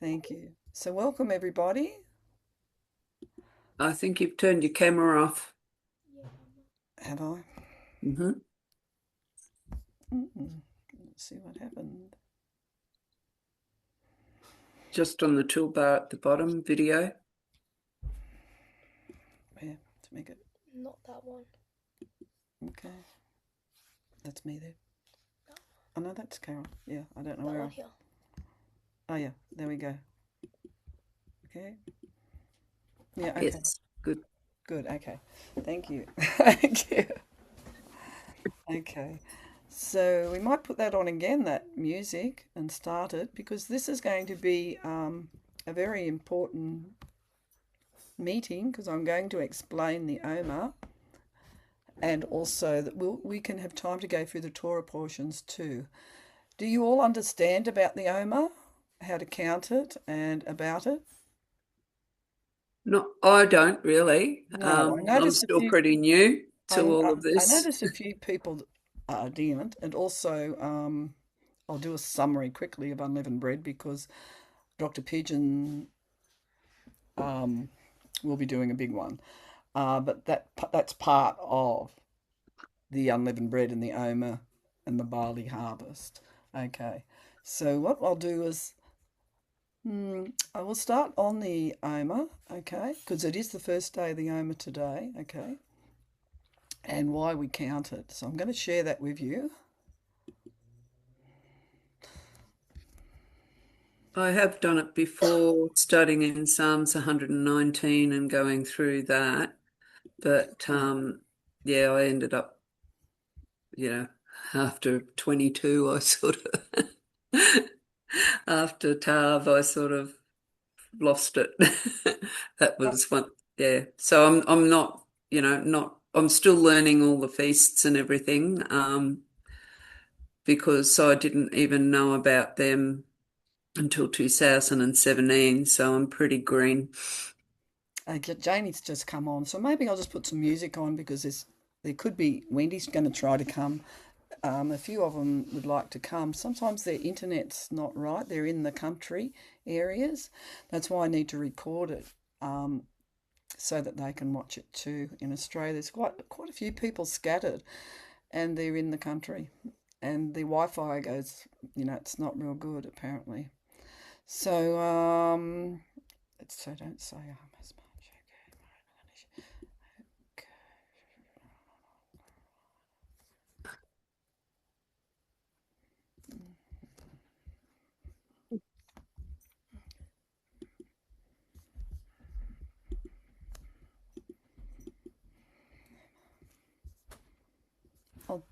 Thank you. So welcome everybody. I think you've turned your camera off. Have I? Mm-hmm. Let's see what happened. Just on the toolbar at the bottom, video. Where to make it? Not that one. Okay. That's me there. Oh no, that's Carol. Yeah, I don't know That where. one here. Oh yeah, there we go. Okay. Yeah. Okay. Yes, good. Good. Okay. Thank you. Thank you. Okay. So we might put that on again, that music, and start it because this is going to be a very important meeting because I'm going to explain the Omer and also that we can have time to go through the Torah portions too. Do you all understand about the Omer, how to count it and about it? No, I don't really. No, I I'm noticed a still few. pretty new to I, all I of I this. noticed a few people didn't, and also I'll do a summary quickly of unleavened bread because Dr. Pigeon um, will be doing a big one. But that's part of the unleavened bread and the Omer and the barley harvest. Okay, so what I'll do is I will start on the Omer, okay, because it is the first day of the Omer today, okay, and why we count it. So I'm going to share that with you. I have done it before, starting in Psalms 119 and going through that. But yeah, I ended up, you know, after 22, I sort of, after Tav, I sort of lost it. That was one, yeah. So I'm not, not I'm still learning all the feasts and everything, because I didn't even know about them until 2017, so I'm pretty green. Janie's just come on, so maybe I'll just put some music on because there could be Wendy's going to try to come. A few of them would like to come. Sometimes their internet's not right. They're in the country areas. That's why I need to record it so that they can watch it too. In Australia, there's quite a few people scattered, and they're in the country, and the Wi-Fi goes. It's not real good apparently. So so don't say as much. Okay. I'll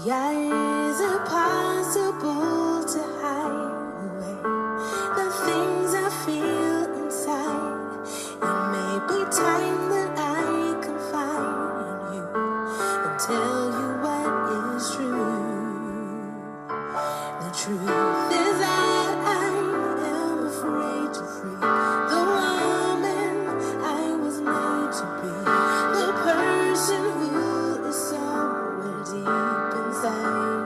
Yeah, is it possible to hide away the things I feel inside? It may be time that I confide in you and tell you what is true. The truth is that I am afraid to free the woman I was made to be, the person who is somewhere deep inside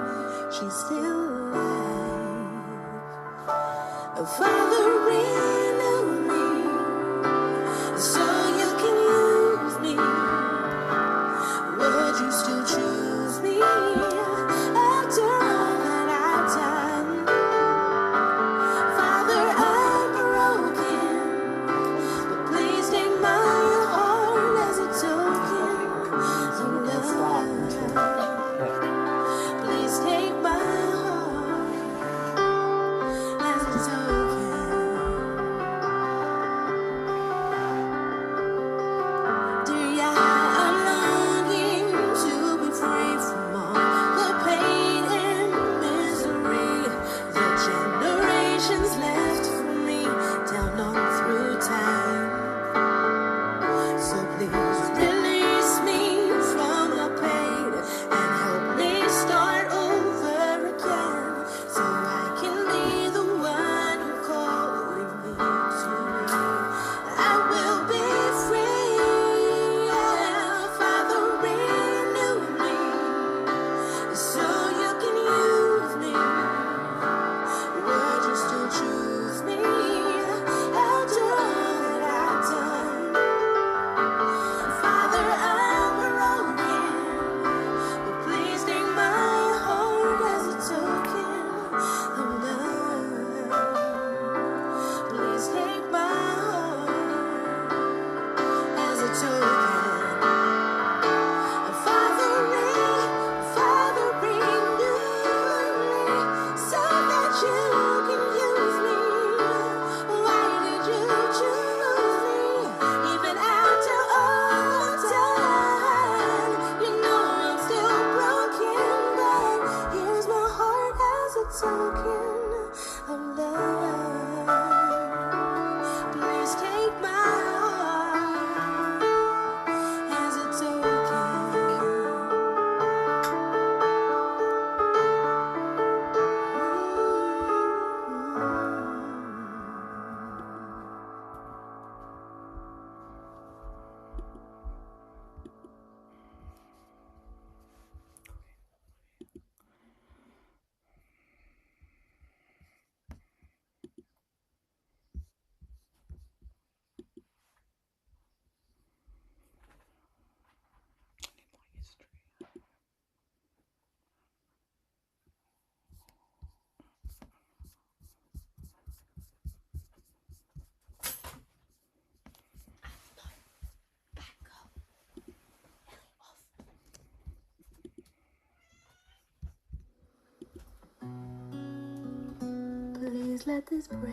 let this breath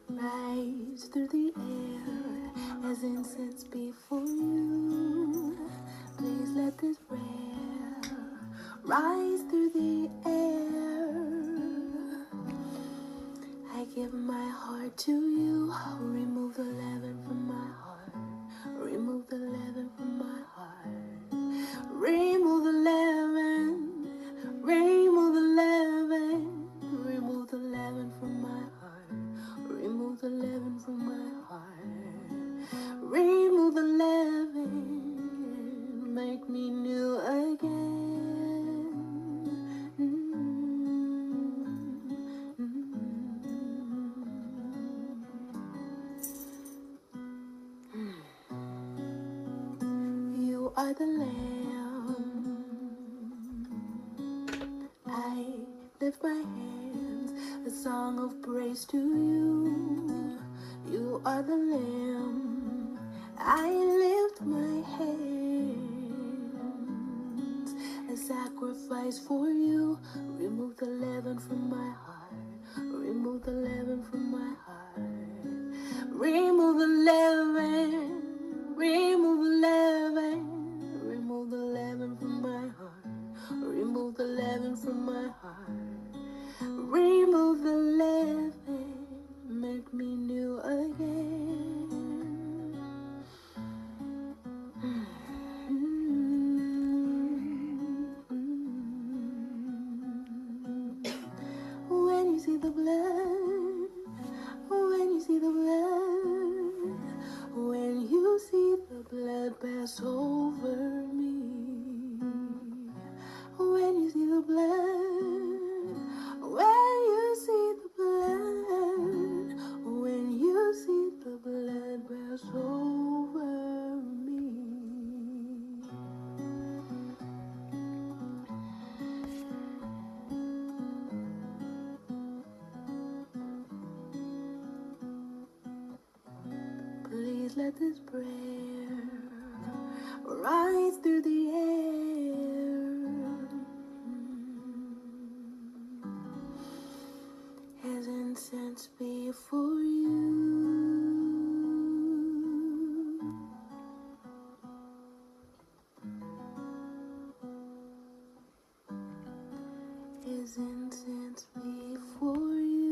rise through the air as incense before you. Please let this breath rise through the air. I give my heart to you. Remove the leaven from my heart. Remove the leaven from my heart. Remove the leaven. Remove the leaven. Remove the leaven from my heart. Remove the leaven from my heart. Remove the leaven. Make me new again. You are the Lamb. I lift my hands, a song of praise to you. You are the Lamb. I lift my hands, a sacrifice for you. Remove the leaven from my heart. Remove the leaven from my heart. Remove the leaven. Remove the leaven. Remove the leaven from my heart. Remove the leaven from my heart. Remove the leaven. Make me new again. When you see the blood, when you see the blood, when you see the blood pass over me, when you see the blood, when you see the blood, when you see the blood pass over me. Please let this prayer rise through the air as incense before you. As incense before you.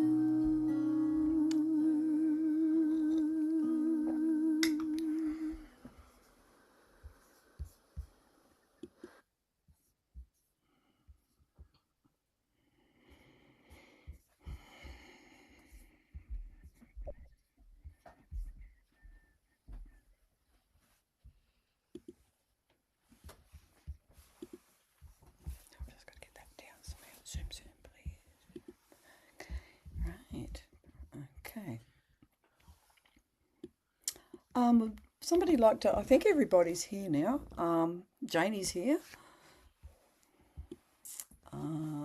I've just got to get that down somehow. Zoom, please. Right. Okay. Somebody like to, I think everybody's here now. Janie's here.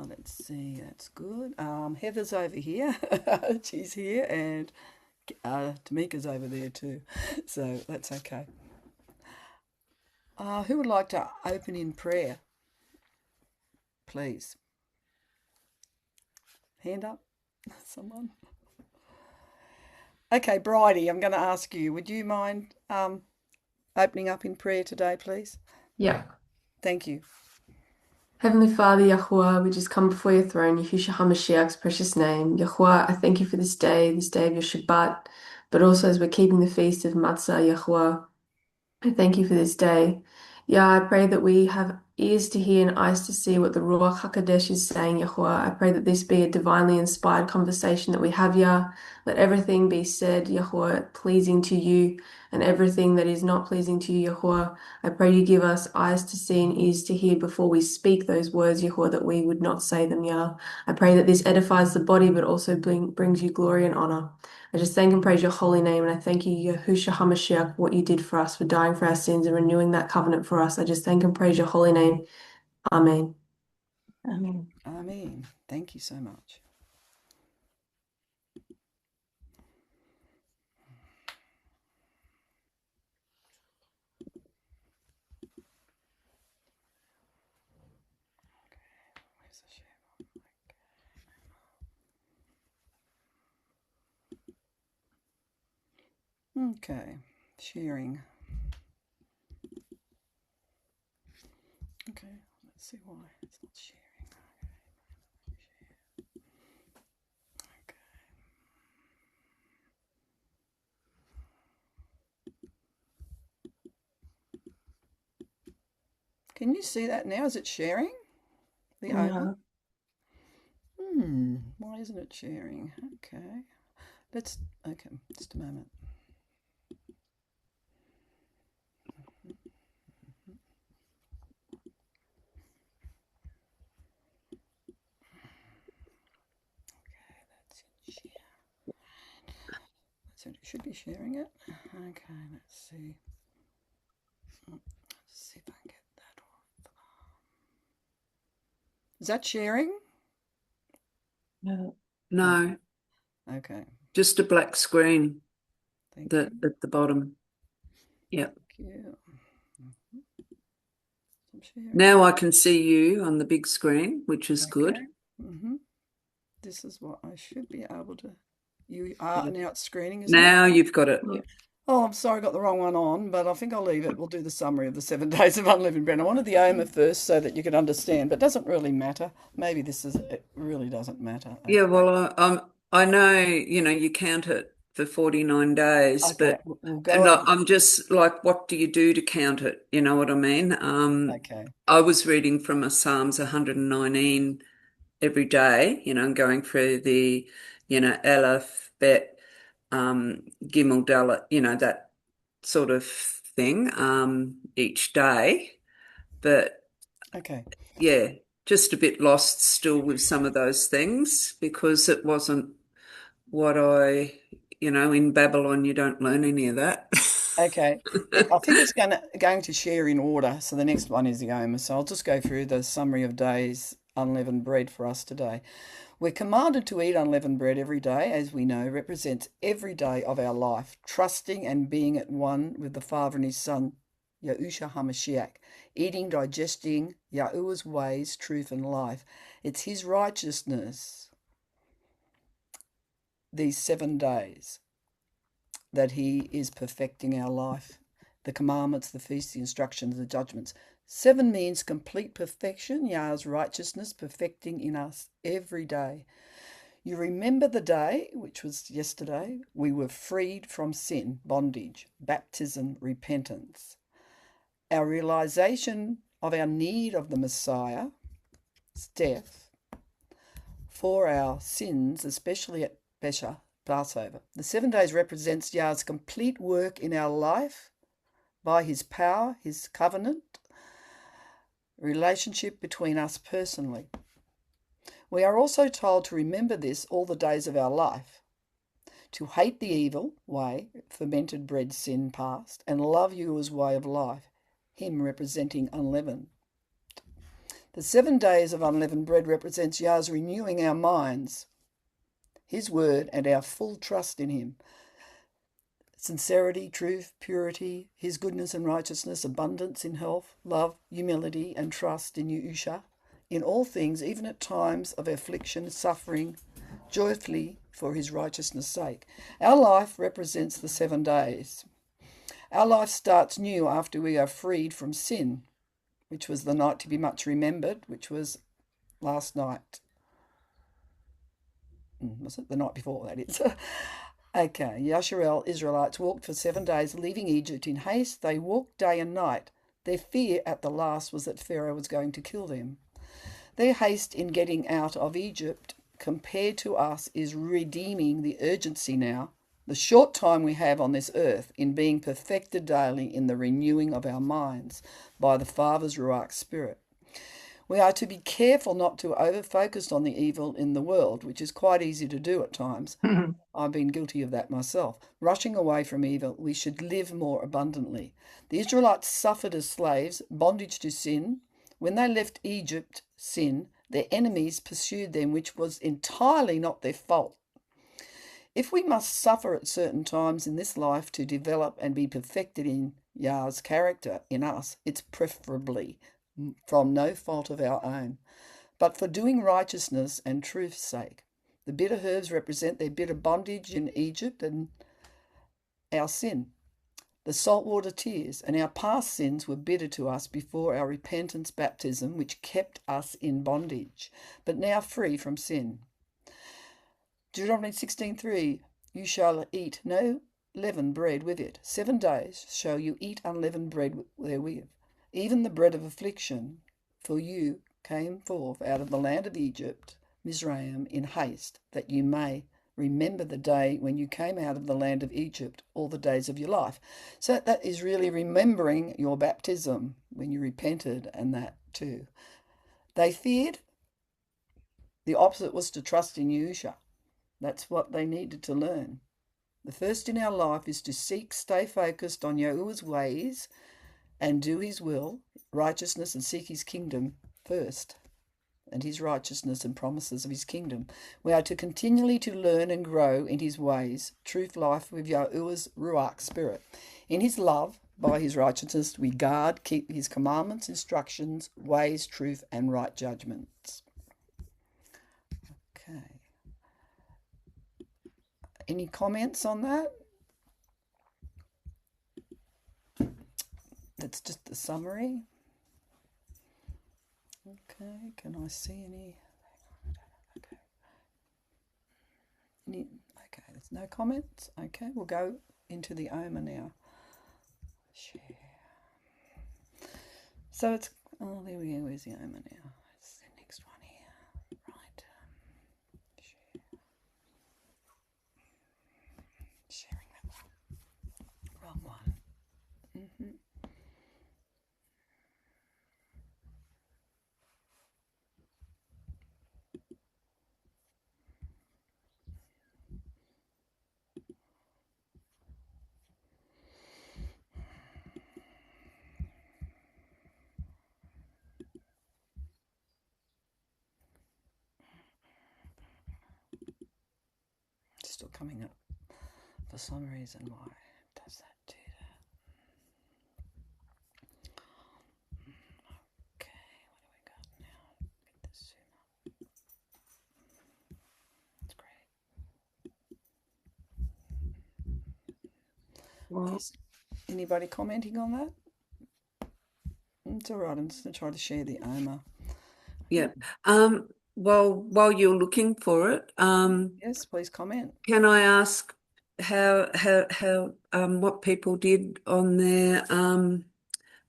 Let's see, that's good. Heather's over here. She's here, and Tamika's over there too. So that's okay. Who would like to open in prayer? Please. Hand up. Someone. Okay, Bridie, I'm going to ask you, would you mind opening up in prayer today, please? Yeah. Thank you. Heavenly Father, Yahuwah, we just come before your throne, Yahushua HaMashiach's precious name. Yahuwah, I thank you for this day of your Shabbat, but also as we're keeping the feast of Matzah, Yahuwah, I thank you for this day. Yeah, I pray that we have ears to hear and eyes to see what the Ruach HaKodesh is saying, Yahuwah. I pray that this be a divinely inspired conversation that we have, Yah. Let everything be said, Yahuwah, pleasing to you, and everything that is not pleasing to you, Yahuwah. I pray you give us eyes to see and ears to hear before we speak those words, Yahuwah, that we would not say them, Yah. I pray that this edifies the body, but also brings you glory and honor. I just thank and praise your holy name, and I thank you, Yahushua HaMashiach, for what you did for us, for dying for our sins and renewing that covenant for us. I just thank and praise your holy name. Amen. Amen. Amen. Thank you so much. Where's the share? Okay, sharing. Okay, let's see why it's not sharing. Okay. Can you see that now? Is it sharing? The Omer? Why isn't it sharing? Okay. Okay, just a moment. So it should be sharing it. Okay, let's see. Let's see if I can get that off. Is that sharing? No, Okay, just a black screen thank you. at the bottom. Yep. Thank you. Now I can see you on the big screen, which is good. This is what I should be able to. You are now it's screening, isn't Now it? you've got it. Oh, I'm sorry, I got the wrong one on, but I think I'll leave it. We'll do the summary of the 7 days of unleavened bread. I wanted the Omer first so that you could understand, but it doesn't really matter. Maybe it really doesn't matter. Okay. Yeah, well, I know, you count it for 49 days, Okay, but we'll go. I'm just like, what do you do to count it? You know what I mean? Okay. I was reading from a Psalms 119 every day, and going through the, Aleph, Bet, Gimel, Dalet, that sort of thing, each day. But Okay. yeah, just a bit lost still with some of those things because it wasn't what in Babylon, you don't learn any of that. Okay. I think it's going to share in order. So the next one is the Omer. So I'll just go through the summary of days unleavened bread for us today. We're commanded to eat unleavened bread every day, as we know, represents every day of our life, trusting and being at one with the Father and His Son, Yahushua HaMashiach, eating, digesting Yahuwah's ways, truth, and life. It's His righteousness, these 7 days, that He is perfecting our life. The commandments, the feasts, the instructions, the judgments. 7 means complete perfection, Yah's righteousness perfecting in us every day. You remember the day, which was yesterday, we were freed from sin, bondage, baptism, repentance. Our realization of our need of the Messiah, death, for our sins, especially at Pesach, Passover. The 7 days represents Yah's complete work in our life by His power, His covenant, relationship between us personally. We are also told to remember this all the days of our life, to hate the evil way, fermented bread sin past, and love Yahuwah's way of life, Him representing unleavened. The 7 days of unleavened bread represents Yah's renewing our minds, His word, and our full trust in Him. Sincerity, truth, purity, His goodness and righteousness, abundance in health, love, humility, and trust in Yahushua. In all things, even at times of affliction, suffering, joyfully for His righteousness' sake. Our life represents the 7 days. Our life starts new after we are freed from sin, which was the night to be much remembered, which was last night. Was it the night before, that is? Okay, Yasharel, Israelites walked for 7 days, leaving Egypt in haste. They walked day and night. Their fear at the last was that Pharaoh was going to kill them. Their haste in getting out of Egypt, compared to us, is redeeming the urgency now, the short time we have on this earth, in being perfected daily in the renewing of our minds by the Father's Ruach Spirit. We are to be careful not to over-focus on the evil in the world, which is quite easy to do at times. I've been guilty of that myself. Rushing away from evil, we should live more abundantly. The Israelites suffered as slaves, bondage to sin. When they left Egypt, sin, their enemies pursued them, which was entirely not their fault. If we must suffer at certain times in this life to develop and be perfected in Yah's character in us, it's preferably from no fault of our own, but for doing righteousness and truth's sake. The bitter herbs represent their bitter bondage in Egypt, and our sin. The saltwater tears and our past sins were bitter to us before our repentance baptism, which kept us in bondage, but now free from sin. Deuteronomy 16:3, you shall eat no leavened bread with it. 7 days shall you eat unleavened bread therewith, even the bread of affliction, for you came forth out of the land of Egypt, Mizraim, in haste, that you may remember the day when you came out of the land of Egypt, all the days of your life. So that is really remembering your baptism when you repented, and that too. They feared. The opposite was to trust in Yahusha. That's what they needed to learn. The first in our life is to stay focused on Yahuwah's ways and do his will, righteousness, and seek his kingdom first, and his righteousness and promises of his kingdom. We are to continually to learn and grow in his ways, truth life with Yahuwah's Ruach spirit. In his love, by his righteousness, we guard, keep his commandments, instructions, ways, truth, and right judgments. Okay. Any comments on that? That's just a summary. Okay, can I see any? Okay, there's no comments. Okay, we'll go into the Omer now. Share. So it's, oh, there we go. Where's the Omer now? It's the next one here. Right. Share. Sharing that one. Wrong one. Still coming up for some reason. Why does that do that? Okay, what do we got now? Get this zoom up. That's great. Well, Is anybody commenting on that? It's all right. I'm just going to try to share the Omer. yeah. Well, while you're looking for it, Yes, please comment. can I ask how what people did on their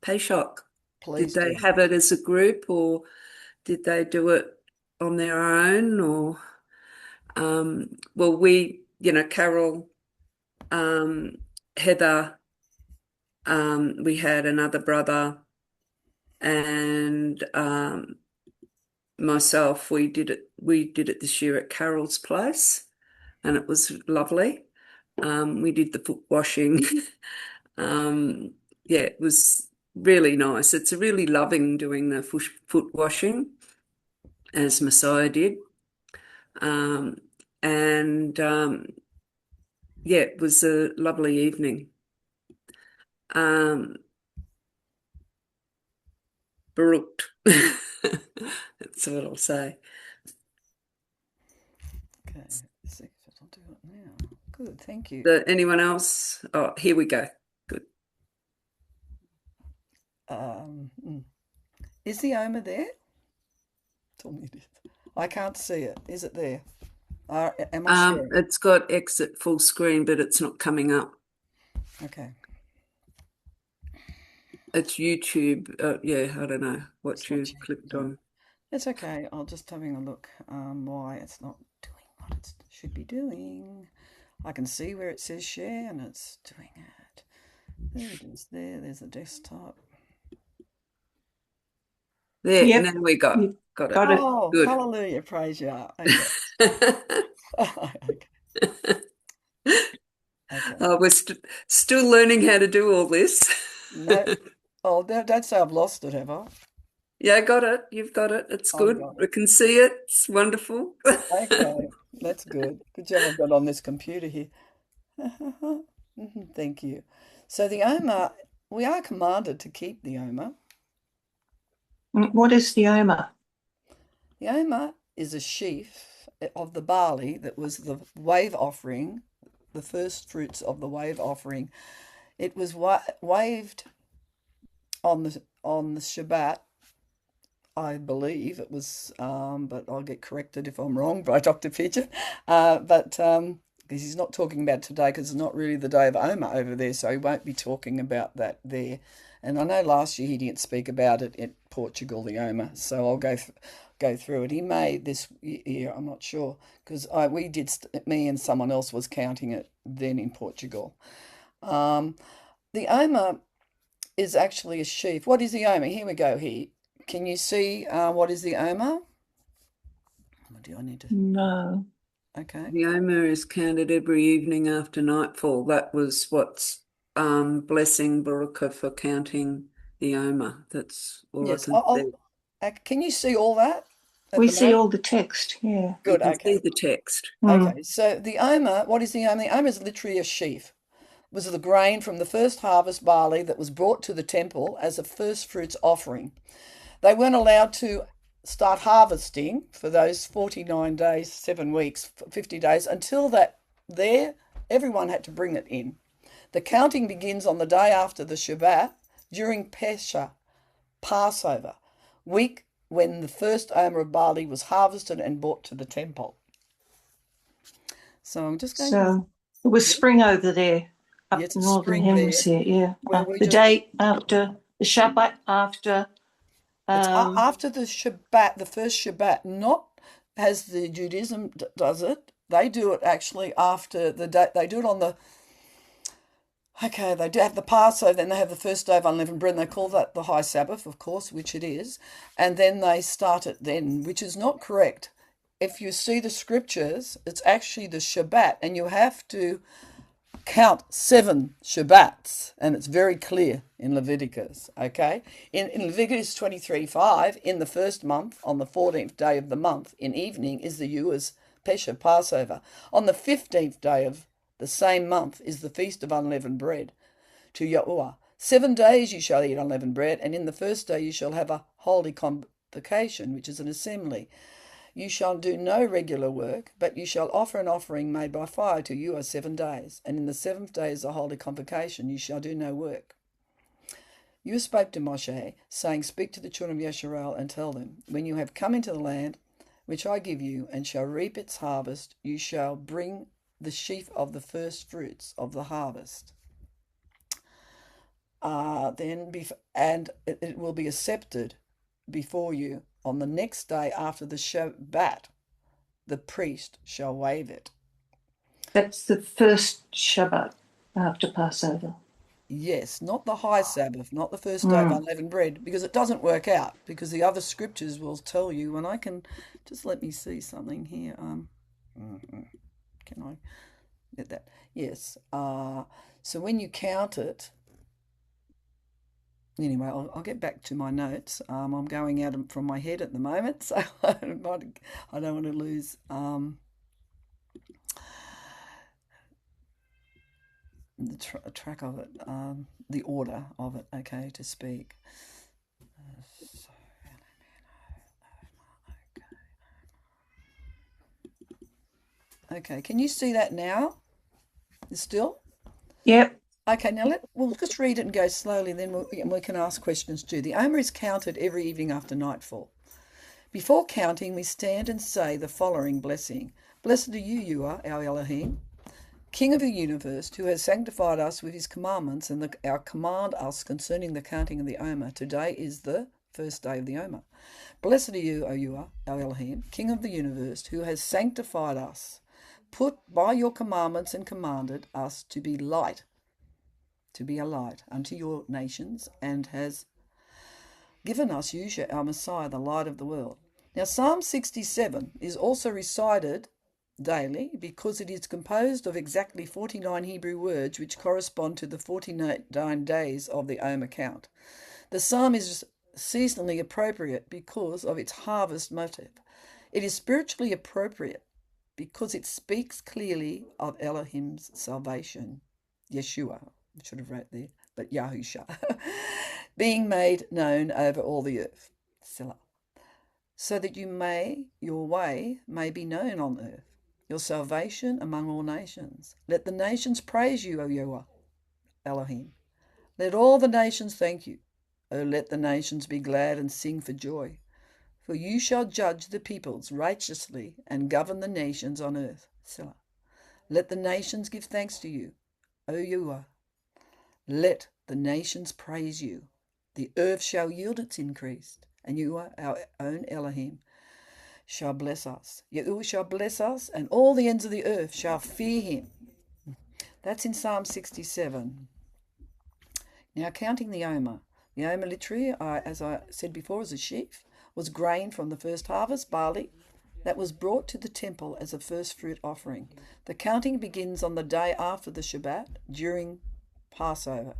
Payshok? Please Did they do. have it as a group, or did they do it on their own? Or well, we, Carol, Heather, we had another brother, and myself. We did it this year at Carol's place, and it was lovely. We did the foot washing. Yeah, it was really nice. It's really loving doing the foot washing, as Messiah did. And yeah, it was a lovely evening. Baruch. That's what I'll say. Okay, let's see if it'll do it now. Good, thank you. Anyone else? Oh, here we go. Good. Is the Omer there? Tell me it is. I can't see it. Is it there? Am I sharing? It's got exit full screen, but it's not coming up. Okay. It's YouTube. Yeah, I don't know what you clicked on. It's okay. I'll just having a look why it's not doing what it should be doing. I can see where it says share and it's doing it. There it is. There's the desktop. There, Yep. now we got it. Oh, Good. hallelujah. Praise you. Okay. Okay. Oh, we're still learning how to do all this. No. Oh, don't say I've lost it, have I? Yeah, I got it. You've got it. It's I've good. got We can see it. It's wonderful. Okay, that's good. Good job I've got on this computer here. Thank you. So the Omer, we are commanded to keep the Omer. What is the Omer? The Omer is a sheaf of the barley that was the wave offering the first fruits of the wave offering. It was waved on the Shabbat, I believe it was, but I'll get corrected if I'm wrong by Dr. Pigeon. Because he's not talking about today, because it's not really the day of Omer over there, so he won't be talking about that there. And I know last year he didn't speak about it in Portugal, the Omer, so I'll go through it. He may this year, I'm not sure, because me and someone else was counting it then in Portugal. The Omer is actually a sheaf. What is the Omer? Here we go here. Can you see what is the Omer? Or do I need to? No. Okay. The Omer is counted every evening after nightfall. That was what's blessing Baruch for counting the Omer. That's all Yes. I can see. Can you see all that at We the see moment? all the text, yeah. You Good. can Okay. see the text. Okay. So the Omer, what is the Omer? The Omer is literally a sheaf. It was the grain from the first harvest barley that was brought to the temple as a first fruits offering. They weren't allowed to start harvesting for those 49 days, 7 weeks, 50 days, until everyone had to bring it in. The counting begins on the day after the Shabbat, during Pesach, Passover, week when the first omer of barley was harvested and brought to the temple. So I'm just going to... So it was spring over there, up Yes, the it's northern spring there, hemisphere, yeah. where we The just... day after the Shabbat, after It's after the Shabbat, the first Shabbat, not as the Judaism does it. They do it actually after the day. They do it on the... Okay, they do have the Passover, then they have the first day of unleavened bread, and they call that the High Sabbath, of course, which it is. And then they start it then, which is not correct. If you see the scriptures, it's actually the Shabbat, and you have to count 7 Shabbats, and it's very clear in Leviticus, okay? In Leviticus 23:5, in the first month, on the 14th day of the month, in evening, is the Yehua's Pesach, Passover. On the 15th day of the same month is the Feast of Unleavened Bread to Yahuwah. 7 days you shall eat unleavened bread, and in the first day you shall have a holy convocation, which is an assembly. You shall do no regular work, but you shall offer an offering made by fire to Yahuwah 7 days, and in the 7th day is a holy convocation. You shall do no work. You spoke to Moshe, saying, Speak to the children of Yisrael and tell them, when you have come into the land which I give you, and shall reap its harvest, you shall bring the sheaf of the first fruits of the harvest. It will be accepted before you on the next day after the Shabbat. The priest shall wave it. That's the first Shabbat after Passover. Yes, not the high Sabbath, not the first day of unleavened bread, because it doesn't work out, because the other scriptures will tell you, and I can just let me see something here. Can I get that? Yes. So when you count it, anyway, I'll get back to my notes. I'm going out from my head at the moment, so I don't want to lose the track of it, the order of it, okay, to speak. Okay, can you see that now? Still? Yep. Okay, now we'll just read it and go slowly, then we can ask questions too. The Omer is counted every evening after nightfall. Before counting, we stand and say the following blessing. Blessed are you, Yahuwah, our Elohim, King of the universe, who has sanctified us with his commandments and our command us concerning the counting of the Omer. Today is the first day of the Omer. Blessed are you, O Yahuwah, our Elohim, King of the universe, who has sanctified us, put by your commandments and commanded us to be light, to be a light unto your nations, and has given us Yeshua, our Messiah, the light of the world. Now, Psalm 67 is also recited daily because it is composed of exactly 49 Hebrew words which correspond to the 49 days of the Omer count. The psalm is seasonally appropriate because of its harvest motive. It is spiritually appropriate because it speaks clearly of Elohim's salvation, Yeshua, I should have wrote there, but Yahusha, being made known over all the earth, Selah, so that your way may be known on earth. your salvation among all nations. Let the nations praise you, O Yahweh, Elohim. Let all the nations thank you. O let the nations be glad and sing for joy. For you shall judge the peoples righteously and govern the nations on earth. Selah. Let the nations give thanks to you, O Yahweh. Let the nations praise you. The earth shall yield its increase, and you, our own Elohim, shall bless us. Yahuwah shall bless us, and all the ends of the earth shall fear him. That's in Psalm 67. Now, counting the Omer. The Omer literally, as I said before, is a sheaf, was grain from the first harvest, barley, that was brought to the temple as a first fruit offering. The counting begins on the day after the Shabbat, during Passover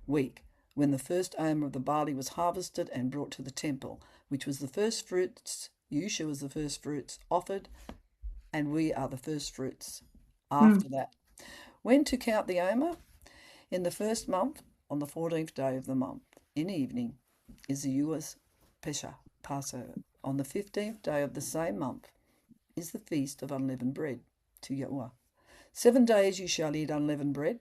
week, when the first omer of the barley was harvested and brought to the temple, which was the first fruits. Yusha was the first fruits offered, and we are the first fruits after that. When to count the omer? In the first month, on the 14th day of the month, in evening, is the Yuah's Pesach, Passover. On the 15th day of the same month is the feast of unleavened bread to Yahuwah. 7 days you shall eat unleavened bread.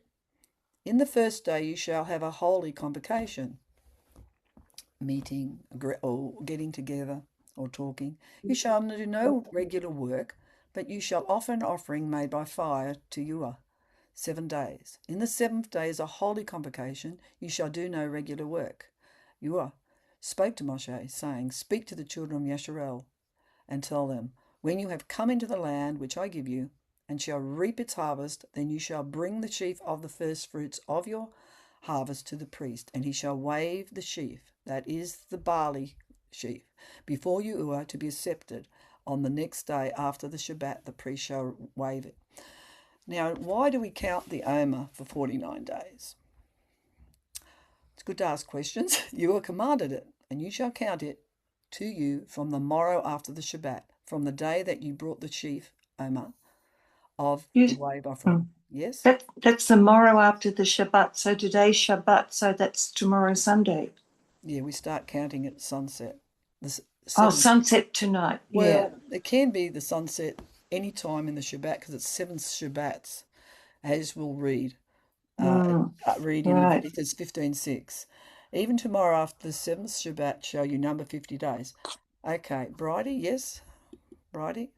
In the first day you shall have a holy convocation, meeting or getting together or talking. You shall do no regular work, but you shall offer an offering made by fire to Yahuwah. 7 days. In the 7th day is a holy convocation. You shall do no regular work. Yahuwah spoke to Moshe, saying, Speak to the children of Yasharel and tell them, When you have come into the land which I give you, and shall reap its harvest, then you shall bring the sheaf of the first fruits of your harvest to the priest, and he shall wave the sheaf, that is the barley sheaf, before Yahuwah to be accepted. On the next day after the Shabbat, the priest shall wave it. Now, why do we count the Omer for 49 days? It's good to ask questions. Yahuwah commanded it, and you shall count it to you from the morrow after the Shabbat, from the day that you brought the sheaf, Omer, of the wave offering. Yes? That's the morrow after the Shabbat. So today's Shabbat, so that's tomorrow Sunday. Yeah, we start counting at sunset. Sunset tonight. Well, it can be the sunset any time in the Shabbat because it's 7 Shabbats, as we'll read. Read in Leviticus 15:6. Even tomorrow after the 7th Shabbat shall you number 50 days. Okay, Bridie, yes? Bridie?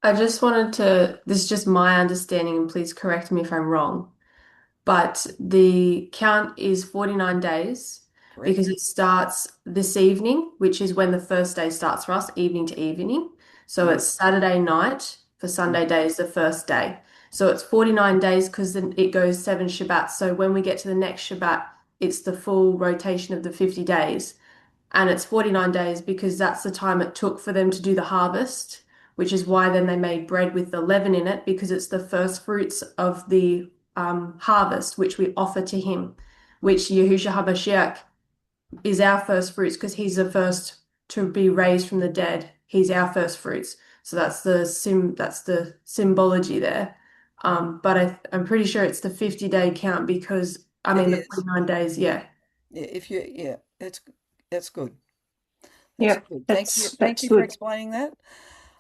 I just wanted to, this is just my understanding, and please correct me if I'm wrong, but the count is 49 days Correct. because it starts this evening, which is when the first day starts for us, evening to evening. So it's Saturday night for Sunday day is the first day. So it's 49 days because then it goes 7 Shabbats. So when we get to the next Shabbat, it's the full rotation of the 50 days. And it's 49 days because that's the time it took for them to do the harvest, which is why then they made bread with the leaven in it, because it's the first fruits of the harvest, which we offer to him, which Yahushua HaMashiach is our first fruits because he's the first to be raised from the dead. He's our first fruits. So that's the symbology there. But I'm pretty sure it's the 50-day count because the 49 days, yeah. Yeah, that's good. Yeah, good. that's Thank you good. for explaining that.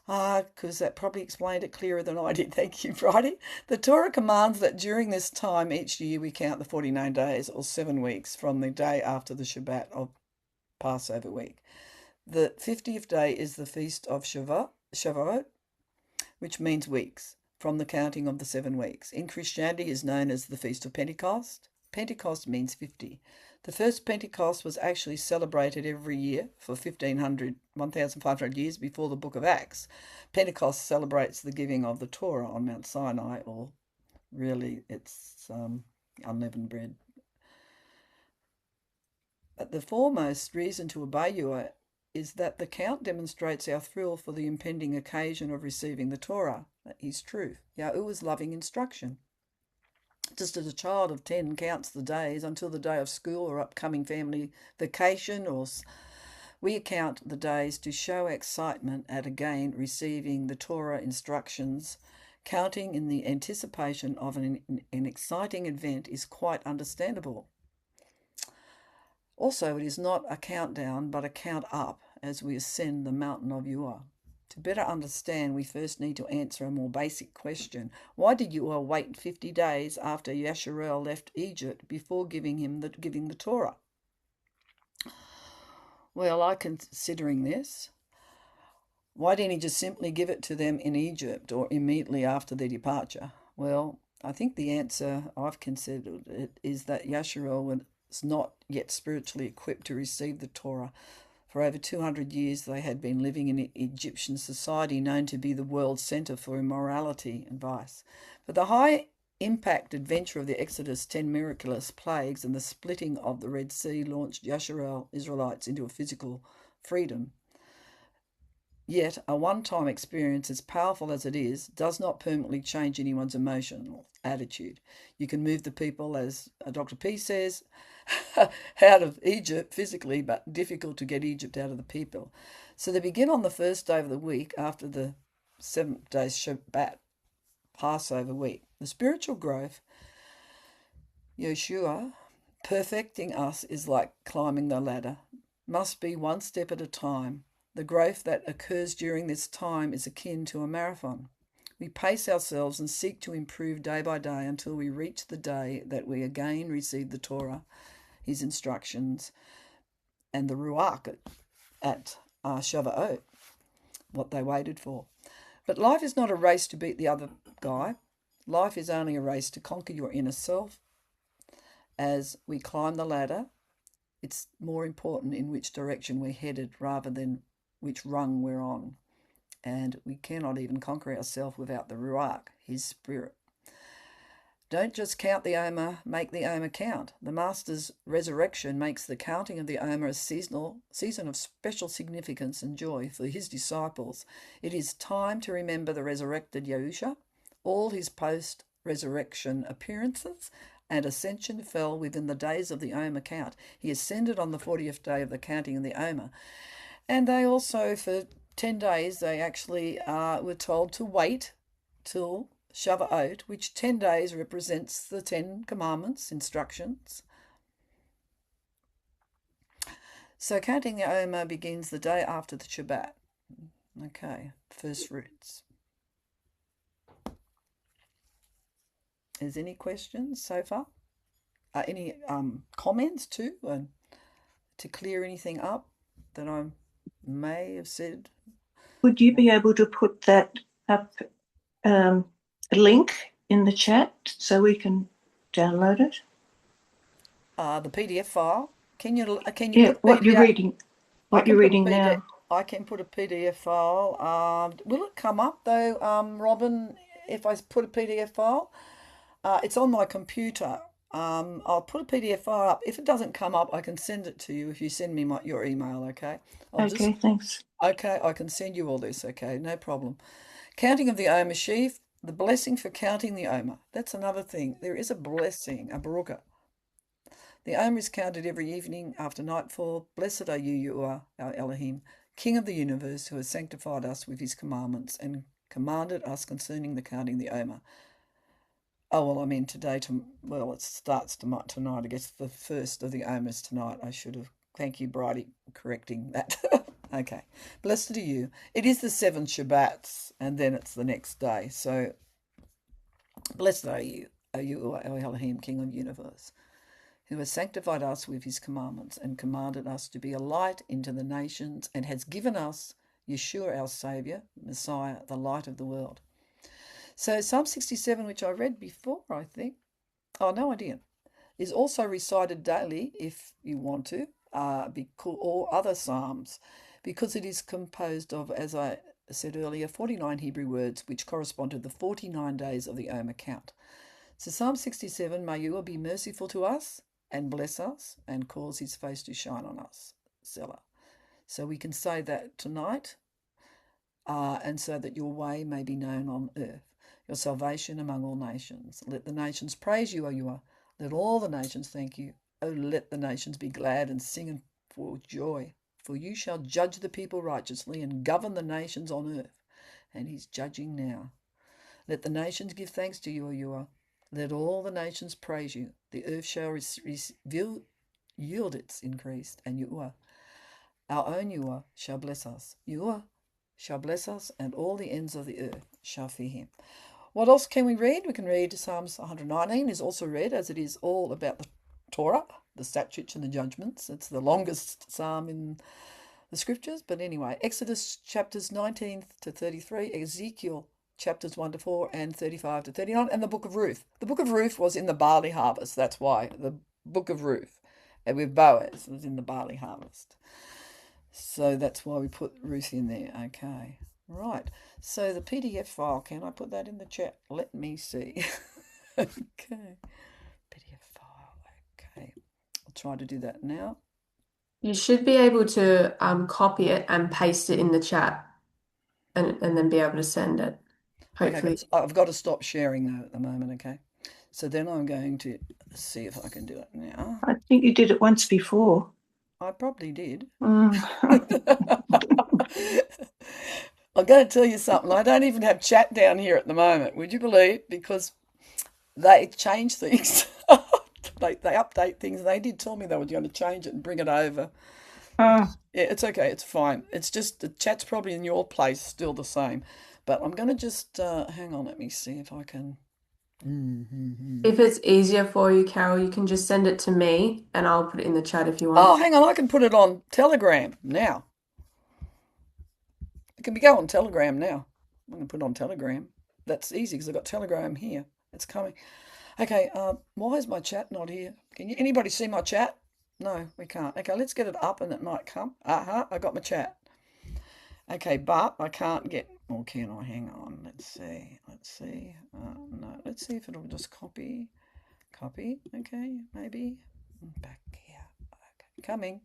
Because that probably explained it clearer than I did. Thank you, Friday. The Torah commands that during this time each year we count the 49 days or 7 weeks from the day after the Shabbat of Passover week. The 50th day is the feast of Shavuot, which means weeks, from the counting of the 7 weeks. In Christianity is known as the Feast of Pentecost. Pentecost means 50. The first Pentecost was actually celebrated every year for 1,500 years before the book of Acts. Pentecost celebrates the giving of the Torah on Mount Sinai, or really it's unleavened bread. But the foremost reason to obey you is that the count demonstrates our thrill for the impending occasion of receiving the Torah, His truth, Yahuwah's loving instruction. Just as a child of 10 counts the days until the day of school or upcoming family vacation, or we count the days to show excitement at again receiving the Torah instructions. Counting in the anticipation of an exciting event is quite understandable. Also, it is not a countdown, but a count up as we ascend the mountain of Yahuwah. To better understand, we first need to answer a more basic question. Why did Yahuwah wait 50 days after Yasharel left Egypt before giving the Torah? Well, considering this, why didn't he just simply give it to them in Egypt or immediately after their departure? Well, I think the answer I've considered it is that Yasharel was not yet spiritually equipped to receive the Torah. For over 200 years, they had been living in Egyptian society known to be the world's centre for immorality and vice. But the high-impact adventure of the Exodus, 10 miraculous plagues, and the splitting of the Red Sea launched Yasharel Israelites into a physical freedom. Yet, a one-time experience, as powerful as it is, does not permanently change anyone's emotional attitude. You can move the people, as Dr. P says, out of Egypt physically, but difficult to get Egypt out of the people. So they begin on the first day of the week after the 7th day Shabbat, Passover week. The spiritual growth, Yeshua, perfecting us is like climbing the ladder, must be one step at a time. The growth that occurs during this time is akin to a marathon. We pace ourselves and seek to improve day by day until we reach the day that we again receive the Torah, his instructions, and the Ruach at Shavuot, what they waited for. But life is not a race to beat the other guy. Life is only a race to conquer your inner self. As we climb the ladder, it's more important in which direction we're headed rather than which rung we're on. And we cannot even conquer ourselves without the Ruach, his spirit. Don't just count the Omer, make the Omer count. The Master's resurrection makes the counting of the Omer a season of special significance and joy for his disciples. It is time to remember the resurrected Yahusha. All his post-resurrection appearances and ascension fell within the days of the Omer count. He ascended on the 40th day of the counting of the Omer. And they also, for 10 days, they actually were told to wait till Shavuot, which 10 days represents the 10 commandments, instructions. So counting the Omer begins the day after the Shabbat. Okay, first fruits. Is any questions so far? Any comments too, and to clear anything up that I may have said? Would you be able to put that up, a link in the chat so we can download it? The PDF file. Can you Yeah, put what PDF? you're reading, what you're reading PDF, now. I can put a PDF file. Will it come up though, Robin, if I put a PDF file? It's on my computer. I'll put a PDF file up. If it doesn't come up, I can send it to you if you send me your email, okay? Okay, thanks. Okay, I can send you all this, okay? No problem. Counting of the Omer sheaf, the blessing for counting the Omer. That's another thing. There is a blessing, a baruch. The Omer is counted every evening after nightfall. Blessed are you, Yahuwah, our Elohim, King of the universe, who has sanctified us with his commandments and commanded us concerning the counting the Omer. Oh, well, I mean today, it starts tonight. I guess the first of the Omers tonight. I should have. Thank you, Bridie, correcting that. Okay. Blessed are you. It is the 7 Shabbats, and then it's the next day. So, blessed are you, our Elohim, King of the universe, who has sanctified us with his commandments and commanded us to be a light into the nations and has given us Yeshua, our Saviour, Messiah, the light of the world. So Psalm 67, which I read before, I think, no, I didn't, is also recited daily if you want to, or other psalms, because it is composed of, as I said earlier, 49 Hebrew words, which correspond to the 49 days of the Omer count. So Psalm 67, may Yahuwah be merciful to us and bless us and cause his face to shine on us, Selah. So we can say that tonight, and so that your way may be known on earth, your salvation among all nations. Let the nations praise you, O Yahuwah. Let all the nations thank you. Oh, let the nations be glad and sing for joy. For you shall judge the people righteously and govern the nations on earth. And he's judging now. Let the nations give thanks to you, O Yahuwah. Let all the nations praise you. The earth shall yield its increase, and Yahuwah, our own Yahuwah, shall bless us. Yahuwah shall bless us, and all the ends of the earth shall fear him. What else can we read? We can read Psalms 119 is also read, as it is all about the Torah, the statutes and the judgments. It's the longest psalm in the scriptures. But anyway, Exodus chapters 19 to 33, Ezekiel chapters 1 to 4 and 35 to 39, and the book of Ruth. The book of Ruth was in the barley harvest. That's why the book of Ruth, and with Boaz, was in the barley harvest. So that's why we put Ruth in there. Okay. Right. So the PDF file, can I put that in the chat? Let me see. Okay. PDF file. Okay. I'll try to do that now. You should be able to copy it and paste it in the chat and then be able to send it. Hopefully. Okay, I've got to stop sharing though at the moment, okay? So then I'm going to see if I can do it now. I think you did it once before. I probably did. Mm. I'm going to tell you something. I don't even have chat down here at the moment. Would you believe? Because they change things. They update things. They did tell me they were going to change it and bring it over. Yeah, it's okay. It's fine. It's just the chat's probably in your place still the same. But I'm going to just hang on. Let me see if I can. If it's easier for you, Carol, you can just send it to me and I'll put it in the chat if you want. Oh, hang on. I can put it on Telegram now. It can go on Telegram now. I'm going to put it on Telegram. That's easy because I've got Telegram here. It's coming. Okay, why is my chat not here? Can anybody see my chat? No, we can't. Okay, let's get it up and it might come. I got my chat. Okay, but I can't get, or can I? Hang on, let's see. No, let's see if it'll just copy. Okay, maybe. Back here. Okay, coming.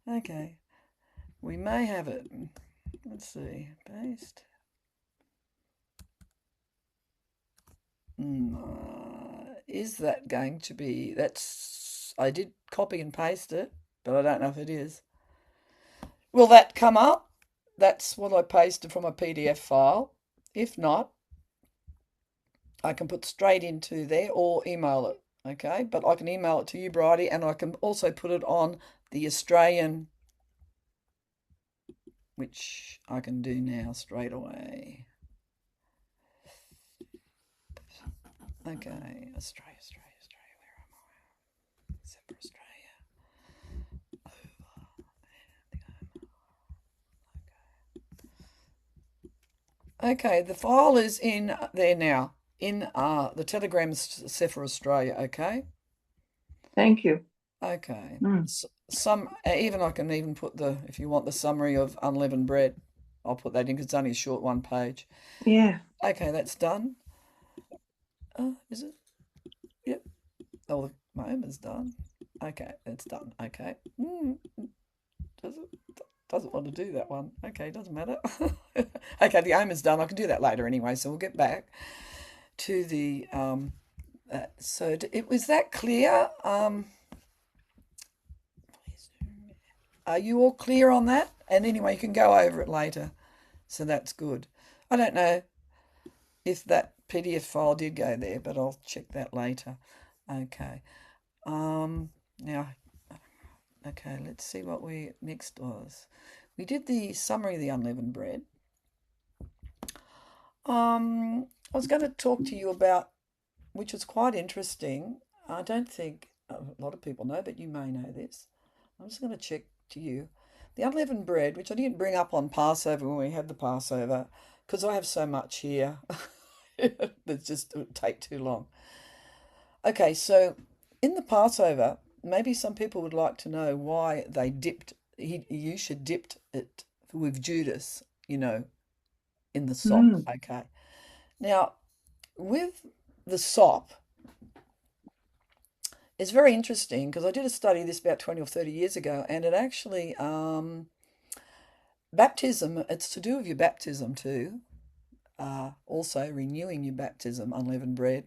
Okay, we may have it. Let's see, paste. Is that going to be, I did copy and paste it, but I don't know if it is. Will that come up? That's what I pasted from a PDF file. If not, I can put straight into there or email it, okay? But I can email it to you, Bridie, and I can also put it on the Australian, which I can do now straight away. Okay, Australia, where am I? Except for Australia. Okay, the file is in there now, in the Telegram Sefer Australia, okay? Thank you. Okay. Even I can even put if you want the summary of Unleavened Bread, I'll put that in because it's only a short one page. Yeah. Okay, that's done. Is it? Yep. Oh, my Omer's done. Okay, that's done. Okay. Doesn't want to do that one. Okay, doesn't matter. Okay, the Omer's done. I can do that later anyway, so we'll get back to the so was that clear? Are you all clear on that? And anyway, you can go over it later. So that's good. I don't know if that PDF file did go there, but I'll check that later. Okay. Now, okay, let's see what we next was. We did the summary of the unleavened bread. I was going to talk to you about, which was quite interesting. I don't think a lot of people know, but you may know this. I'm just going to check to you. The unleavened bread, which I didn't bring up on Passover when we had the Passover, because I have so much here. It would take too long. Okay, so in the Passover, maybe some people would like to know why they Yusha dipped it with Judas, in the sop. Okay. Now, with the sop, it's very interesting because I did a study of this about 20 or 30 years ago, and it actually, baptism, it's to do with your baptism too. Also renewing your baptism, unleavened bread.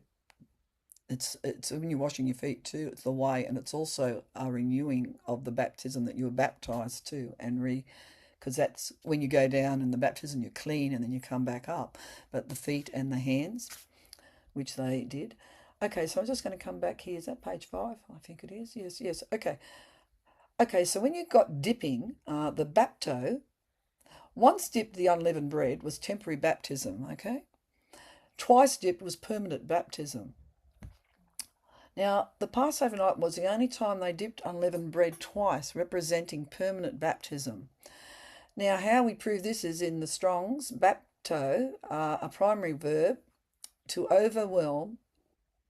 It's when you're washing your feet too, it's the way, and it's also a renewing of the baptism that you were baptized to, and because that's when you go down in the baptism you're clean and then you come back up. But the feet and the hands, which they did. Okay, so I'm just going to come back here. Is that page 5? I think it is. Yes. Okay. Okay, so when you've got dipping, the bapto, once dipped the unleavened bread was temporary baptism, okay? Twice dipped was permanent baptism. Now, the Passover night was the only time they dipped unleavened bread twice, representing permanent baptism. Now, how we prove this is in the Strong's, bapto, a primary verb, to overwhelm,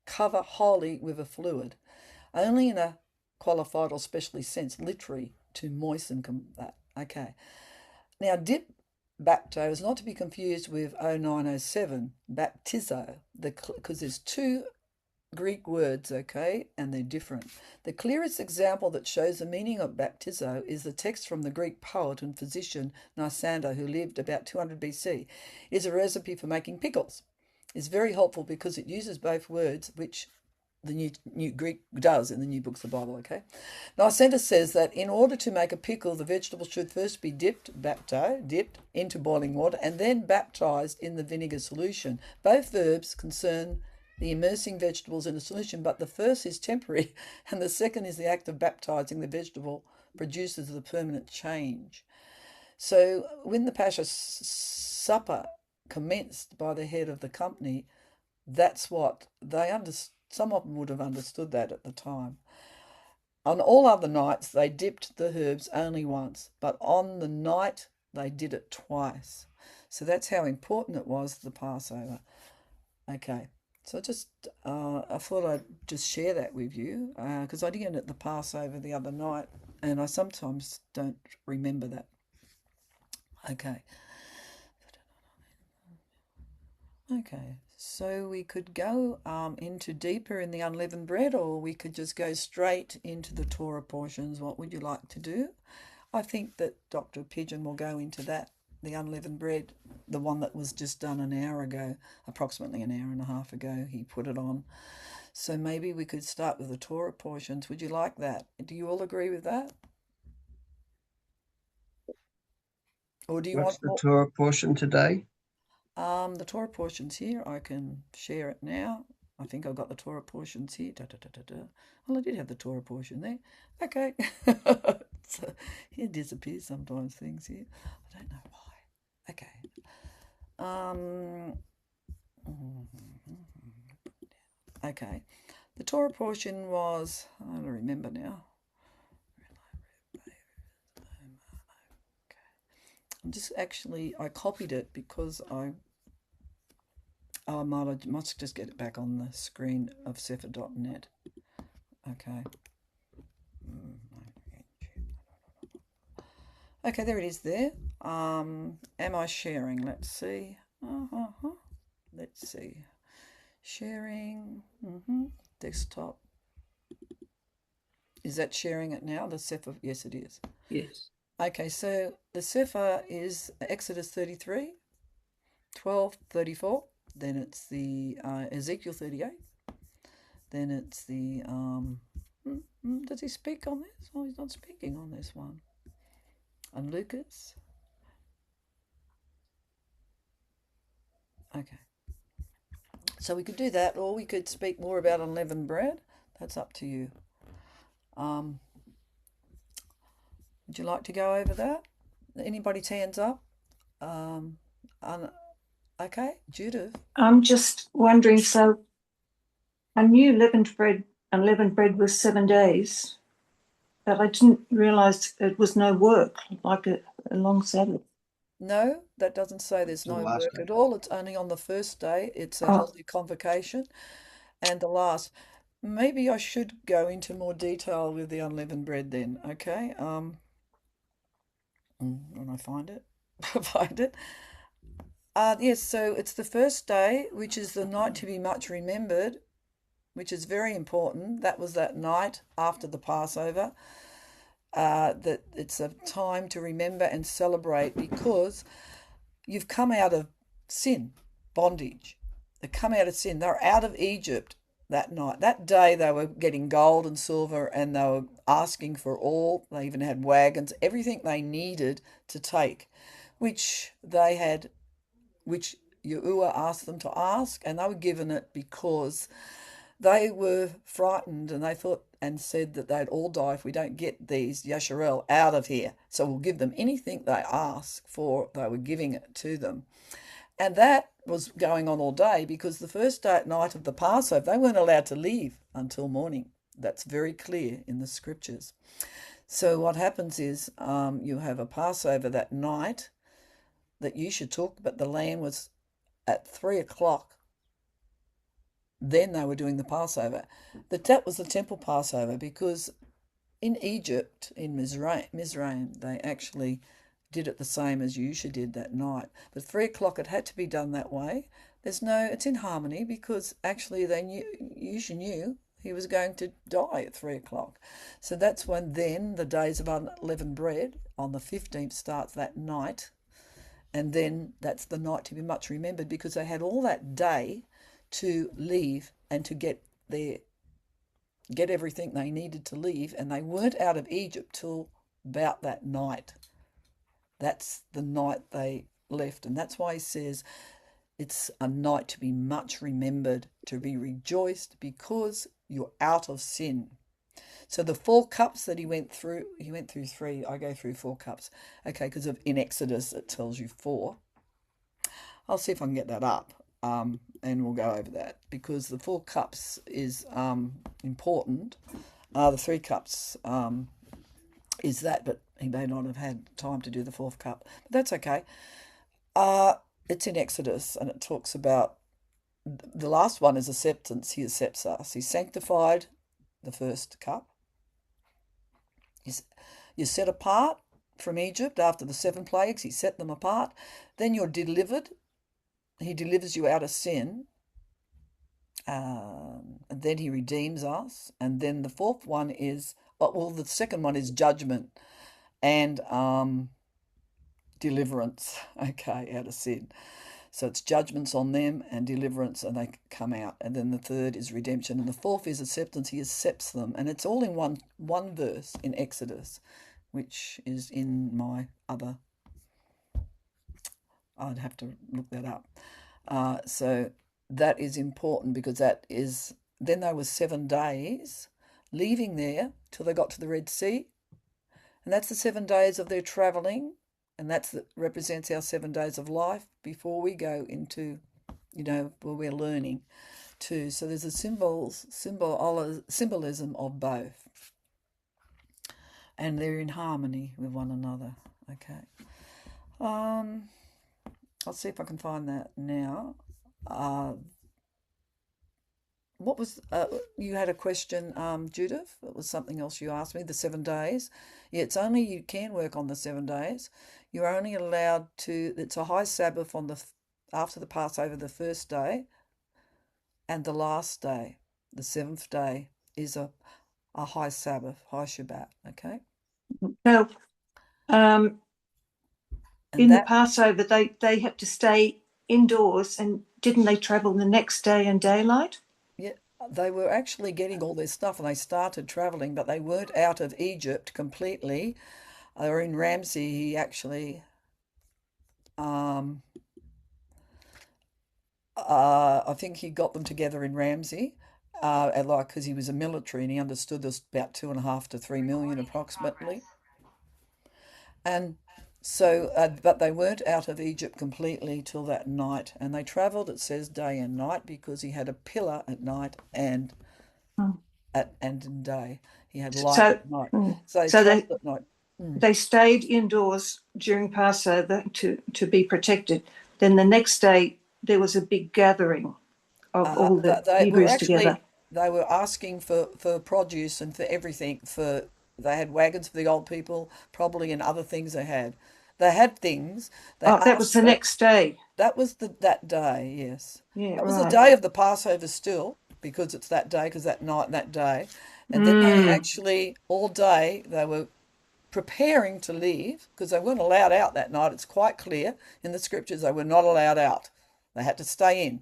cover wholly with a fluid, only in a qualified or specially sense, literally, to moisten that. Okay. Now, dip bapto is not to be confused with 0907, baptizo, because there's two Greek words, okay, and they're different. The clearest example that shows the meaning of baptizo is the text from the Greek poet and physician Nicander, who lived about 200 BC. It is a recipe for making pickles. It's very helpful because it uses both words, which the new Greek does in the New Books of the Bible, okay? Nicander says that in order to make a pickle, the vegetable should first be dipped into boiling water and then baptized in the vinegar solution. Both verbs concern the immersing vegetables in a solution, but the first is temporary and the second is the act of baptizing the vegetable produces the permanent change. So when the Pascha supper commenced by the head of the company, that's what they understood. Some of them would have understood that at the time. On all other nights, they dipped the herbs only once, but on the night, they did it twice. So that's how important it was, the Passover. Okay, so I thought I'd just share that with you, because I did it at the Passover the other night, and I sometimes don't remember that. Okay. Okay, so we could go into deeper in the unleavened bread, or we could just go straight into the Torah portions. What would you like to do? I think that Dr. Pigeon will go into that, the unleavened bread, the one that was just done an hour ago, approximately an hour and a half ago. He put it on. So maybe we could start with the Torah portions. Would you like that? Do you all agree with that? Or do you What's want the more? Torah portion today? The Torah portions here, I can share it now. I think I've got the Torah portions here. Well, I did have the Torah portion there. Okay. So it disappears sometimes, things here. I don't know why. Okay. Okay. The Torah portion was, I don't remember now. I copied it because I must just get it back on the screen of Sefer.net. Okay. Okay, there it is there. Am I sharing? Let's see. Let's see. Sharing. Desktop. Is that sharing it now? The Sefer? Yes, it is. Yes. Okay, so the Sefer is Exodus 33, 12, 34. Then it's the Ezekiel 38. Then it's the, does he speak on this? Oh, he's not speaking on this one. And Lucas. Okay. So we could do that, or we could speak more about unleavened bread. That's up to you. Would you like to go over that? Anybody's hands up? Okay, Judith. I'm just wondering, so I knew unleavened bread was 7 days, but I didn't realise it was no work, like a long Sabbath. No, that doesn't say there's no last work day. at all. It's only on the first day. It's a Oh. holy convocation. And the last. Maybe I should go into more detail with the unleavened bread then, okay? When I find it. Yes, so it's the first day, which is the night to be much remembered, which is very important. That was that night after the Passover. That it's a time to remember and celebrate because you've come out of sin, bondage. They come out of sin. They're out of Egypt that night. That day they were getting gold and silver and they were asking for all. They even had wagons, everything they needed to take, which Yahuwah asked them to ask, and they were given it because they were frightened, and they thought and said that they'd all die if we don't get these Yasharel out of here. So we'll give them anything they ask for. They were giving it to them. And that was going on all day, because the first night of the Passover, they weren't allowed to leave until morning. That's very clear in the scriptures. So what happens is you have a Passover that night that you should talk, but the lamb was at 3 o'clock. Then they were doing the Passover. That was the temple Passover, because in Egypt, in Mizraim, they actually did it the same as Yusha did that night. But 3 o'clock, it had to be done that way. It's in harmony, because actually Yusha knew he was going to die at 3 o'clock. So that's when then the days of unleavened bread on the 15th starts that night. And then that's the night to be much remembered, because they had all that day to leave and to get everything they needed to leave, and they weren't out of Egypt till about that night. That's the night they left, and that's why he says it's a night to be much remembered, to be rejoiced, because you're out of sin. So the 4 cups that he went through 3. I go through 4 cups, okay, because in Exodus it tells you 4. I'll see if I can get that up. And we'll go over that, because the 4 cups is important. The 3 cups is that, but he may not have had time to do the 4th cup. But that's okay. It's in Exodus, and it talks about the last one is acceptance. He accepts us. He sanctified the 1st cup. You're set apart from Egypt after the 7 plagues. He set them apart. Then you're delivered. He delivers you out of sin, and then he redeems us. And then the 4th one is, the second one is judgment and deliverance, okay, out of sin. So it's judgments on them and deliverance, and they come out. And then the 3rd is redemption, and the 4th is acceptance. He accepts them, and it's all in one verse in Exodus, which is in my other. I'd have to look that up. So that is important, because then there was 7 days leaving there till they got to the Red Sea. And that's the 7 days of their travelling. And represents our 7 days of life before we go into, where we're learning too. So there's a symbolism of both. And they're in harmony with one another. Okay. I'll see if I can find that now. What was you had a question, Judith? It was something else you asked me. The 7 days. Yeah, it's only you can work on the 7 days. You're only allowed to. It's a high Sabbath after the Passover, the 1st day, and the last day, the 7th day, is a high Sabbath, high Shabbat. Okay. Now, in the Passover, they had to stay indoors, and didn't they travel the next day in daylight? Yeah, they were actually getting all their stuff, and they started traveling, but they weren't out of Egypt completely. They were in Ramsey. He actually, I think he got them together in Ramsey, because he was a military and he understood there's about 2.5 to 3 million approximately. And so, but they weren't out of Egypt completely till that night, and they travelled, it says, day and night, because he had a pillar at night and in day. He had light at night. So they at night. They stayed indoors during Passover to be protected. Then the next day there was a big gathering of all the Hebrews together. They were asking for produce and for everything. They had wagons for the old people, probably, and other things they had. They had things. That was the next day. That was that day, yes. Yeah, that was the day of the Passover still, because it's that day, because that night and that day. And then they actually, all day, they were preparing to leave, because they weren't allowed out that night. It's quite clear in the scriptures they were not allowed out. They had to stay in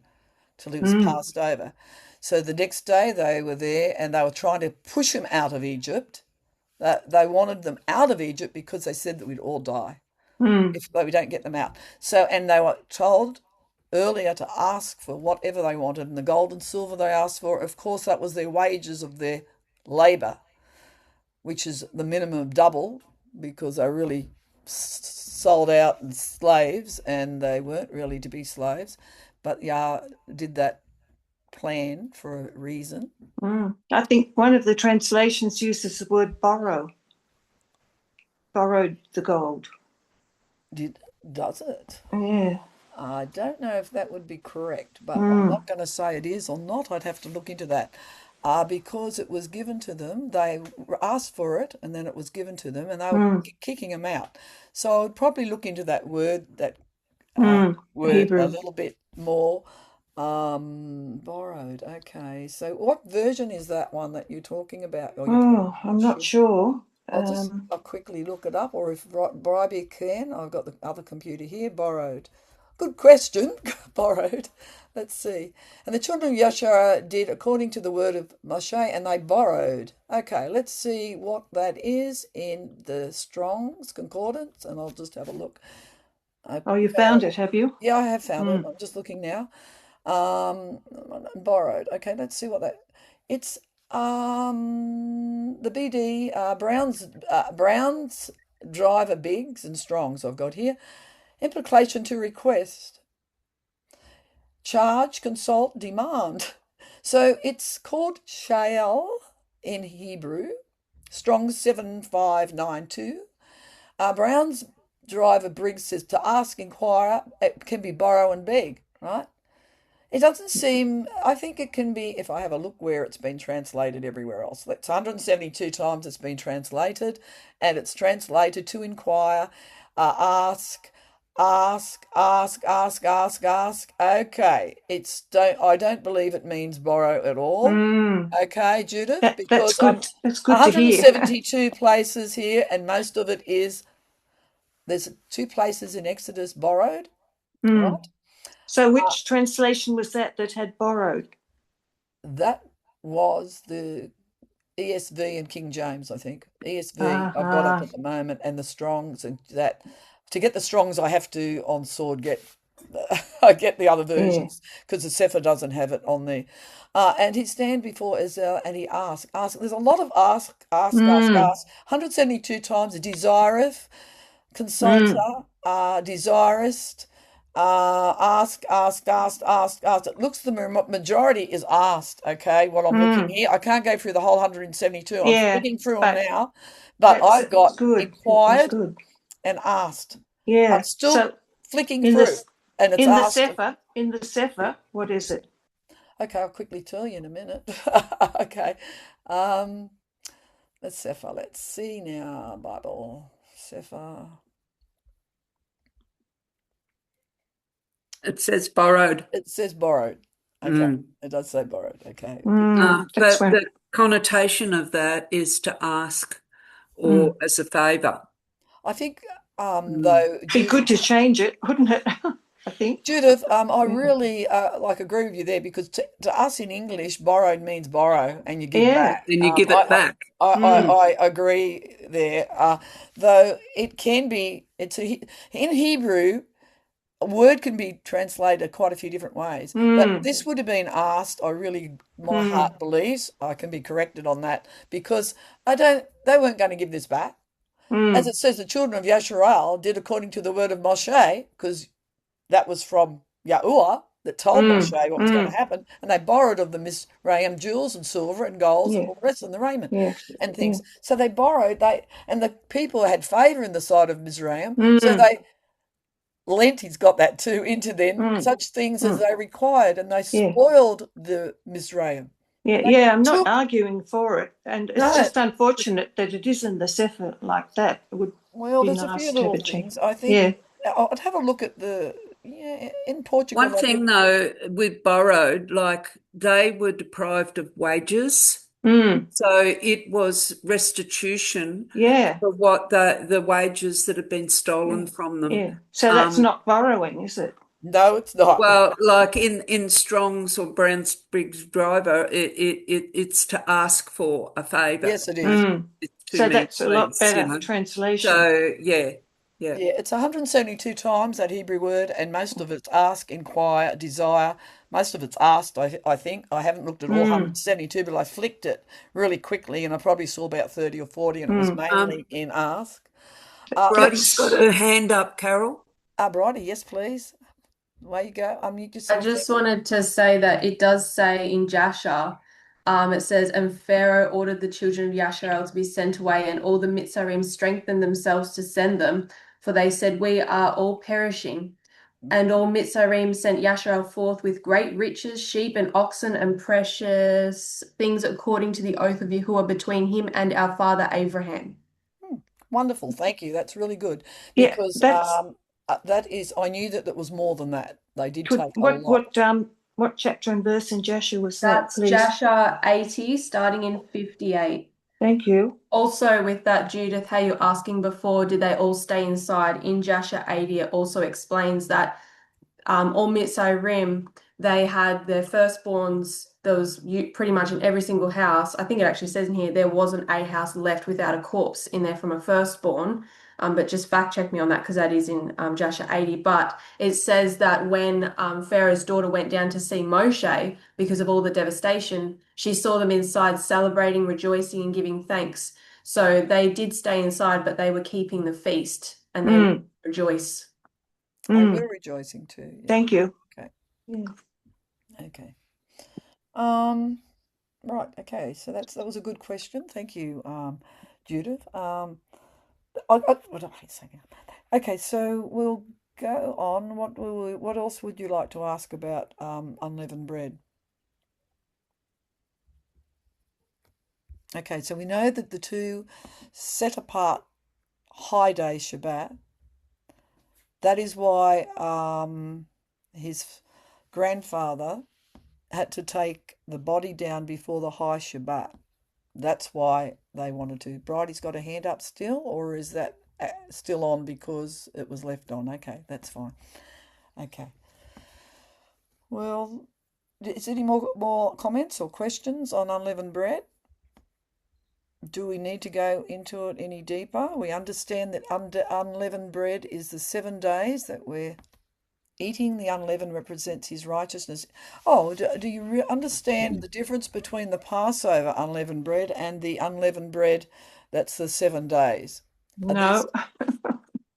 till it was passed over. So the next day they were there, and they were trying to push them out of Egypt. They wanted them out of Egypt because they said that we'd all die if we don't get them out. So, and they were told earlier to ask for whatever they wanted, and the gold and silver they asked for, of course, that was their wages of their labour, which is the minimum double, because they really sold out as slaves, and they weren't really to be slaves. But Yah did that plan for a reason. I think one of the translations uses the word borrow. Borrowed the gold. Does it? Yeah. I don't know if that would be correct, but I'm not going to say it is or not. I'd have to look into that. Because it was given to them, they asked for it, and then it was given to them, and they were kicking them out. So I'd probably look into that word, word Hebrew. a little bit more. Borrowed. Okay. So what version is that one that you're talking about? Or Oh, I'm not sure. I'll quickly look it up, or if Bryby can, I've got the other computer here. Borrowed. Good question. Borrowed. Let's see. And the children of Yashar did according to the word of Moshe, and they borrowed. Okay, let's see what that is in the Strong's Concordance, and I'll just have a look. Oh, you found it, have you? Yeah, I have found it. I'm just looking now. Borrowed. Okay, let's see what that. It's the BD Browns driver Biggs and Strongs I've got here. Implication to request. Charge, consult, demand. So it's called Shael in Hebrew. Strong's 7592. Brown's driver Briggs says to ask, inquire. It can be borrow and beg, right? It doesn't seem, I think it can be, if I have a look where it's been translated everywhere else. It's 172 times it's been translated, and it's translated to inquire, ask, ask. Okay, I don't believe it means borrow at all. Okay, Judith, That's because good. That's good to hear. 172 places here, and most of it is, there's 2 places in Exodus borrowed, right? So which translation was that had borrowed? That was the ESV and King James, I think. ESV I've got up at the moment, and the Strongs, and that to get the Strongs I have to on Sword get I get the other versions because the Sefer doesn't have it on there. And he stand before Israel and he ask. There's a lot of ask. 172 times. Desireth, consulta, desirest. Ask. It looks the majority is asked. Okay, what I'm looking here, I can't go through the whole 172. I'm flicking through them now, but I've got inquired and asked. Yeah, I'm still flicking through, and it's asked. In the Sefer, what is it? Okay, I'll quickly tell you in a minute. Okay, the Sefer. Let's see now. Bible Sefer. It says borrowed. It says borrowed. Okay, it does say borrowed. Okay. But the connotation of that is to ask or as a favour. I think, though, it'd be good to change it, wouldn't it? I think. Judith, I really agree with you there, because to us in English, borrowed means borrow and you give back. And you give it back. I agree there. Though it can be, in Hebrew, a word can be translated quite a few different ways. But this would have been asked, my heart believes, I can be corrected on that, because they weren't going to give this back. As it says, the children of Yasharal did according to the word of Moshe, because that was from Yahuwah that told Moshe what was going to happen, and they borrowed of the Mizraim jewels and silver and gold and all the rest, and the raiment and things. So they borrowed, and the people had favour in the sight of Mizraim, so they lent, he's got that too, into them such things as they required, and they spoiled the Mizraim. I'm not arguing for it, and it's just unfortunate that it is in the Sefer like that. It would be there's nice a few to have little a change. things. I think I'd have a look at in Portugal. One thing though, with borrowed, like they were deprived of wages. So it was restitution for what the wages that had been stolen from them. Yeah. So that's not borrowing, is it? No, it's not. Well, like in Strong's or Brown's Briggs Driver, it's to ask for a favour. Yes, it is. So that's a lot better translation. So yeah. Yeah. Yeah, it's 172 times that Hebrew word, and most of it's ask, inquire, desire. Most of it's asked, I think. I haven't looked at all 172, but I flicked it really quickly and I probably saw about 30 or 40, and it was mainly in ask. Bridie's got her hand up, Carol. Bridie, yes, please. Away you go. Unmute I yourself. just wanted to say that it does say in Jasher, it says, and Pharaoh ordered the children of Yasharel to be sent away, and all the Mitzarim strengthened themselves to send them, for they said, we are all perishing. And all Mitzarim sent Yasharel forth with great riches, sheep and oxen and precious things according to the oath of Yahuwah between him and our father Abraham. Wonderful, thank you. That's really good Yeah, because that's that is, I knew that was more than that. They did take a lot. what chapter and verse in Joshua was that, That's please? Jasher 80, starting in 58. Thank you. Also, with that, Judith, how you were asking before, did they all stay inside? In Jasher 80, it also explains that all Mitzarim, they had their firstborns. There was pretty much in every single house. I think it actually says in here there wasn't a house left without a corpse in there from a firstborn. But just fact check me on that because that is in Jasher 80. But it says that when Pharaoh's daughter went down to see Moshe because of all the devastation, she saw them inside celebrating, rejoicing, and giving thanks. So they did stay inside, but they were keeping the feast and they would rejoice. They were rejoicing too. Yeah. Thank you. Okay. Yeah. Okay. Right. Okay. So that was a good question. Thank you, Judith. What am I saying? Okay. So we'll go on. What else would you like to ask about unleavened bread? Okay. So we know that the two set apart high day Shabbat. That is why his grandfather had to take the body down before the high Shabbat. That's why they wanted to. Bridie's got a hand up still, or is that still on because it was left on? Okay, that's fine. Okay. Well, is there any more comments or questions on unleavened bread? Do we need to go into it any deeper? We understand that unleavened bread is the 7 days that we're eating. The unleavened represents his righteousness. Oh, do you understand the difference between the Passover unleavened bread and the unleavened bread that's the 7 days? No.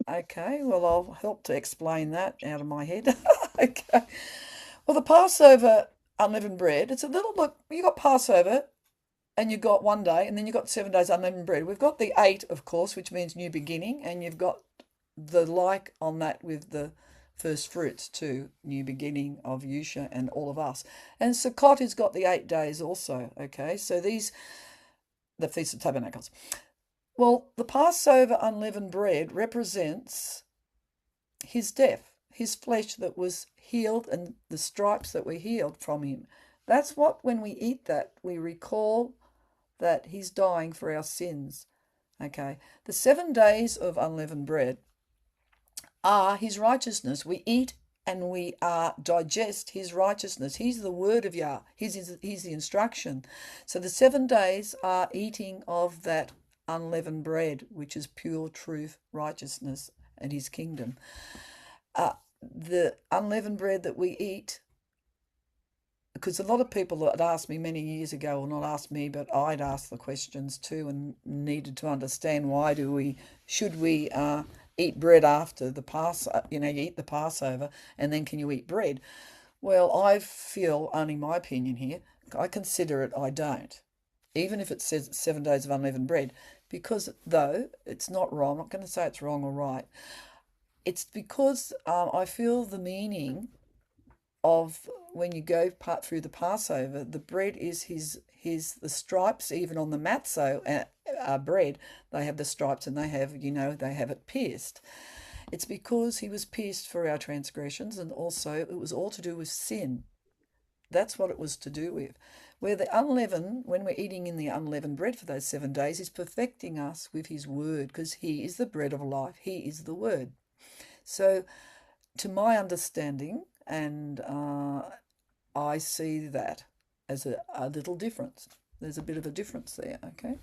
Okay, well, I'll help to explain that out of my head. Okay. Well, the Passover unleavened bread, it's a little, look, you got Passover and you got 1 day, and then you got 7 days unleavened bread. We've got the 8, of course, which means new beginning, and you've got the like on that with the first fruits too, new beginning of Yusha and all of us. And Sukkot has got the 8 days also, okay? So the Feast of Tabernacles. Well, the Passover unleavened bread represents his death, his flesh that was healed and the stripes that were healed from him. That's what, when we eat that, we recall that he's dying for our sins, okay? The 7 days of unleavened bread are his righteousness. We eat and we digest his righteousness. He's the word of Yah. He's the instruction. So the 7 days are eating of that unleavened bread, which is pure truth, righteousness, and his kingdom. The unleavened bread that we eat, because a lot of people had asked me many years ago, or not asked me, but I'd asked the questions too and needed to understand should we eat bread after the Passover, you eat the Passover, and then can you eat bread? Well, I feel, only my opinion here, I consider it I don't. Even if it says 7 days of unleavened bread, because though it's not wrong, I'm not going to say it's wrong or right, it's because I feel the meaning of when you go through the Passover, the bread is the stripes, even on the matzo bread, they have the stripes and they have it pierced. It's because he was pierced for our transgressions, and also it was all to do with sin. That's what it was to do with. Where the unleavened, when we're eating in the unleavened bread for those 7 days, is perfecting us with his word, because he is the bread of life. He is the word. So, to my understanding, and I see that as a little difference. there's a bit of a difference there, okay?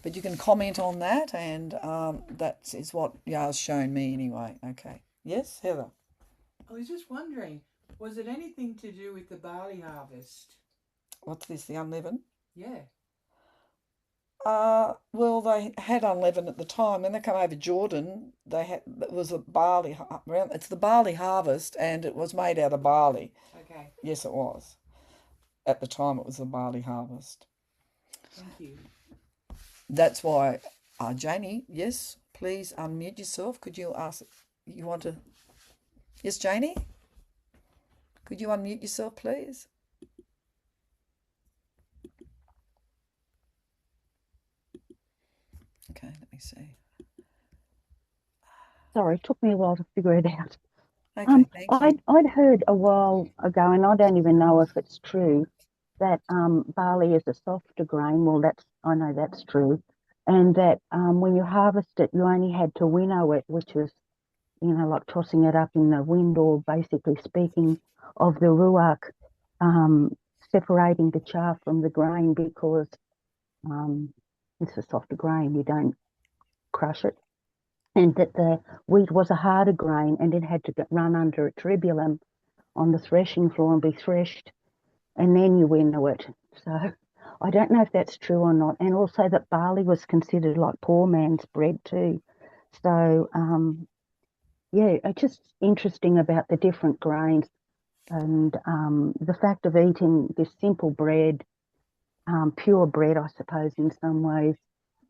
But you can comment on that, and that is what Yah's shown me anyway, okay? Yes, Heather? I was just wondering, was it anything to do with the barley harvest? What's this, the unleavened? Yeah. Well, they had unleavened at the time. When they come over Jordan, it was a barley. It's the barley harvest, and it was made out of barley. Okay. Yes, it was. At the time, it was the barley harvest. Thank you. That's why, Janie. Yes, please unmute yourself. Could you ask? You want to? Yes, Janie. Could you unmute yourself, please? Okay, let me see. Sorry, it took me a while to figure it out. Okay, thank you. I'd heard a while ago, and I don't even know if it's true, that barley is a softer grain. Well, I know that's true, and that when you harvest it, you only had to winnow it, which is, like tossing it up in the wind, or basically speaking of the ruach, separating the chaff from the grain, because it's a softer grain. You don't crush it. And that the wheat was a harder grain, and it had to run under a tribulum on the threshing floor and be threshed, and then you winnow it. So I don't know if that's true or not. And also that barley was considered like poor man's bread too. So yeah, it's just interesting about the different grains, and the fact of eating this simple bread, pure bread, I suppose, in some ways.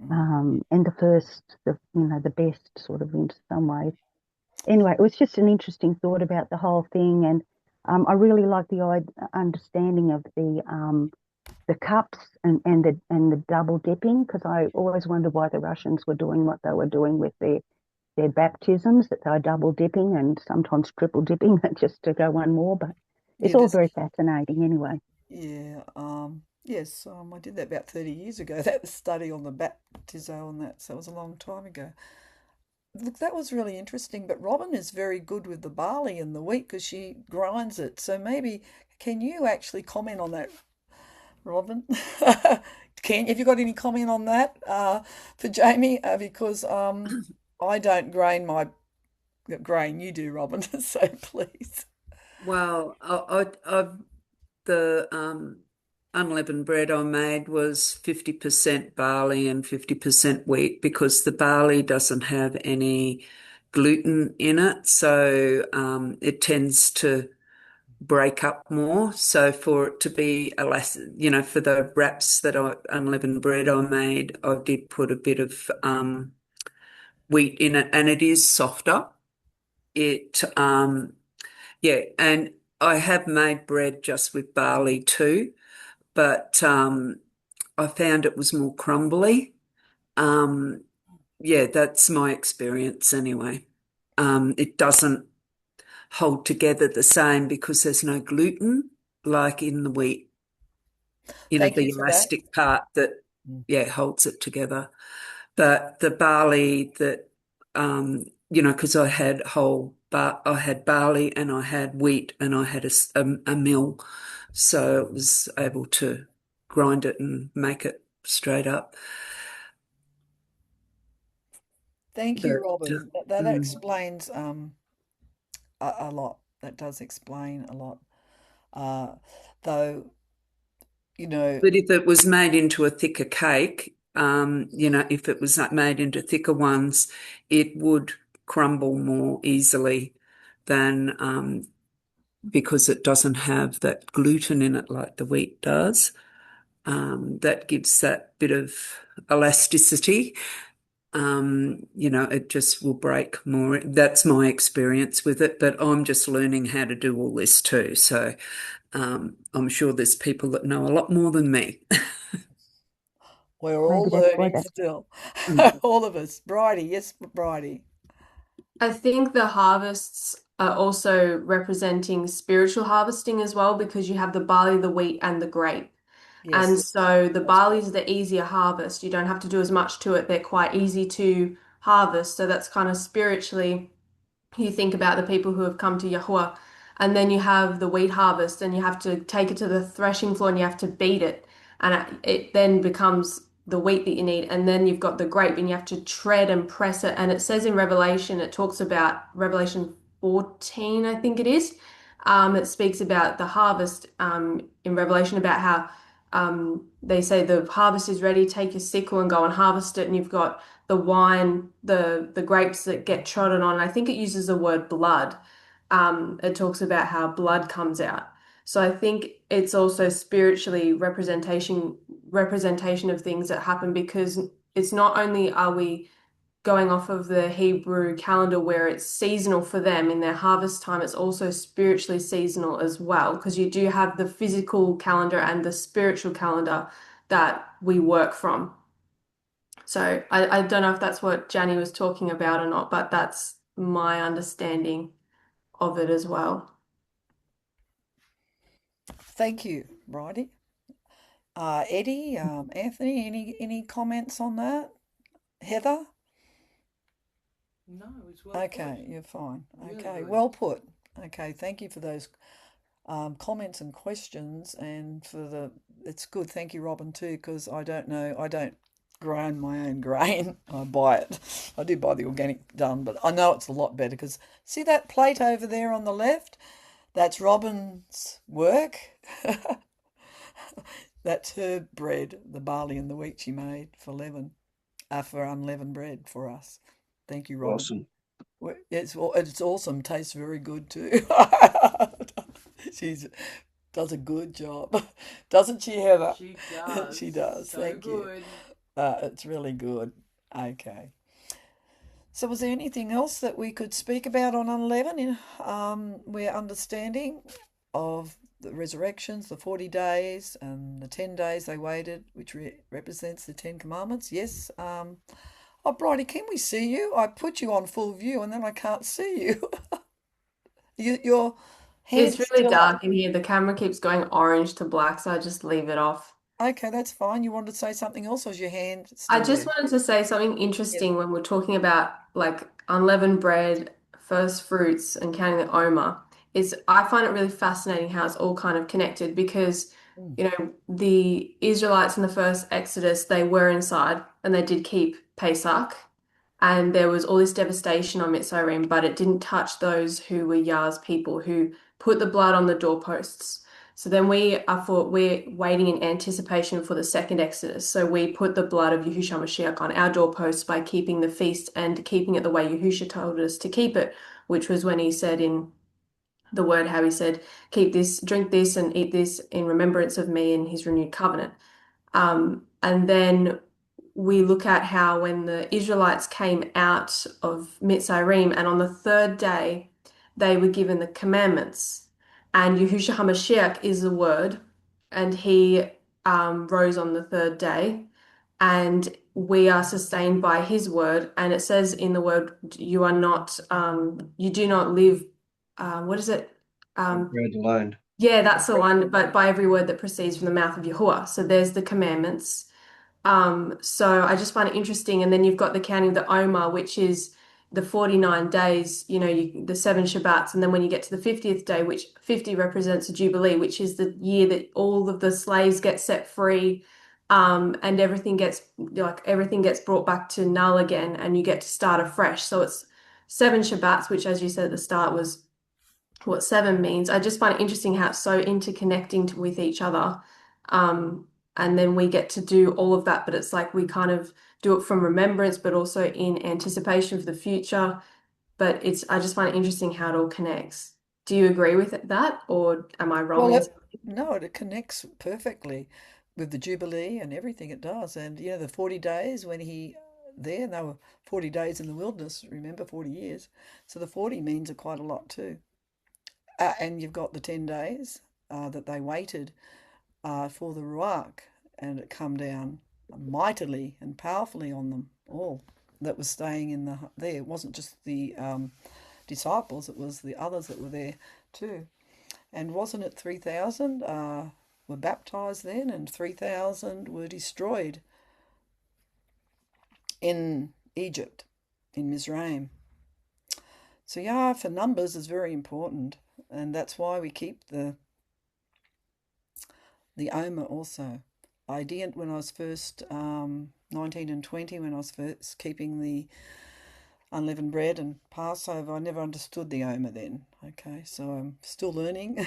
And the best sort of in some ways. Anyway, it was just an interesting thought about the whole thing, and I really like the understanding of the cups and the double dipping, because I always wondered why the Russians were doing what they were doing with their baptisms, that they were double dipping and sometimes triple dipping just to go one more. But it's Yeah, all very fascinating anyway. yeah. Yes, I did that about 30 years ago. That was study on the baptizo and that, so it was a long time ago. Look, that was really interesting. But Robin is very good with the barley and the wheat because she grinds it. So maybe can you actually comment on that, Robin? Have you got any comment on that for Jamie? Because I don't grain my grain. You do, Robin. So please. Well, the unleavened bread I made was 50% barley and 50% wheat, because the barley doesn't have any gluten in it, so it tends to break up more. So for it to be elastic, for the wraps unleavened bread I made, I did put a bit of wheat in it, and it is softer. Yeah, and I have made bread just with barley too, but I found it was more crumbly. Um, yeah, that's my experience anyway. It doesn't hold together the same because there's no gluten like in the wheat, Thank you the for that. elastic part that, Mm. yeah, holds it together. But the barley that, because I had barley and I had wheat and I had a mill, so it was able to grind it and make it straight up. Thank you, But Robin. That mm. explains a lot. That does explain a lot. Uh, though, you know, But if it was made into a thicker cake, if it was made into thicker ones, it would crumble more easily than because it doesn't have that gluten in it like the wheat does. That gives that bit of elasticity. It just will break more. That's my experience with it, but I'm just learning how to do all this too. So I'm sure there's people that know a lot more than me. we're all Maybe that's why learning that's still. Mm. All of us. Bridie, yes, Bridie. I think the harvests are also representing spiritual harvesting as well, because you have the barley, the wheat, and the grape. And Yes, so the that's barley right. is the easier harvest. You don't have to do as much to it. They're quite easy to harvest. So that's kind of spiritually, you think about the people who have come to Yahuwah. And then you have the wheat harvest, and you have to take it to the threshing floor and you have to beat it. and it then becomes the wheat that you need. And then you've got the grape, and you have to tread and press it. And it says in Revelation, it talks about Revelation 14, I think it is. It speaks about the harvest in Revelation, about how they say the harvest is ready, take your sickle and go and harvest it. And you've got the wine, the grapes that get trodden on. I think it uses the word blood. It talks about how blood comes out. So I think it's also spiritually representation of things that happen, because it's not only are we going off of the Hebrew calendar where it's seasonal for them in their harvest time, it's also spiritually seasonal as well, because you do have the physical calendar and the spiritual calendar that we work from. So I don't know if that's what Jani was talking about or not, but that's my understanding of it as well. Thank you, Bridie. Eddie, Anthony, any comments on that? Heather? No, it's well Okay, put. you're fine. Really Okay, good. well put. Okay, thank you for those comments and questions, and it's good. Thank you, Robin, too, because I don't grind my own grain. I buy it. I do buy the organic done, but I know it's a lot better, because see that plate over there on the left? That's Robin's work. That's her bread, the barley and the wheat she made for unleavened bread for us. Thank you, Robin. Awesome. It's awesome. Tastes very good too. She does a good job, doesn't she, Heather? She does. She does. So Thank you. good. It's really good. Okay. So, was there anything else that we could speak about on unleavened? We're understanding of the resurrections, the 40 days, and the 10 days they waited, which represents the 10 commandments. Yes. Oh, Bridie, can we see you? I put you on full view and then I can't see you. Your It's hand's really still up. dark in here. The camera keeps going orange to black, so I just leave it off. Okay, that's fine. You wanted to say something else, or is your hand I still just there? wanted to say something interesting when we're talking about like unleavened bread, first fruits, and counting the Omer. Is I find it really fascinating how it's all kind of connected, because Mm. the Israelites in the first Exodus, they were inside and they did keep Pesach, and there was all this devastation on Mitzrayim, but it didn't touch those who were Yah's people, who put the blood on the doorposts. So then we're waiting in anticipation for the second Exodus. So we put the blood of Yahushua Mashiach on our doorposts by keeping the feast and keeping it the way Yahushua told us to keep it, which was when he said in the word, how he said, keep this, drink this, and eat this in remembrance of me in his renewed covenant. And then we look at how when the Israelites came out of Mitzrayim, and on the third day, they were given the commandments. And Yahushua HaMashiach is the word, and he rose on the third day, and we are sustained by his word. And it says in the word, you are not, you do not live, what is it? Bread alone. Yeah, that's the one, but by every word that proceeds from the mouth of Yahuwah. So there's the commandments. So I just find it interesting. And then you've got the counting of the Omer, which is the 49 days, the 7 Shabbats. And then when you get to the 50th day, which 50 represents a Jubilee, which is the year that all of the slaves get set free, and everything gets brought back to null again, and you get to start afresh. So it's 7 Shabbats, which, as you said at the start, was what 7 means. I just find it interesting how it's so interconnecting with each other. And then we get to do all of that, but it's like we kind of do it from remembrance, but also in anticipation for the future. But I just find it interesting how it all connects. Do you agree with that, or am I wrong Well, in no, it connects perfectly with the Jubilee and everything it does. And, the 40 days when and they were 40 days in the wilderness, remember, 40 years. So the 40 means quite a lot too. And you've got the 10 days that they waited for the Ruach, and it come down mightily and powerfully on them all that was staying there. It wasn't just the disciples, it was the others that were there too. And wasn't it 3,000 were baptized then, and 3,000 were destroyed in Egypt, in Mizraim. So yeah, for numbers is very important, and that's why we keep the Omer also. I didn't when I was first 19 and 20, when I was first keeping the unleavened bread and Passover. I never understood the Omer then. Okay, so I'm still learning,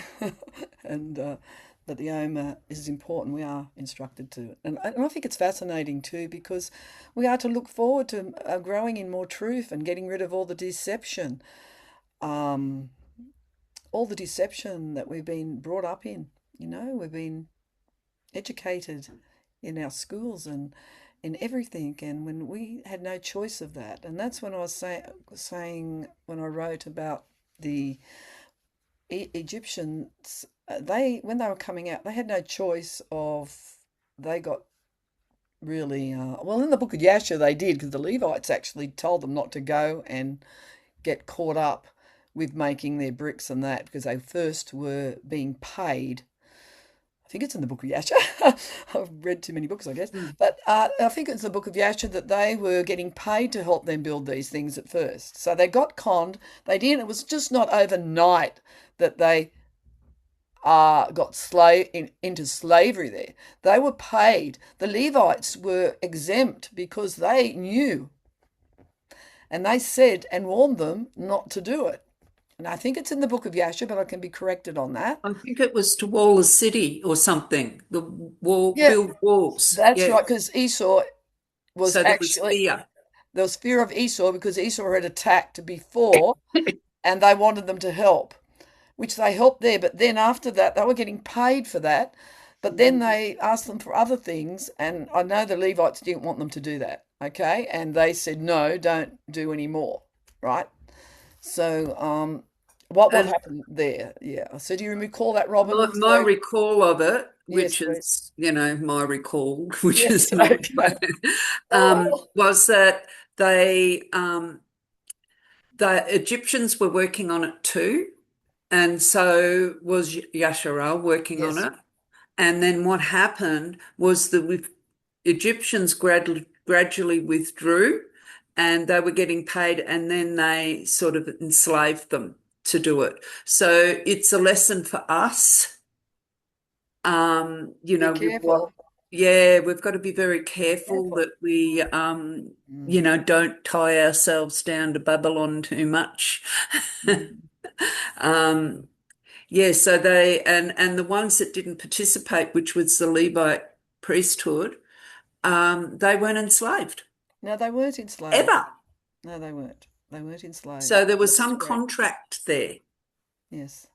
and but the Omer is important. We are instructed to, and I think it's fascinating too, because we are to look forward to growing in more truth and getting rid of all the deception, um, that we've been brought up in. We've been educated in our schools and in everything, and when we had no choice of that. And that's when I was saying when I wrote about the Egyptians, when they were coming out, they had no choice of, they got really, well, in the book of Yasha they did, because the Levites actually told them not to go and get caught up with making their bricks and that, because they first were being paid. I think it's in the book of Yasha. I've read too many books, I guess. But I think it's the book of Yasha that they were getting paid to help them build these things at first. So they got conned. They didn't. It was just not overnight that they got into slavery there. They were paid. The Levites were exempt because they knew. And they said and warned them not to do it. And I think it's in the book of Yasha, but I can be corrected on that. I think it was to wall a city or something. The wall, Yeah, build walls. that's Yeah. right, because Esau was So there was actually, fear. there was fear of Esau because Esau had attacked before and they wanted them to help, which they helped there. But then after that, they were getting paid for that. But then they asked them for other things. And I know the Levites didn't want them to do that. Okay. And they said, no, don't do any more. Right. So, what would And happen there? Yeah. So do you recall that, Robin? my So, recall of it, yes, which please. is, my recall, which Yes. is not Okay. was that the Egyptians were working on it too, and so was Yasharal working on Yes. it. And then what happened was the Egyptians gradually withdrew, and they were getting paid, and then they sort of enslaved them to do it. So it's a lesson for us, Be with careful. we've got to be very careful Careful. that we, don't tie ourselves down to Babylon too much. Um, so they, and the ones that didn't participate, which was the Levite priesthood, they weren't enslaved No, they weren't enslaved. ever. No, they weren't. They weren't enslaved. So there was That's some correct. contract there. Yes.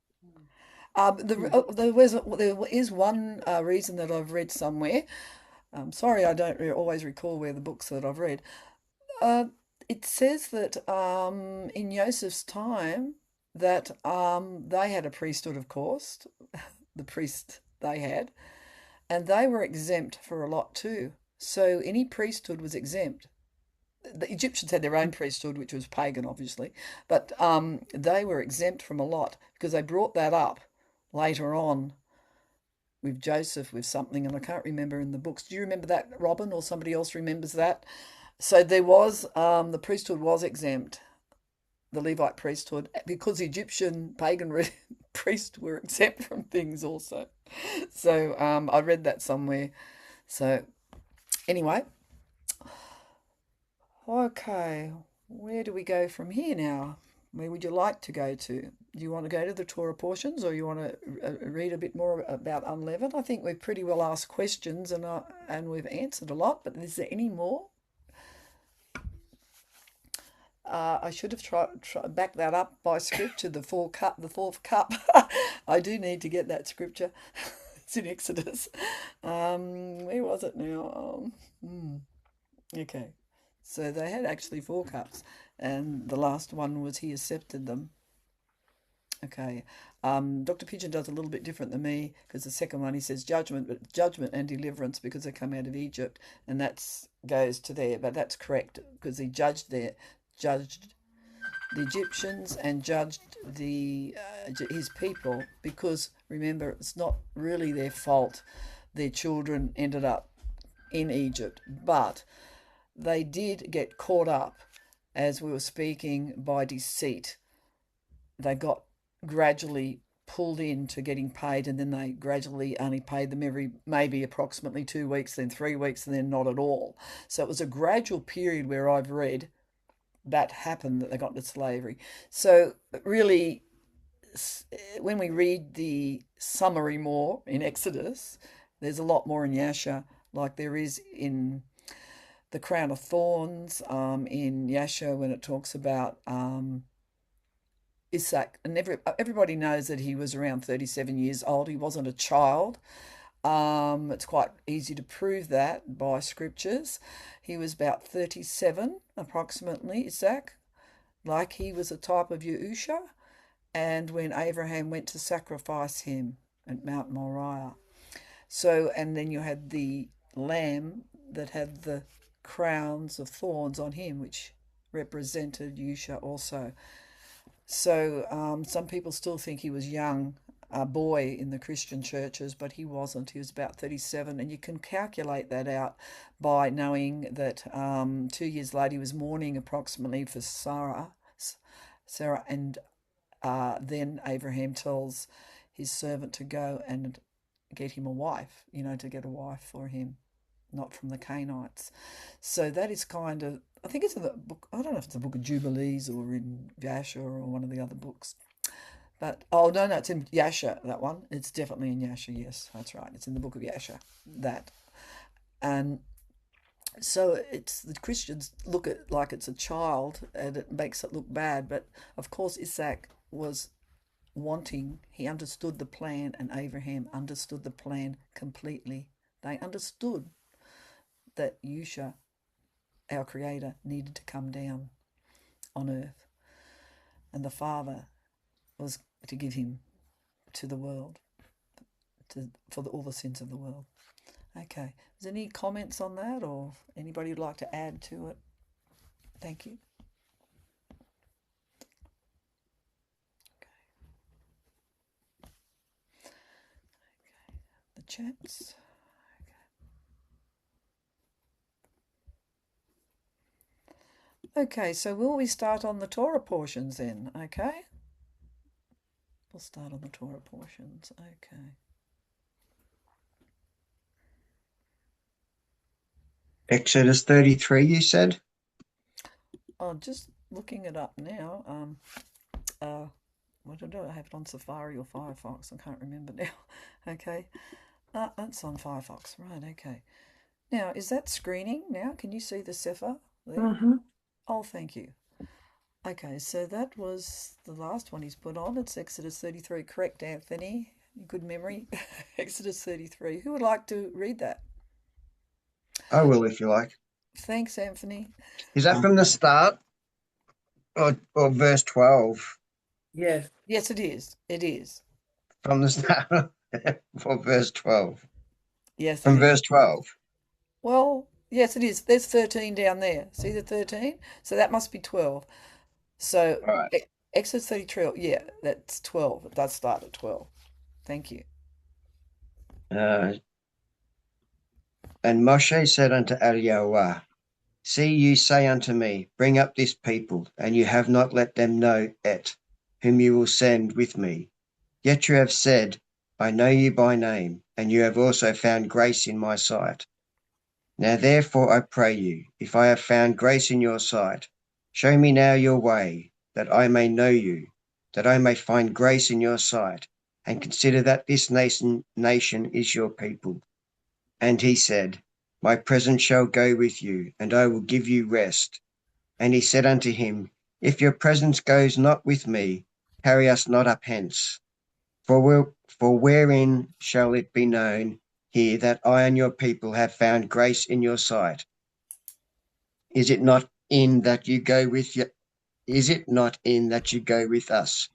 There is one reason that I've read somewhere. I'm sorry, I don't always recall where the books that I've read. It says that in Joseph's time that they had a priesthood, of course, the priest they had, and they were exempt for a lot too. So any priesthood was exempt. The Egyptians had their own priesthood, which was pagan, obviously, but they were exempt from a lot because they brought that up later on with Joseph with something, and I can't remember in the books. Do you remember that, Robin, or somebody else remembers that? So there was, the priesthood was exempt, the Levite priesthood, because the Egyptian pagan priests were exempt from things also. So I read that somewhere. So anyway, okay, where do we go from here now? Where would you like to go to? Do you want to go to the Torah portions, or you want to read a bit more about Unleavened? I think we've pretty well asked questions and we've answered a lot, but is there any more? I should have backed that up by scripture, the fourth cup. I do need to get that scripture. It's in Exodus. Where was it now? Okay. So they had actually 4 cups, and the last one was he accepted them. Okay. Dr. Pigeon does a little bit different than me, because the second one he says judgment, but judgment and deliverance because they come out of Egypt, and that goes to there. But that's correct, because he judged the Egyptians and judged his people, because remember, it's not really their fault their children ended up in Egypt, but they did get caught up, as we were speaking, by deceit. They got gradually pulled into getting paid, and then they gradually only paid them every maybe approximately 2 weeks, then 3 weeks, and then not at all. So it was a gradual period where I've read that happened, that they got into slavery. So really, when we read the summary more in Exodus, there's a lot more in Yasha, like there is in the crown of thorns, in Yasha when it talks about Isaac. And everybody knows that he was around 37 years old. He wasn't a child. It's quite easy to prove that by scriptures. He was about 37 approximately, Isaac, like he was a type of Yahusha. And when Abraham went to sacrifice him at Mount Moriah. So, and then you had the lamb that had the crowns of thorns on him, which represented Yusha also. So some people still think he was young, a boy in the Christian churches, but he wasn't. He was about 37, and you can calculate that out by knowing that 2 years later he was mourning approximately for Sarah, and then Abraham tells his servant to go and get him a wife, to get a wife for him, not from the Canaanites. So that is kind of, I think it's in the book, I don't know if it's the book of Jubilees or in Yasha or one of the other books. But, no, it's in Yasha, that one. It's definitely in Yasha, yes, that's right. It's in the book of Yasha, that. And so it's the Christians look at it like it's a child and it makes it look bad. But, of course, Isaac was wanting, he understood the plan, and Abraham understood the plan completely. They understood that Yusha, our Creator, needed to come down on earth, and the Father was to give him to the world, for all the sins of the world. Okay, is there any comments on that, or anybody would like to add to it? Thank you. The chats. Okay, so will we start on the Torah portions then? Okay. We'll start on the Torah portions. Okay. Exodus 33, you said? Oh, just looking it up now. What do I have it on Safari or Firefox? I can't remember now. Okay. It's on Firefox. Right, okay. Now, is that screening now? Can you see the Sefer there? Mm-hmm. Oh, thank you. Okay, so that was the last one he's put on. It's Exodus 33. Correct, Anthony. Good memory. Exodus 33. Who would like to read that? I will, if you like. Thanks, Anthony. Is that from the start or verse 12? Yes. Yes, it is. It is. From the start or verse 12? Yes, From it is. verse 12. Well, yes, it is. There's 13 down there. See the 13? So that must be 12. So All right. Exodus 33, yeah, that's 12. It does start at 12. Thank you. And Moshe said unto Eliyahu, See, you say unto me, Bring up this people, and you have not let them know it, whom you will send with me. Yet you have said, I know you by name, and you have also found grace in my sight. Now therefore I pray you, if I have found grace in your sight, show me now your way, that I may know you, that I may find grace in your sight, and consider that this nation is your people. And he said, My presence shall go with you, and I will give you rest. And he said unto him, If your presence goes not with me, carry us not up hence. For wherein shall it be known here that I and your people have found grace in your sight? Is it not in that you go with us?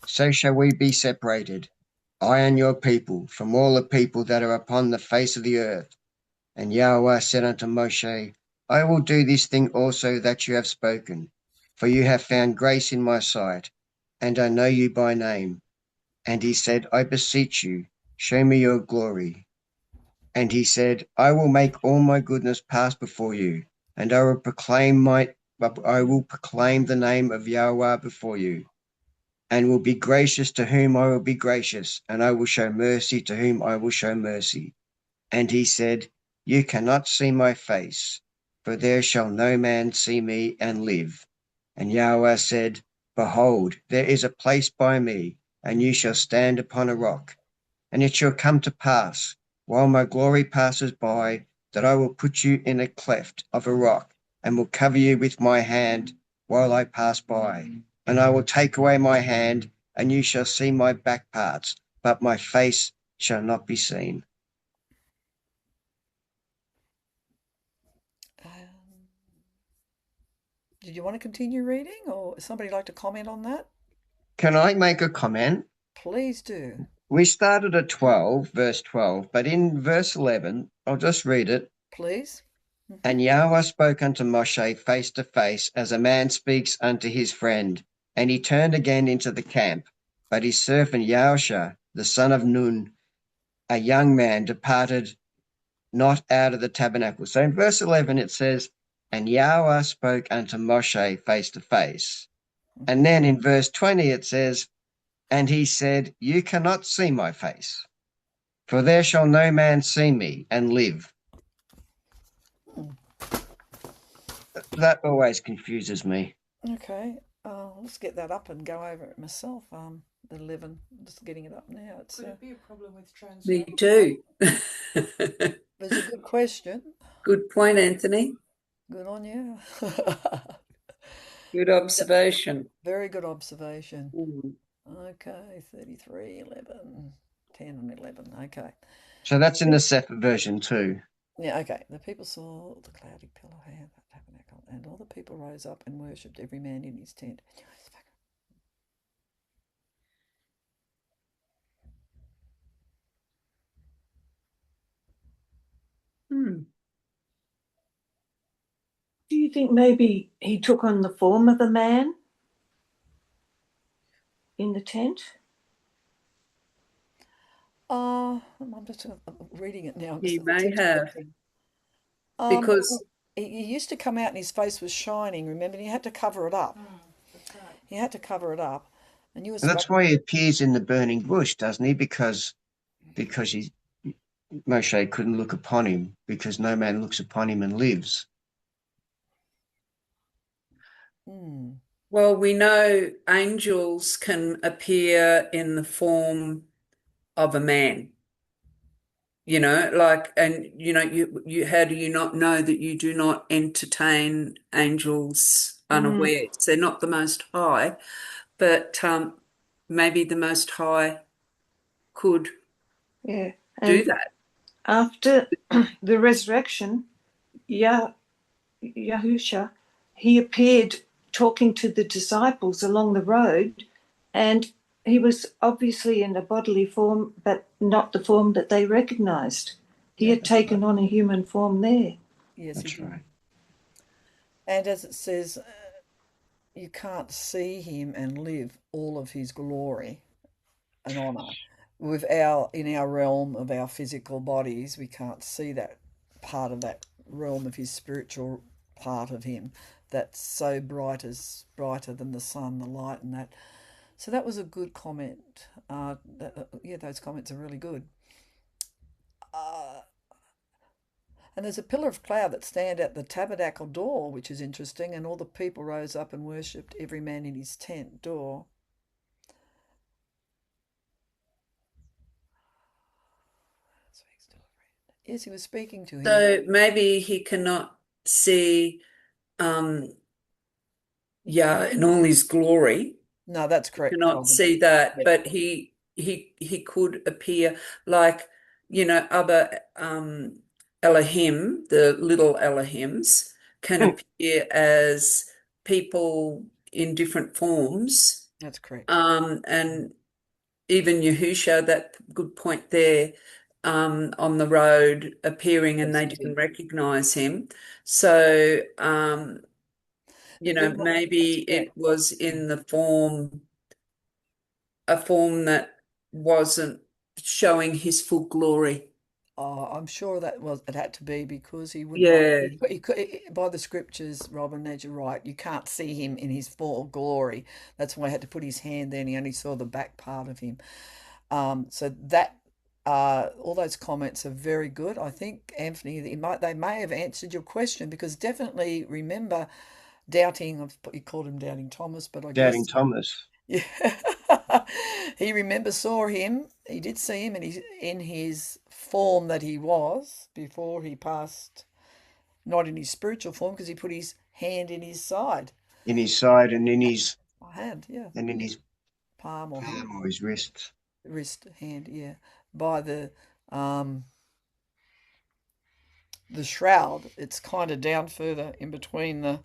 So shall we be separated, I and your people, from all the people that are upon the face of the earth. And Yahweh said unto Moshe, I will do this thing also that you have spoken, for you have found grace in my sight, and I know you by name. And he said, I beseech you, show me your glory. And he said, I will make all my goodness pass before you, and I will proclaim the name of Yahweh before you. and will be gracious to whom I will be gracious, and I will show mercy to whom I will show mercy. And he said, You cannot see my face, for there shall no man see me and live. And Yahweh said, Behold, there is a place by me, and you shall stand upon a rock. And it shall come to pass, while my glory passes by, that I will put you in a cleft of a rock, and will cover you with my hand while I pass by. And I will take away my hand, and you shall see my back parts, but my face shall not be seen. Did you want to continue reading, or somebody like to comment on that? Can I make a comment? Please do. We started at 12, verse 12, but in verse 11, I'll just read it. Please. And Yahweh spoke unto Moshe face to face, as a man speaks unto his friend. And he turned again into the camp. But his servant Yahusha, the son of Nun, a young man, departed not out of the tabernacle. So in verse 11 it says, And Yahweh spoke unto Moshe face to face. And then in verse 20 it says, And he said, You cannot see my face, for there shall no man see me and live. That always confuses me. Okay. Let's get that up and go over it myself. The 11, just getting it up now. It's Could it be a problem with Me translation? too. it's a good question. Good point, Anthony. Good on you. Good observation. Very good observation. Mm. Okay, 33, 11, 10 and 11. Okay. So that's in the Sefer version too. Yeah, okay. The people saw the cloudy pillar of the tabernacle, and all the people rose up and worshipped, every man in his tent. Do you think maybe he took on the form of a man in the tent? I'm just reading it now. He may have, Um, because he used to come out and his face was shining, remember? And he had to cover it up. That's right. He had to cover it up. And you were And that's why he appears in the burning bush, doesn't he? Because Moshe couldn't look upon him, because no man looks upon him and lives. well, we know angels can appear in the form of a man. You know, like, and you know, you how do you not know that you do not entertain angels unawares? They're not the Most High, but maybe the Most High could Yeah. do And that. after the resurrection, Yahusha, he appeared talking to the disciples along the road, and he was obviously in a bodily form, but not the form that they recognized. He had taken on a human form there. Yes, That's he did. right. And as it says, you can't see him and live all of his glory and honor. In our realm of our physical bodies, we can't see that part of that realm of his spiritual part of him that's so brighter than the sun, the light, and that. So that was a good comment. Those comments are really good. And there's a pillar of cloud that stand at the tabernacle door, which is interesting, and all the people rose up and worshipped, every man in his tent door. Yes, he was speaking to him. So maybe he cannot see in all his glory. No, that's correct. Cannot see that, but he could appear like, other Elohim, the little Elohims, can appear as people in different forms. That's correct. And even Yahusha, that good point there, on the road appearing, and they didn't recognize him. So, maybe it was in the form, a form that wasn't showing his full glory. I'm sure it had to be because he would not. Yeah. He could, by the scriptures, Robin, as you're right, you can't see him in his full glory. That's why he had to put his hand there, and he only saw the back part of him. So that all those comments are very good. I think, Anthony, they may have answered your question, because definitely remember doubting. You called him Doubting Thomas, but I Doubting guess Thomas. yeah. He saw him. He did see him in his form that he was before he passed, not in his spiritual form, because he put his hand in his side. In his side and in his Hand, yeah. and in his Palm or hand. palm or his wrist. Wrist, hand, yeah. By the shroud, it's kind of down further in between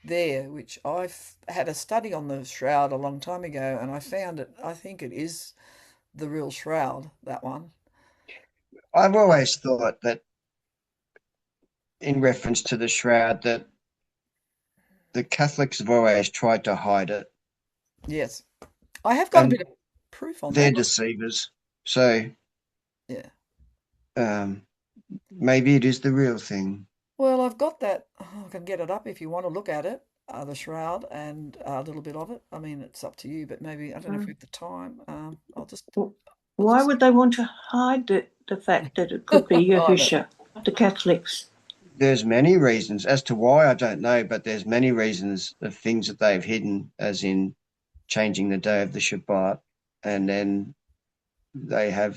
there, which I've had a study on the shroud a long time ago, and I found it. I think it is the real shroud, that one. I've always thought that, in reference to the shroud, that the Catholics have always tried to hide it. Yes, I have got a bit of proof on They're that. deceivers. So yeah, maybe it is the real thing. well, I've got that. I can get it up if you want to look at it, the shroud, and a little bit of it. I mean, it's up to you, but maybe, I don't know if we have the time. I'll just. Why would they want to hide the fact that it could be Yahusha, the Catholics? There's many reasons. As to why, I don't know, but there's many reasons of things that they've hidden, as in changing the day of the Shabbat, and then they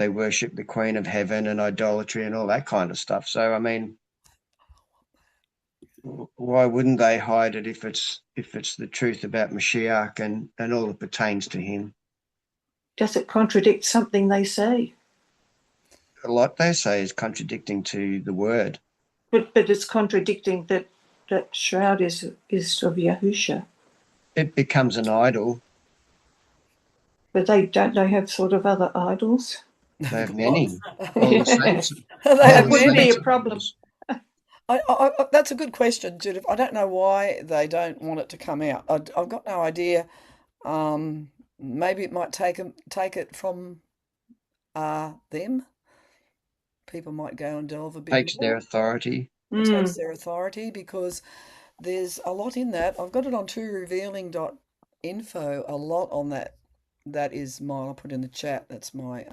worship the Queen of Heaven and idolatry and all that kind of stuff. So, I mean, why wouldn't they hide it if it's the truth about Mashiach and all that pertains to him? Does it contradict something they say? A lot they say is contradicting to the word. But it's contradicting that shroud is of Yahusha. It becomes an idol. But they have sort of other idols? They have many. All the saints. That would be a problem. That's a good question, Judith. I don't know why they don't want it to come out. I've got no idea. Maybe it might take it from them. People might go and delve a bit Takes more. their authority. It takes their authority, because there's a lot in that. I've got it on truerevealing.info, a lot on that. That is mine. I'll put in the chat. That's my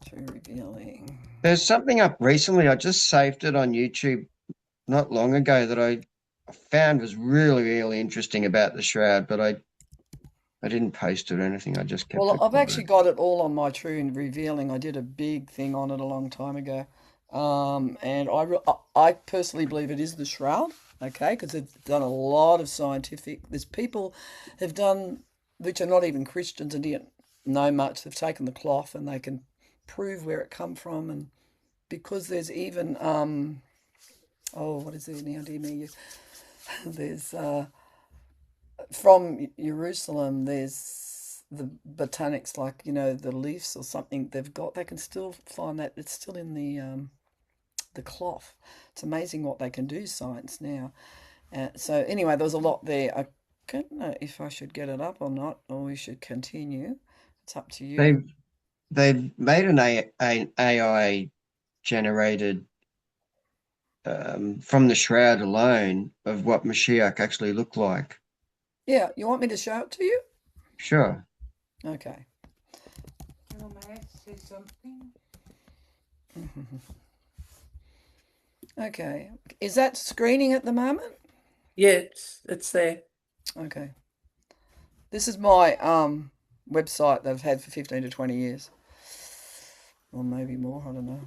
True Revealing. There's something up recently. I just saved it on YouTube not long ago that I found was really, really interesting about the shroud, but I didn't post it or anything. I just kept it. Well, I've actually got it all on my True Revealing. I did a big thing on it a long time ago. And I personally believe it is the shroud, okay, because it's done a lot of there's people have done, which are not even Christians and didn't know much. They've taken the cloth and they can prove where it come from, and because there's even what is there now, dear me? There's from Jerusalem, there's the botanics, like, the leaves or something they can still find that it's still in the cloth. It's amazing what they can do, science now. So anyway, there was a lot there. I don't know if I should get it up or not, or we should continue. It's up to you. They've made an AI generated from the shroud alone of what Mashiach actually looked like. Yeah, you want me to show it to you? Sure. Okay. May I say something? Okay. Is that screening at the moment? Yeah, it's there. Okay. This is my website that I've had for 15 to 20 years. Or maybe more, I don't know.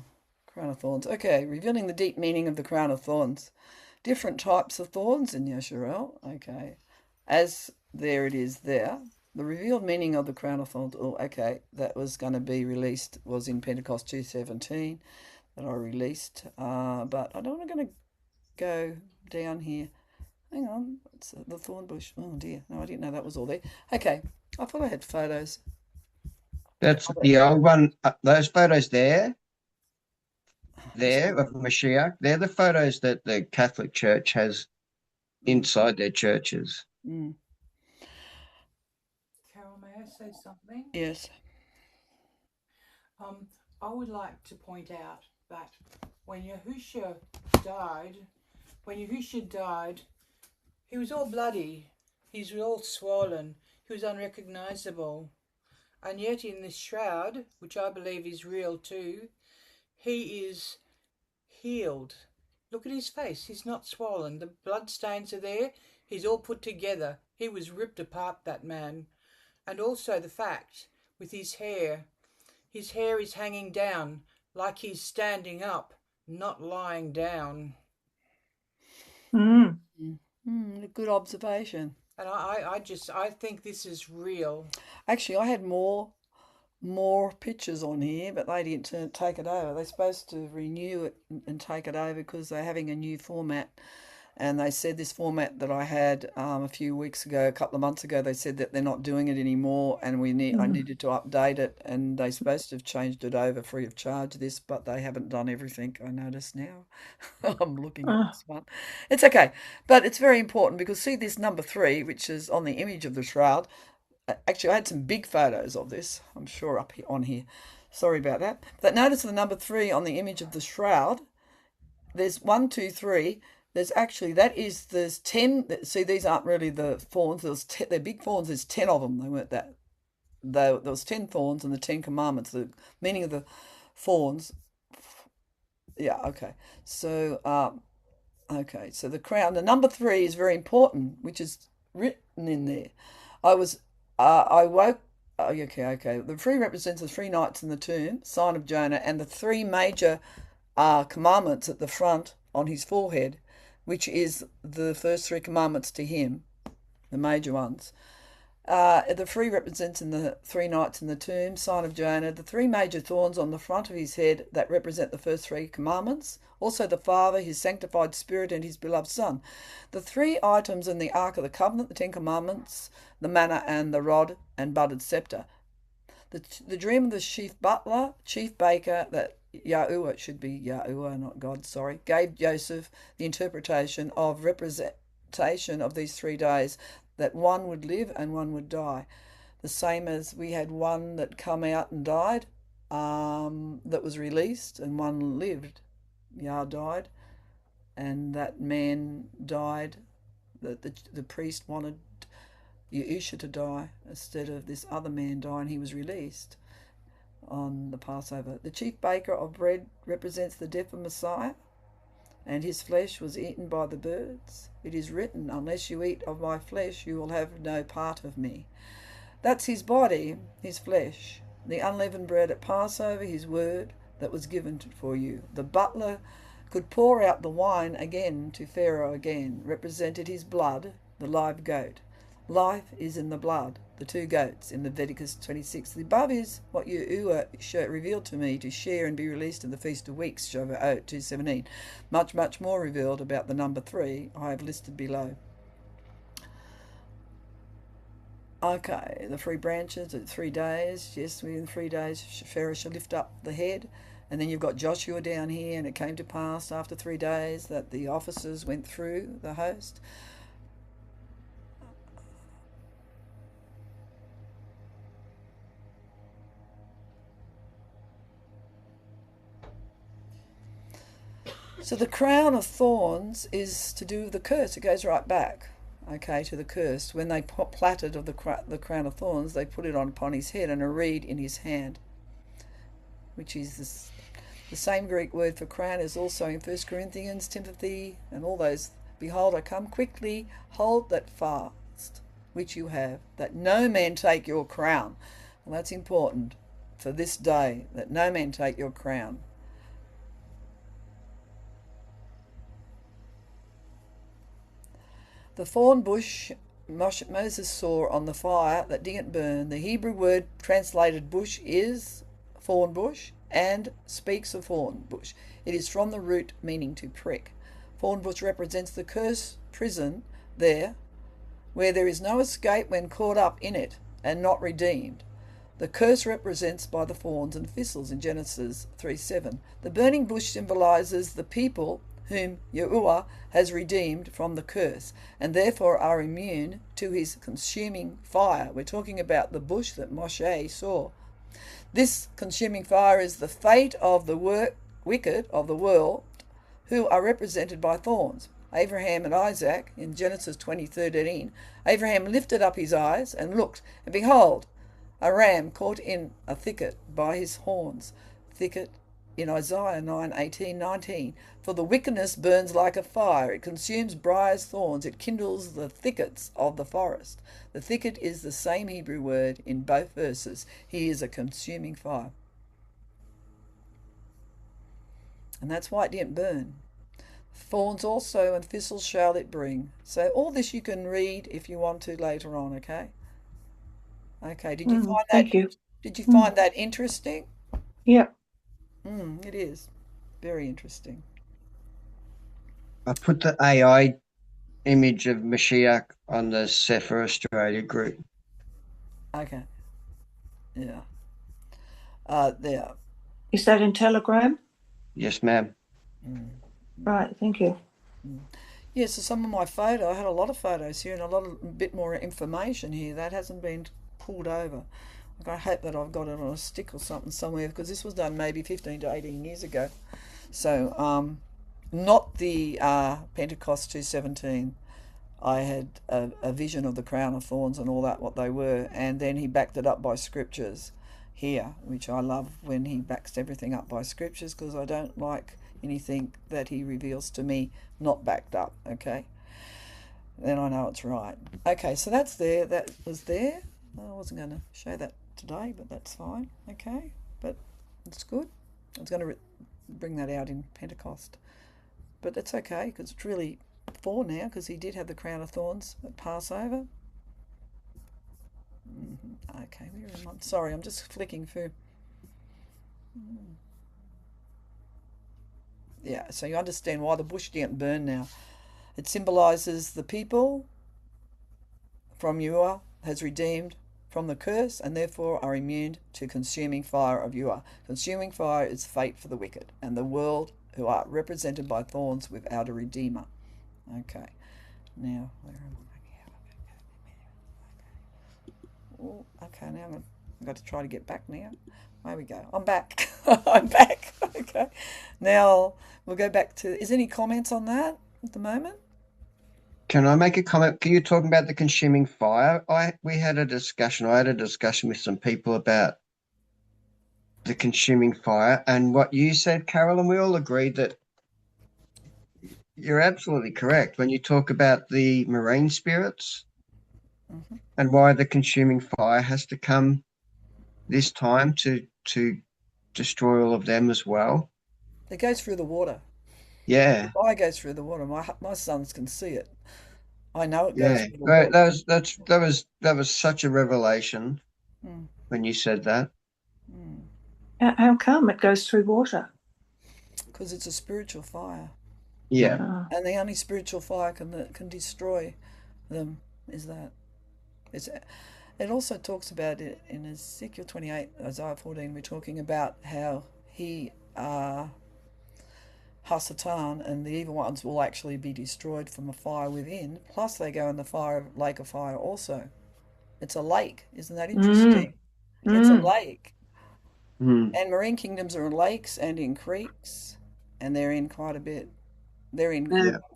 Crown of Thorns. Okay, revealing the deep meaning of the Crown of Thorns. Different types of thorns in Yesharel. Okay. As there it is there. The revealed meaning of the Crown of Thorns. Oh, okay. That was going to be released, was in Pentecost 2:17 that I released. But I don't want to go down here. Hang on. It's the thorn bush. Oh, dear. No, I didn't know that was all there. Okay. I thought I had photos. That's the old one. Those photos there of Mashiach, they're the photos that the Catholic Church has inside their churches. Mm. Carol, may I say something? Yes. I would like to point out that when Yahusha died, he was all bloody, he was all swollen, he was unrecognizable. And yet in this shroud, which I believe is real too, he is healed. Look at his face, he's not swollen. The blood stains are there, he's all put together. He was ripped apart, that man. And also the fact with his hair is hanging down like he's standing up, not lying down. Mm. Good observation. And I think this is real. Actually, I had more pictures on here, but they didn't take it over. They're supposed to renew it and take it over because they're having a new format. And they said this format that I had a few weeks ago, a couple of months ago, they said that they're not doing it anymore, and I needed to update it. And they're supposed to have changed it over free of charge, this, but they haven't done everything. I notice now. I'm looking at this one. It's okay, but it's very important because see this number 3, which is on the image of the shroud. Actually, I had some big photos of this, I'm sure, up here, on here. Sorry about that. But notice the number 3 on the image of the shroud. There's 1, 2, 3. There's 10. See, these aren't really the thorns. They're big thorns. There's 10 of them. They weren't that. There was 10 thorns and the 10 commandments. The meaning of the thorns. Yeah. Okay. So, So the crown. The number 3 is very important, which is written in there. I woke. Oh, okay. The 3 represents the 3 nights in the tomb, sign of Jonah, and the 3 major commandments at the front on his forehead, which is the first 3 commandments to him, the major ones. The 3 represents in the 3 nights in the tomb, sign of Jonah, the 3 major thorns on the front of his head that represent the first 3 commandments, also the Father, his sanctified Spirit, and his beloved Son. The 3 items in the Ark of the Covenant, the 10 commandments, the manna and the rod and budded scepter. The dream of the chief butler, chief baker, that Yahuwah, it should be Yahuwah, not God, sorry, gave Joseph the interpretation of representation of these 3 days, that one would live and one would die. The same as we had one that come out and died, that was released, and one lived. Yah died, and that man died. The priest wanted Yahusha to die instead of this other man die, and he was released on the Passover. The chief baker of bread represents the death of Messiah, and his flesh was eaten by the birds. It is written, unless you eat of my flesh, you will have no part of me. That's his body, his flesh. The unleavened bread at Passover, his word that was given for you. The butler could pour out the wine again to Pharaoh again, represented his blood, the live goat. Life is in the blood, the 2 goats in Leviticus 26. The above is what Yahuwah revealed to me to share and be released in the Feast of Weeks, Shavuot 2:17. Much, much more revealed about the number 3 I have listed below. Okay, the 3 branches, the 3 days. Yes, within 3 days Pharaoh shall lift up the head. And then you've got Joshua down here, and it came to pass after 3 days that the officers went through the host. So the crown of thorns is to do with the curse. It goes right back, okay, to the curse. When they plaited of the crown of thorns, they put it upon his head and a reed in his hand, which is the same Greek word for crown is also in 1 Corinthians, Timothy, and all those. Behold, I come quickly, hold that fast which you have, that no man take your crown. Well, that's important for this day, that no man take your crown. The thorn bush Moses saw on the fire that didn't burn. The Hebrew word translated bush is thorn bush and speaks of thorn bush. It is from the root meaning to prick. Thorn bush represents the cursed prison there, where there is no escape when caught up in it and not redeemed. The curse represents by the thorns and thistles in Genesis 3:7. The burning bush symbolizes the people whom Yahuwah has redeemed from the curse, and therefore are immune to his consuming fire. We're talking about the bush that Moshe saw. This consuming fire is the fate of the wicked of the world, who are represented by thorns. Abraham and Isaac, in Genesis 20:13, Abraham lifted up his eyes and looked, and behold, a ram caught in a thicket by his horns. Thicket in Isaiah 9:18-19. For the wickedness burns like a fire, it consumes briars, thorns, it kindles the thickets of the forest. The thicket is the same Hebrew word in both verses. He is a consuming fire. And that's why it didn't burn. Thorns also and thistles shall it bring. So all this you can read if you want to later on, okay? Okay, did you find that? Thank you. Did you find that interesting? Yeah. It is. Very interesting. I put the AI image of Mashiach on the Sefer Australia group. Okay. Yeah. There. Is that in Telegram? Yes, ma'am. Right, thank you. Yeah, so some of my photo, I had a lot of photos here and a bit more information here that hasn't been pulled over. I hope that I've got it on a stick or something somewhere, because this was done maybe 15 to 18 years ago. So, not the Pentecost 2:17. I had a vision of the crown of thorns and all that, what they were, and then he backed it up by scriptures here, which I love when he backs everything up by scriptures, because I don't like anything that he reveals to me not backed up, okay? Then I know it's right. Okay, so that's there. That was there. I wasn't going to show that today, but that's fine, okay? But it's good. I was going to bring that out in Pentecost. But it's okay, because it's really 4 now, because he did have the crown of thorns at Passover. Okay, I'm sorry, I'm just flicking through. Yeah, so you understand why the bush didn't burn now. It symbolises the people from Yua has redeemed from the curse and therefore are immune to consuming fire of Yua. Consuming fire is fate for the wicked and the world who are represented by thorns without a redeemer. Okay, now where am I? Oh, okay, now I've got to try to get back now. There we go. I'm back. I'm back. Okay. Now we'll go back to. Is there any comments on that at the moment? Can I make a comment? Can you talk about the consuming fire? We had a discussion. I had a discussion with some people about the consuming fire, and what you said, Carol, and we all agreed that you're absolutely correct when you talk about the marine spirits and why the consuming fire has to come this time to destroy all of them as well. It goes through the water. Yeah. The fire goes through the water. My sons can see it. I know it goes Yeah. through the water. That was such a revelation when you said that. How come it goes through water? Because it's a spiritual fire. Yeah. And the only spiritual fire can destroy them is that. It also talks about it in Ezekiel 28, Isaiah 14. We're talking about how he, Hasatan, and the evil ones will actually be destroyed from a fire within. Plus, they go in the lake of fire also. It's a lake. Isn't that interesting? It's a lake. And marine kingdoms are in lakes and in creeks, and they're in quite a bit. They're in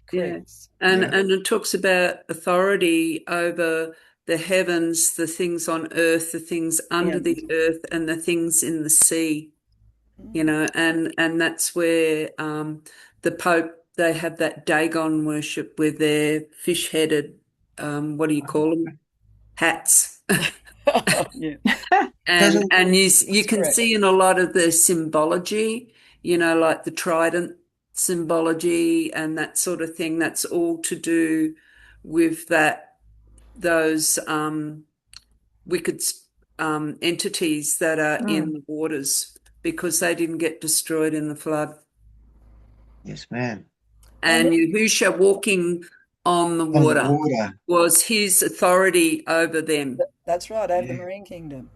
creeks. Yeah. And it talks about authority over the heavens, the things on earth, the things under the earth, and the things in the sea. You know, and that's where the Pope, they have that Dagon worship with their fish-headed, what do you call them? Hats. Yeah. And you can correct. see in a lot of the symbology, you know, like the trident symbology and that sort of thing. That's all to do with those wicked entities that are in the waters, because they didn't get destroyed in the flood. Yes, ma'am. And Yahusha walking on the water was his authority over them. That's right, over the marine kingdom.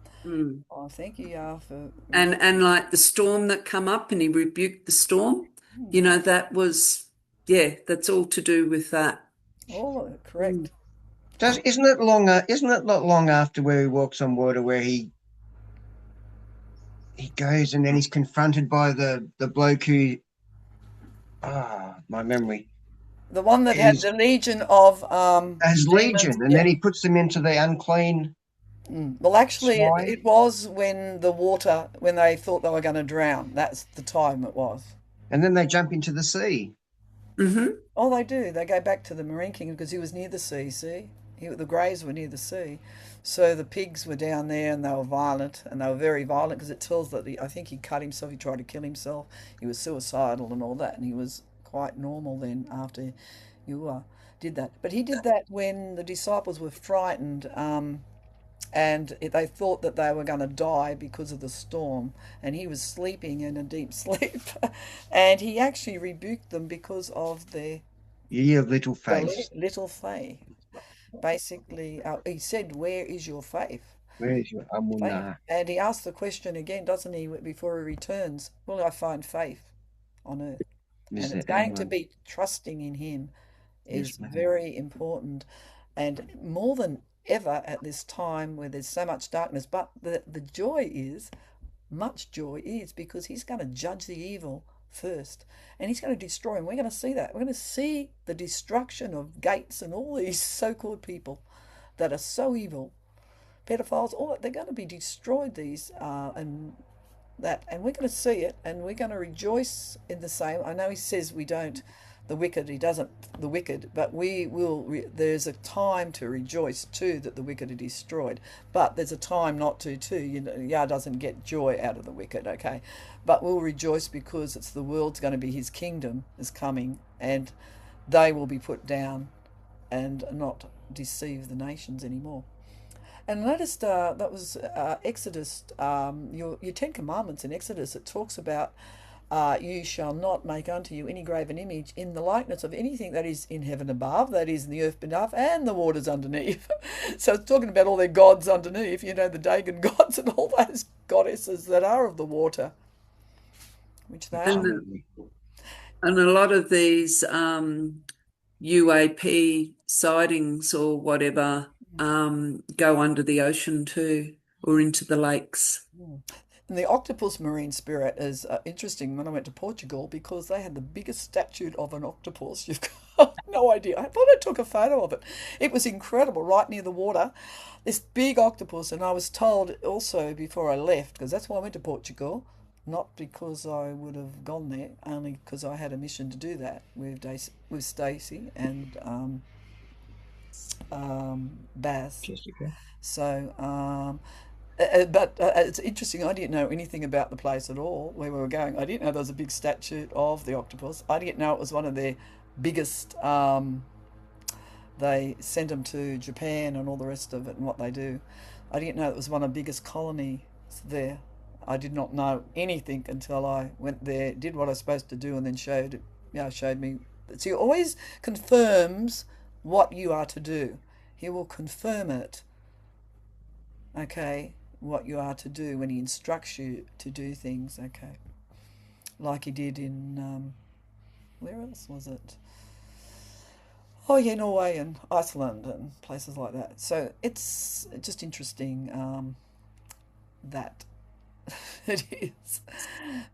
Oh, thank you, Yah, for... And like the storm that come up and he rebuked the storm, you know, that was, that's all to do with that. Oh, correct. Isn't it not long after where he walks on water where he he goes and then he's confronted by the bloke who, my memory, The one that had is the legion of as demons. legion, and Yeah. then he puts them into the unclean Well, actually, swine. it was when the water, when they thought they were going to drown. That's the time it was. And then they jump into the sea. Mm-hmm. Oh, they do. They go back to the Marine King because he was near the sea, see? The Greys were near the sea. So the pigs were down there and they were violent, and they were very violent because it tells that I think he cut himself, he tried to kill himself, he was suicidal and all that, and he was quite normal then after you did that. But he did that when the disciples were frightened, and they thought that they were going to die because of the storm, and he was sleeping in a deep sleep, and he actually rebuked them because of their Ye of little faith. little faith. Basically, he said, "Where is your faith?" Where is your amunah? And he asked the question again, doesn't he, before he returns? Will I find faith on earth? Is And it's it going to amun? be trusting in him is Yes, ma'am. very important, and more than ever at this time where there's so much darkness. But the joy is, much joy is, because he's going to judge the evil first, and he's going to destroy them. We're going to see that. We're going to see the destruction of Gates and all these so-called people that are so evil, pedophiles, all that. They're going to be destroyed, these and that, and we're going to see it, and we're going to rejoice in the same. I know he says we don't, the wicked, he doesn't, the wicked, but we will, there's a time to rejoice too that the wicked are destroyed, but there's a time not to too. Yah doesn't get joy out of the wicked, okay, but we'll rejoice because it's the world's going to be, his kingdom is coming, and they will be put down and not deceive the nations anymore. And noticed that was Exodus, your Ten Commandments in Exodus. It talks about you shall not make unto you any graven image in the likeness of anything that is in heaven above, that is in the earth beneath, and the waters underneath. So it's talking about all their gods underneath, the Dagon gods and all those goddesses that are of the water, which they are. Absolutely. And a lot of these UAP sightings or whatever go under the ocean too, or into the lakes. And the octopus marine spirit is interesting when I went to Portugal, because they had the biggest statue of an octopus. You've got no idea. I thought I took a photo of it. It was incredible, right near the water. This big octopus, and I was told also before I left, because that's why I went to Portugal, not because I would have gone there, only because I had a mission to do that with Stacey and Baz. Jessica. So, but it's interesting. I didn't know anything about the place at all where we were going. I didn't know there was a big statue of the octopus. I didn't know it was one of their biggest. They sent them to Japan and all the rest of it and what they do. I didn't know it was one of the biggest colonies there. I did not know anything until I went there, did what I was supposed to do, and then showed me. So he always confirms what you are to do. He will confirm it. Okay, what you are to do when he instructs you to do things. Okay, like he did in where else was it? Oh yeah, Norway and Iceland and places like that. So it's just interesting that it is.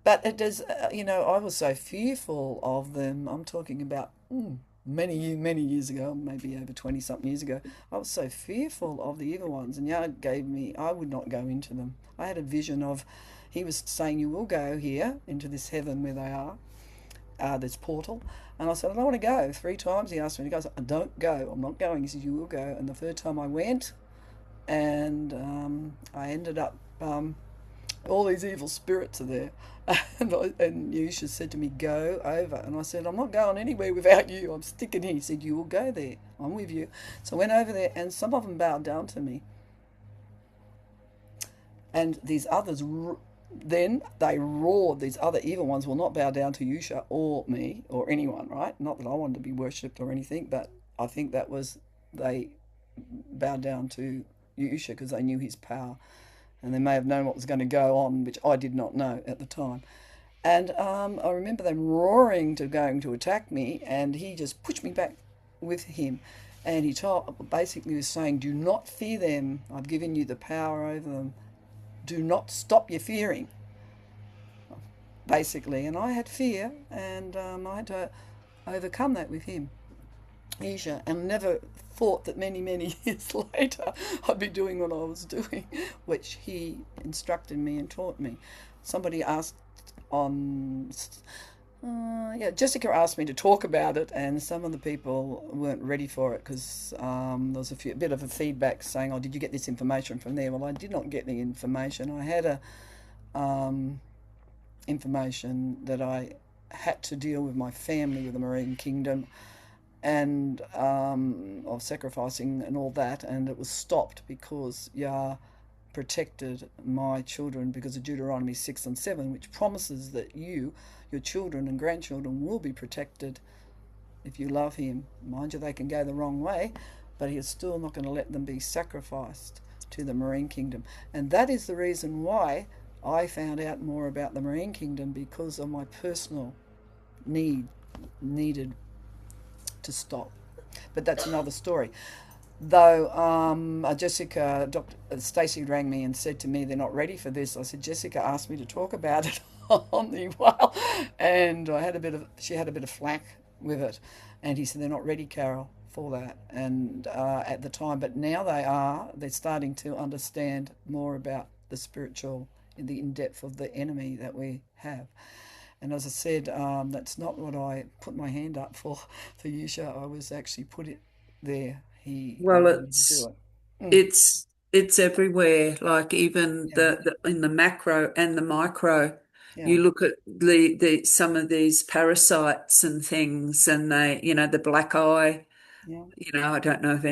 But it does, I was so fearful of them. I'm talking about many years ago, maybe over 20 something years ago. I was so fearful of the evil ones, and Yah gave me, I would not go into them. I had a vision of, he was saying, you will go here into this heaven where they are, this portal. And I said, I don't want to go. 3 times he asked me, he goes, don't go, I'm not going. He said, you will go. And the third time I went, and I ended up, all these evil spirits are there. And Yusha said to me, go over. And I said, I'm not going anywhere without you. I'm sticking here. He said, you will go there. I'm with you. So I went over there, and some of them bowed down to me. And these others, then they roared. These other evil ones will not bow down to Yusha or me or anyone, right? Not that I wanted to be worshipped or anything, but I think that was, they bowed down to Yusha because they knew his power. And they may have known what was going to go on, which I did not know at the time. And I remember them roaring to going to attack me, and he just pushed me back with him. And he basically was saying, do not fear them. I've given you the power over them. Do not stop your fearing. basically. And I had fear, and I had to overcome that with him, Asia, and never thought that many, many years later I'd be doing what I was doing, which he instructed me and taught me. Somebody asked on yeah, Jessica asked me to talk about it, and some of the people weren't ready for it because there was a bit of a feedback saying, "Oh, did you get this information from there?" Well, I did not get the information. I had a information that I had to deal with my family with the Marine Kingdom, and of sacrificing and all that, and it was stopped because Yah protected my children because of Deuteronomy 6 and 7, which promises that your children and grandchildren will be protected if you love him. Mind you, they can go the wrong way, but he is still not going to let them be sacrificed to the Marine Kingdom. And that is the reason why I found out more about the Marine Kingdom, because of my personal needed to stop. But that's another story. Though Jessica, Dr. Stacey rang me and said to me they're not ready for this. I said, Jessica asked me to talk about it on the while, and she had a bit of flack with it, and he said they're not ready, Carol, for that. And at the time, but now they're starting to understand more about the spiritual, the in-depth of the enemy that we have. And as I said, that's not what I put my hand up for Yusha. I was actually put it there. He Well, wanted me to do it. it's everywhere. Like even Yeah. the in the macro and the micro, Yeah. you look at the some of these parasites and things, and they, the black eye. Yeah. I don't know if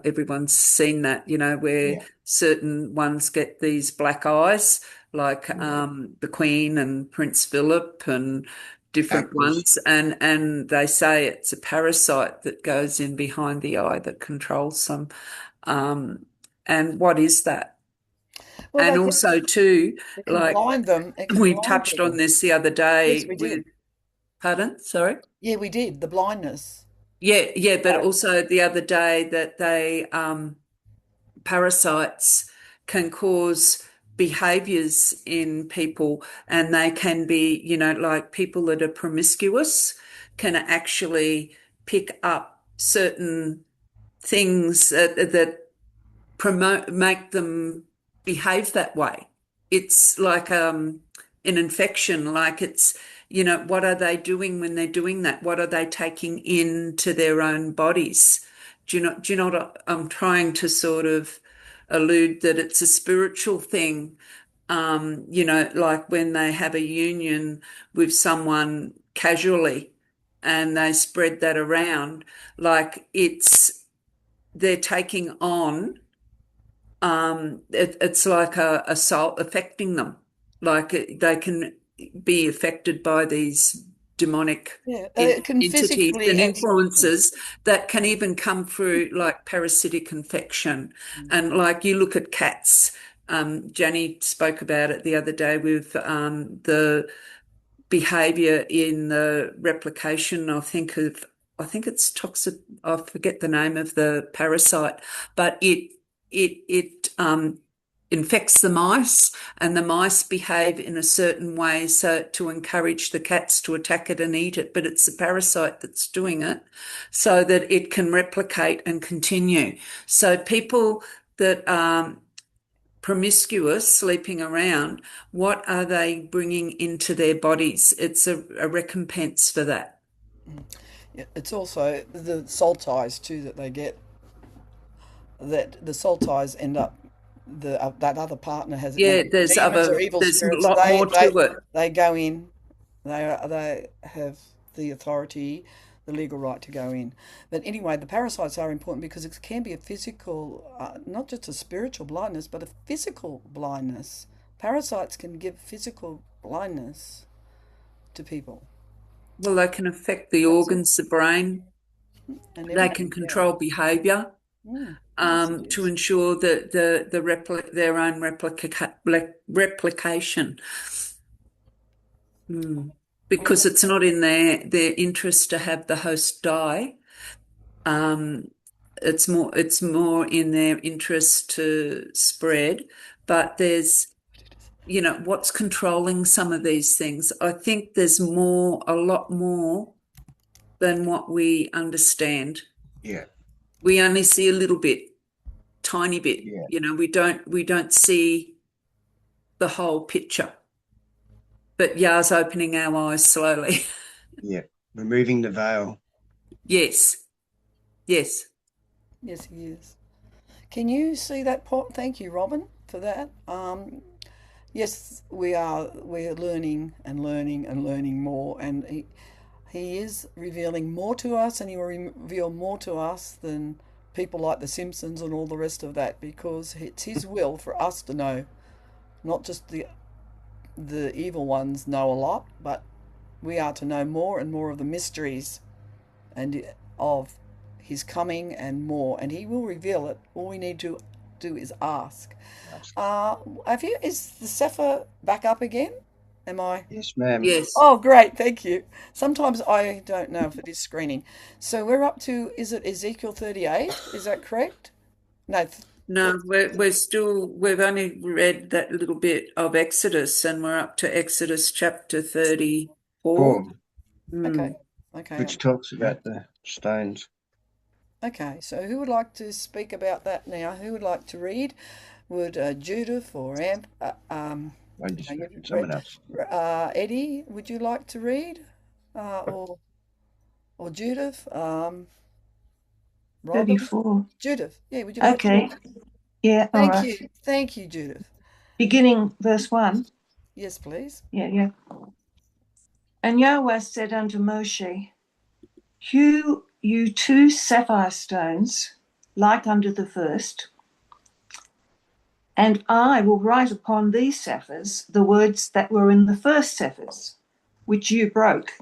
everyone's seen that, where certain ones get these black eyes, like the Queen and Prince Philip and different Actors. ones, and they say it's a parasite that goes in behind the eye that controls them. And what is that? Well, And they also too, can like blind them. It can we blind touched on people. this the other Yes, day we with, did. pardon, sorry? Yeah, we did. The blindness. Yeah, but Right. also the other day that parasites can cause behaviors in people, and they can be, like people that are promiscuous can actually pick up certain things that make them behave that way. It's like an infection, like it's, what are they doing when they're doing that? What are they taking into their own bodies? Do you know what I'm trying to sort of allude, that it's a spiritual thing? Like when they have a union with someone casually and they spread that around, like they're taking on, it's like a soul affecting them. Like they can be affected by these demonic Yeah, it can entities physically and actually. influences that can even come through like parasitic infection. And like you look at cats, Jenny spoke about it the other day with the behavior in the replication, I think it's toxic, I forget the name of the parasite, but it infects the mice, and the mice behave in a certain way so to encourage the cats to attack it and eat it, but it's the parasite that's doing it so that it can replicate and continue. So people that promiscuous, sleeping around, what are they bringing into their bodies? It's a recompense for that. Yeah, it's also the soul ties too that they get. That the soul ties end up that other partner has, Yeah, demons or evil there's a spirits. lot more to it. They go in. They have the authority, the legal right to go in. But anyway, the parasites are important because it can be a physical, not just a spiritual blindness, but a physical blindness. Parasites can give physical blindness to people. Well, they can affect the organs, the brain. And They everything, can control behavior yes, it to is. ensure that their own replication. Because it's not in their interest to have the host die. It's more in their interest to spread. But there's what's controlling some of these things. I think there's a lot more than what we understand. Yeah. We only see a little bit, tiny bit. Yeah. We don't see the whole picture. But Yah's opening our eyes slowly. Yeah. Removing the veil. Yes. Yes. Yes, he is. Can you see that pot? Thank you, Robin, for that. Yes, we're learning and learning and learning more, and he is revealing more to us, and he will reveal more to us than people like the Simpsons and all the rest of that, because it's his will for us to know. Not just the evil ones know a lot, but we are to know more and more of the mysteries and of his coming and more, and he will reveal it. All we need to do is ask. Is the Sefer back up again? Am I? Yes, ma'am. Yes. Oh, great, thank you. Sometimes I don't know if it is screening. So we're up to, is it Ezekiel 38? Is that correct? No. No, we've only read that little bit of Exodus, and we're up to Exodus chapter 34. Okay. Okay. Which talks about the stones. Okay, so who would like to speak about that now? Who would like to read? Would Judith or Someone else. Eddie, would you like to read? Or Judith? Robin? 34. Judith, yeah, would you like to Okay. read? Yeah, all Thank right. you. Thank you, Judith. Beginning verse 1. Yes, please. Yeah. And Yahweh said unto Moshe, hew you 2 sapphire stones, like unto the first, and I will write upon these sapphires the words that were in the first sapphires, which you broke.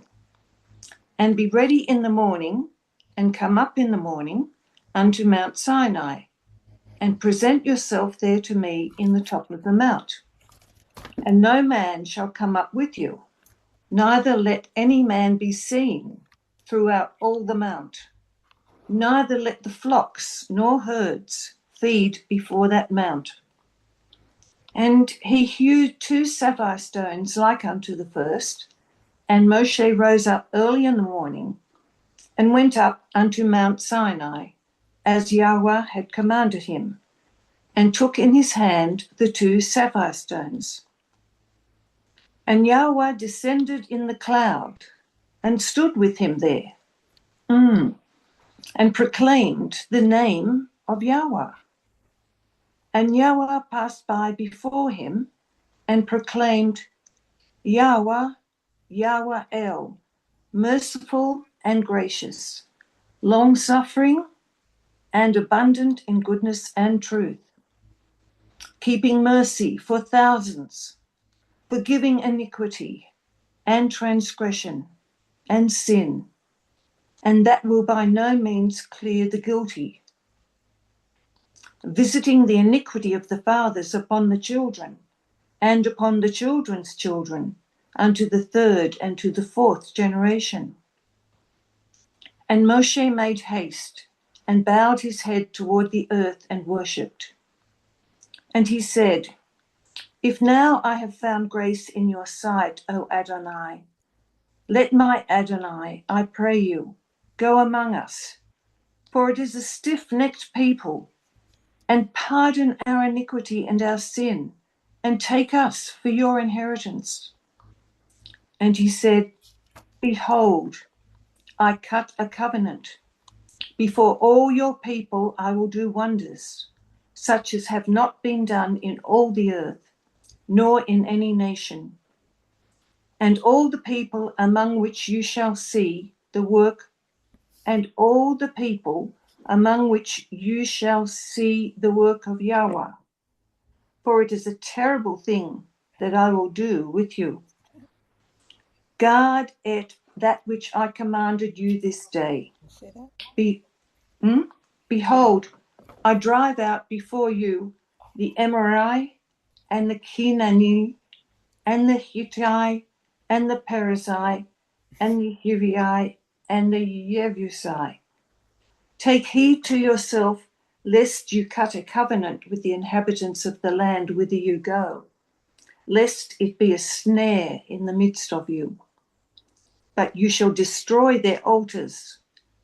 And be ready in the morning, and come up in the morning unto Mount Sinai, and present yourself there to me in the top of the mount. And no man shall come up with you, neither let any man be seen throughout all the mount. Neither let the flocks nor herds feed before that mount. And he hewed 2 sapphire stones like unto the first, and Moshe rose up early in the morning, and went up unto Mount Sinai, as Yahweh had commanded him, and took in his hand the 2 sapphire stones. And Yahweh descended in the cloud, and stood with him there, and proclaimed the name of Yahweh. And Yahweh passed by before him, and proclaimed, Yahweh, Yahweh El, merciful and gracious, long-suffering and abundant in goodness and truth, keeping mercy for thousands, forgiving iniquity and transgression and sin, and that will by no means clear the guilty, visiting the iniquity of the fathers upon the children, and upon the children's children, unto the 3rd and to the 4th generation. And Moshe made haste, and bowed his head toward the earth, and worshipped. And he said, if now I have found grace in your sight, O Adonai, let my Adonai, I pray you, go among us, for it is a stiff-necked people, and pardon our iniquity and our sin, and take us for your inheritance. And he said, behold, I cut a covenant. Before all your people I will do wonders, such as have not been done in all the earth, nor in any nation. And all the people among which you shall see the work, and all the people among which you shall see the work of Yahweh, for it is a terrible thing that I will do with you. Guard it, that which I commanded you this day. Behold, I drive out before you the Emori, and the Kenani, and the Hittite, and the Perizzai, and the Hivii, and the Jebusai. Take heed to yourself, lest you cut a covenant with the inhabitants of the land whither you go, lest it be a snare in the midst of you. But you shall destroy their altars,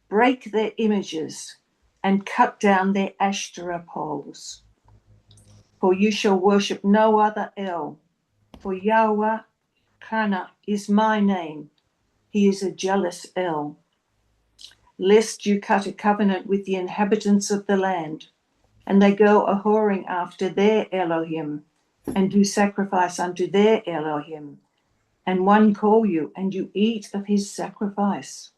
break their images, and cut down their Ashtoreth poles. For you shall worship no other El, for Yahweh Kana is my name. He is a jealous El. Lest you cut a covenant with the inhabitants of the land, and they go a-whoring after their Elohim, and do sacrifice unto their Elohim, and one call you, and you eat of his sacrifice.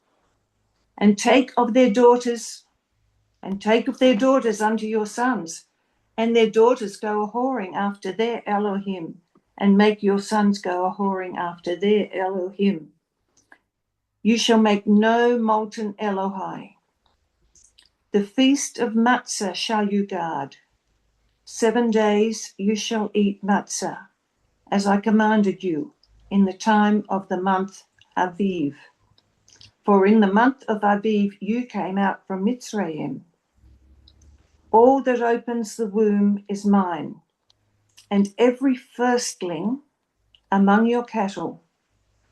And take of their daughters unto your sons, and their daughters go a-whoring after their Elohim, and make your sons go a-whoring after their Elohim. You shall make no molten Elohai. The feast of matzah shall you guard. 7 days you shall eat matzah, as I commanded you, in the time of the month Aviv. For in the month of Aviv you came out from Mitzrayim. All that opens the womb is mine, and every firstling among your cattle,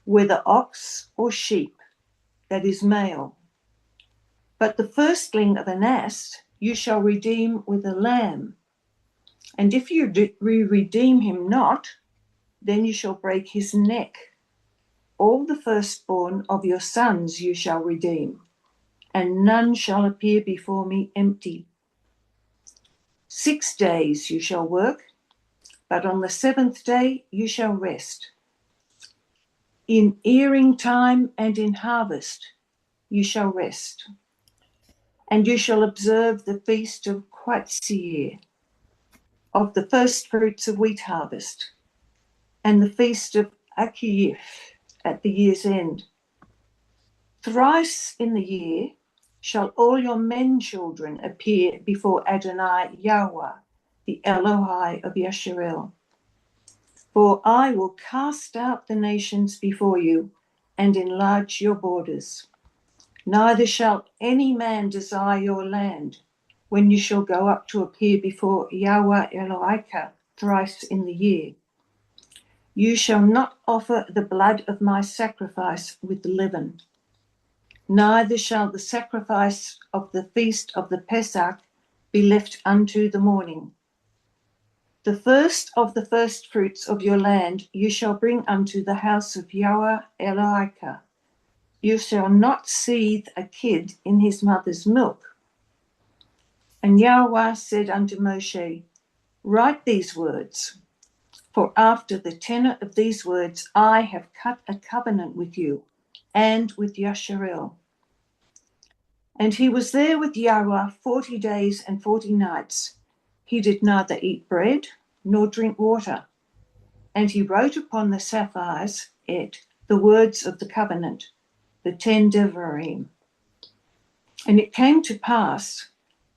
whether ox or sheep, that is male. But the firstling of an ass you shall redeem with a lamb. And if you redeem him not, then you shall break his neck. All the firstborn of your sons you shall redeem, and none shall appear before me empty. 6 days you shall work, but on the 7th day you shall rest. In earing time and in harvest you shall rest. And you shall observe the feast of Quatsiir, of the first fruits of wheat harvest, and the feast of Akiyif at the year's end. Thrice in the year shall all your men children appear before Adonai Yahweh, the Elohai of Yasharel. For I will cast out the nations before you and enlarge your borders. Neither shall any man desire your land when you shall go up to appear before Yahweh Elohika thrice in the year. You shall not offer the blood of my sacrifice with leaven. Neither shall the sacrifice of the feast of the Pesach be left unto the morning. The first of the firstfruits of your land you shall bring unto the house of Yahweh Elohika. You shall not seethe a kid in his mother's milk. And Yahweh said unto Moshe, write these words, for after the tenor of these words I have cut a covenant with you and with Yasharel. And he was there with Yahweh 40 days and 40 nights. He did neither eat bread nor drink water. And he wrote upon the sapphires the words of the covenant, the 10 Devarim. And it came to pass,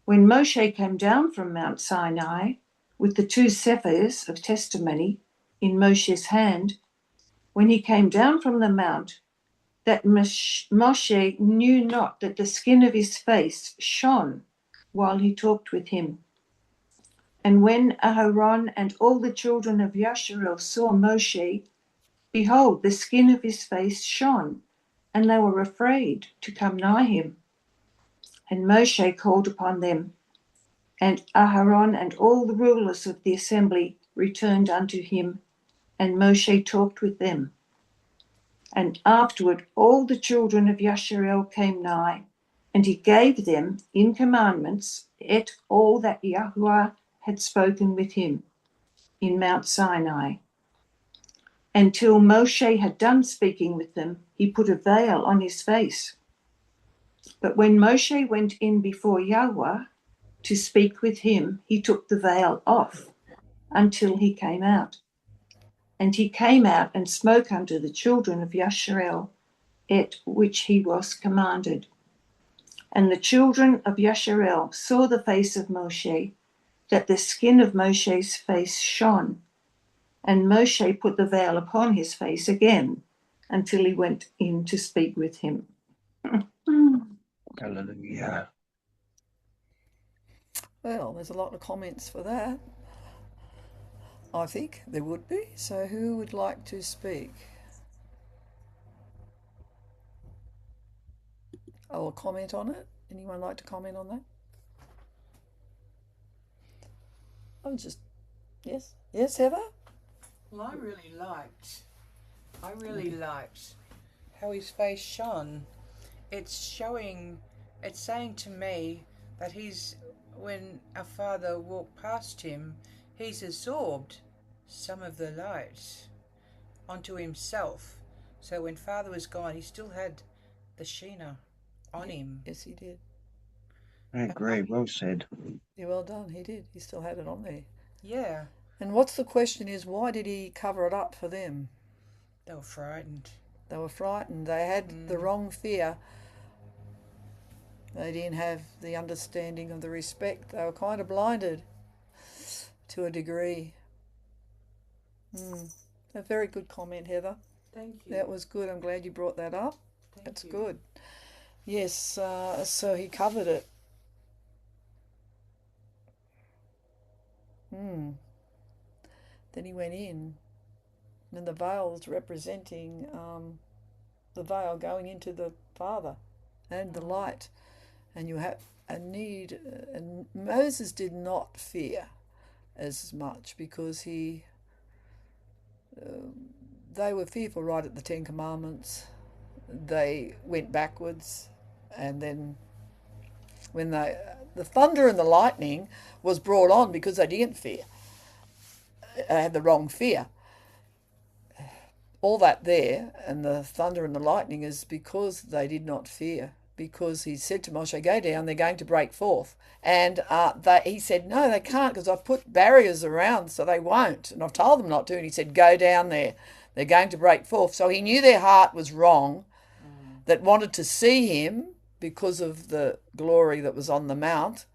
when Moshe came down from Mount Sinai with the 2 sapphires of testimony in Moshe's hand, when he came down from the mount, that Moshe knew not that the skin of his face shone while he talked with him. And when Aharon and all the children of Yasharel saw Moshe, behold, the skin of his face shone, and they were afraid to come nigh him. And Moshe called upon them, and Aharon and all the rulers of the assembly returned unto him, and Moshe talked with them. And afterward all the children of Yasharel came nigh, and he gave them in commandments all that Yahuwah had spoken with him in Mount Sinai. Until Moshe had done speaking with them, he put a veil on his face. But when Moshe went in before Yahweh to speak with him, he took the veil off until he came out. And he came out and spoke unto the children of Yasharel, which he was commanded. And the children of Yasharel saw the face of Moshe, that the skin of Moshe's face shone. And Moshe put the veil upon his face again until he went in to speak with him. Hallelujah. Well, there's a lot of comments for that. I think there would be. So who would like to speak? Or comment on it? Anyone like to comment on that? I'm just, yes. Yes, Heather? Well, I really liked how his face shone. It's saying to me that when our Father walked past him, he's absorbed some of the light onto himself. So when Father was gone, he still had the Sheena on him. Yes, he did. I agree. Well said. Yeah, well done. He did. He still had it on there. Yeah. And what's the question is, why did he cover it up for them? They were frightened. They were frightened. They had the wrong fear. They didn't have the understanding of the respect. They were kind of blinded to a degree. A very good comment, Heather. Thank you. That was good. I'm glad you brought that up. That's good. Yes, so he covered it. Then he went in, and the veil's representing the veil going into the Father and the light. And you have a need, and Moses did not fear as much because they were fearful right at the Ten Commandments. They went backwards, and then when the thunder and the lightning was brought on because they didn't fear. They had the wrong fear. All that there, and the thunder and the lightning, is because they did not fear. Because he said to Moshe, go down, they're going to break forth. And he said, no, they can't, because I've put barriers around so they won't. And I've told them not to. And he said, go down there. They're going to break forth. So he knew their heart was wrong, that wanted to see him because of the glory that was on the mount.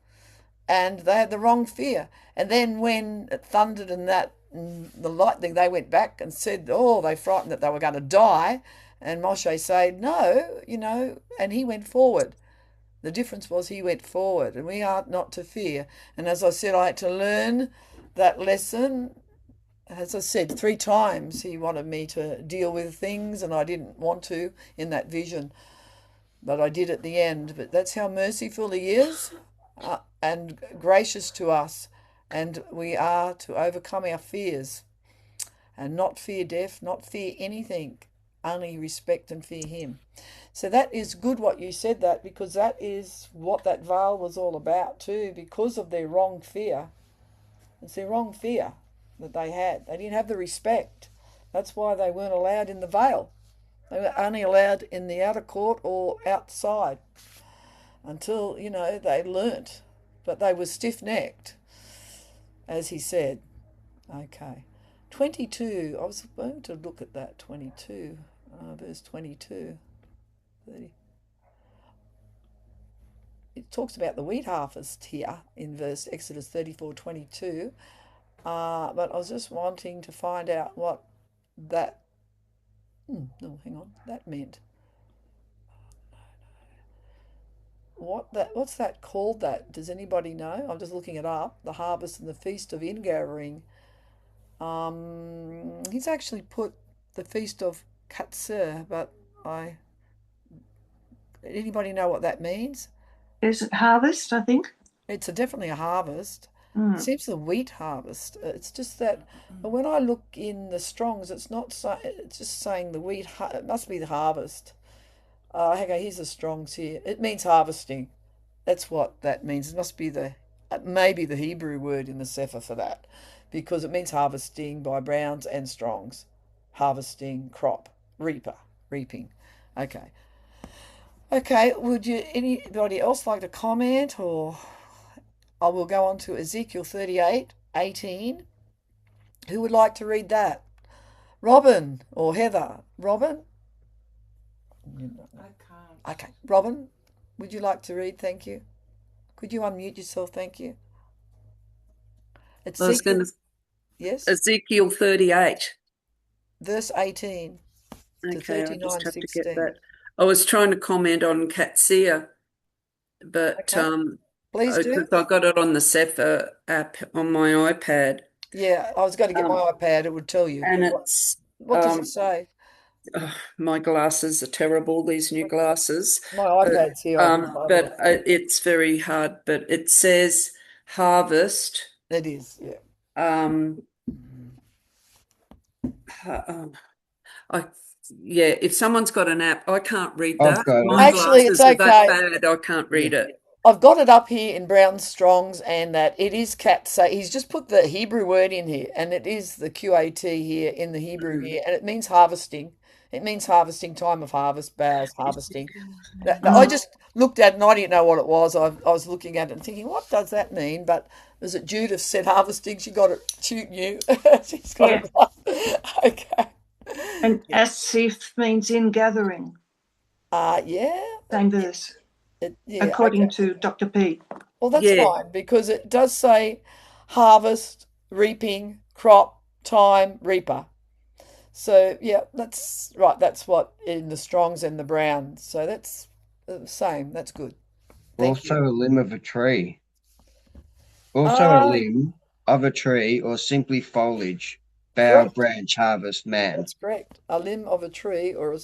And they had the wrong fear. And then when it thundered and the lightning, they went back and said, they frightened that they were going to die. And Moshe said, no, and he went forward. The difference was he went forward, and we are not to fear. And as I said, I had to learn that lesson. As I said, 3 times he wanted me to deal with things, and I didn't want to in that vision. But I did at the end. But that's how merciful he is and gracious to us. And we are to overcome our fears and not fear death, not fear anything. Only respect and fear him. So that is good what you said that, because that is what that veil was all about too, because of their wrong fear. It's their wrong fear that they had. They didn't have the respect. That's why they weren't allowed in the veil. They were only allowed in the outer court or outside until, they learnt. But they were stiff-necked, as he said. Okay. 22, I was going to look at that, 22, verse 22, 30. It talks about the wheat harvest here in Exodus 34:22, but I was just wanting to find out what that, that meant. What's that called that? Does anybody know? I'm just looking it up, the harvest and the feast of ingathering. He's actually put the feast of Katsir, but anybody know what that means? Is it harvest, I think? It's definitely a harvest. It seems the wheat harvest. It's just that when I look in the Strongs, it's just saying the wheat. It must be the harvest. Hang on, here's the Strongs here. It means harvesting. That's what that means. It must be maybe the Hebrew word in the Sefer for that, because it means harvesting by Browns and Strongs. Harvesting, crop, reaping. Okay. Would anybody else like to comment, or I will go on to Ezekiel 38:18. Who would like to read that? Robin or Heather? Robin? I can't. Okay. Robin, would you like to read? Thank you. Could you unmute yourself? Thank you. I was going to. Yes. Ezekiel 38. Verse 18 to Okay, I just have to 39:16. get that. I was trying to comment on Katsia, but Okay. Please do. because I got it on the Sefer app on my iPad. Yeah, I was going to get my iPad. It would tell you. And it's What does it say? my glasses are terrible, these new glasses. My iPad's here. I can have a But look. it's very hard. But it says harvest. It is, yeah. If someone's got an app, I can't read I've that. got it. My Actually, it's glasses are that okay. bad, I can't read it. I've got it up here in Brown Strong's, and that it is say he's just put the Hebrew word in here, and it is the QAT here in the Hebrew here, and it means harvesting. It means harvesting, time of harvest, boughs, harvesting. I just looked at it and I didn't know what it was. I was looking at it and thinking, what does that mean? But was it Judith said harvesting? She got it. She knew. She's got it right. Okay. And asif means in gathering. Yeah. Same verse, Yeah, according okay. to Dr. P. Well, that's Yeah. fine because it does say harvest, reaping, crop, time, reaper. So, yeah, that's right. That's what in the Strongs and the Browns. So that's the same. That's good. Thank Also you. a limb of a tree. Also a Uh, limb of a tree or simply foliage, bough, correct. branch, harvest, man. That's correct. A limb of a tree or a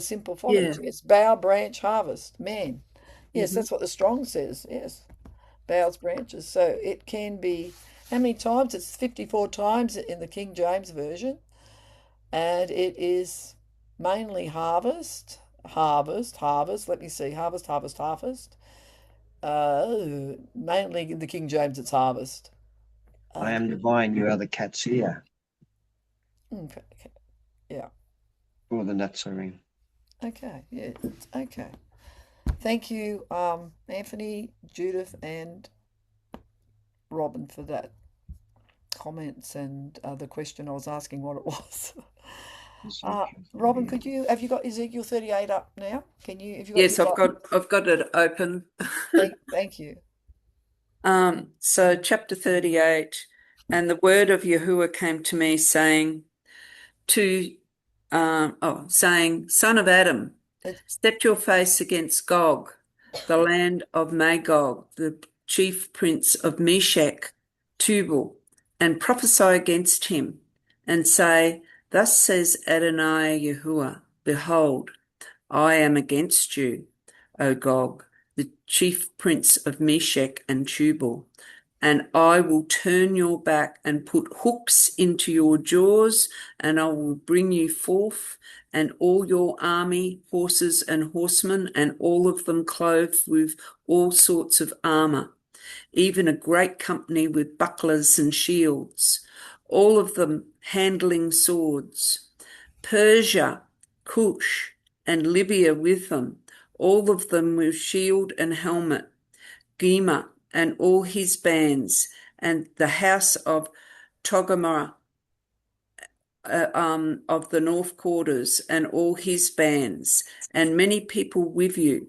simple Yeah. foliage. Yes. Bough, branch, harvest, man. Yes, that's what the Strong says. Yes. Boughs, branches. So it can be, how many times? It's 54 times in the King James Version. And it is mainly harvest, harvest, harvest. Let me see, harvest, harvest, harvest. Mainly in the King James, it's harvest. I am the vine, you are the cats here. Okay. Yeah. Or the Nazarene. Okay. Yeah. Okay. Thank you, Anthony, Judith, and Robin for that comments and the question I was asking what it was. Robin, have you got Ezekiel 38 up now? Have you got Yes, your I've got it open. Thank you. So chapter 38, and the word of Yahuwah came to me saying, Son of Adam, set your face against Gog, the land of Magog, the chief prince of Meshech, Tubal, and prophesy against him, and say, Thus says Adonai Yahuwah, Behold, I am against you, O Gog, the chief prince of Meshech and Tubal, and I will turn your back and put hooks into your jaws, and I will bring you forth, and all your army, horses and horsemen, and all of them clothed with all sorts of armor, even a great company with bucklers and shields, all of them handling swords. Persia, Cush, and Libya with them, all of them with shield and helmet, Gema and all his bands, and the house of Togarmah of the north quarters and all his bands, and many people with you.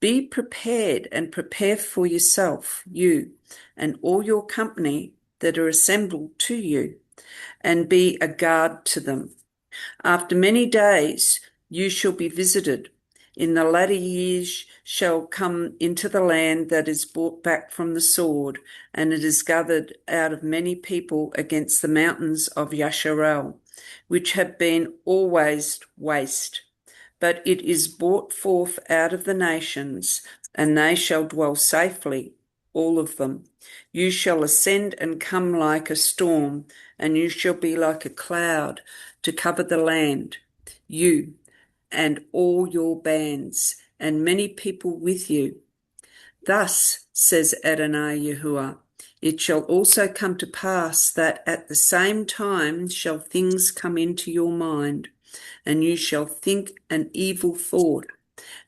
Be prepared and prepare for yourself, you and all your company that are assembled to you, and be a guard to them. After many days you shall be visited. In the latter years shall come into the land that is brought back from the sword, and it is gathered out of many people against the mountains of Yasharel, which have been always waste. But it is brought forth out of the nations, and they shall dwell safely, all of them. You shall ascend and come like a storm, and you shall be like a cloud to cover the land, you and all your bands, and many people with you. Thus says Adonai Yahuwah, it shall also come to pass that at the same time shall things come into your mind, and you shall think an evil thought,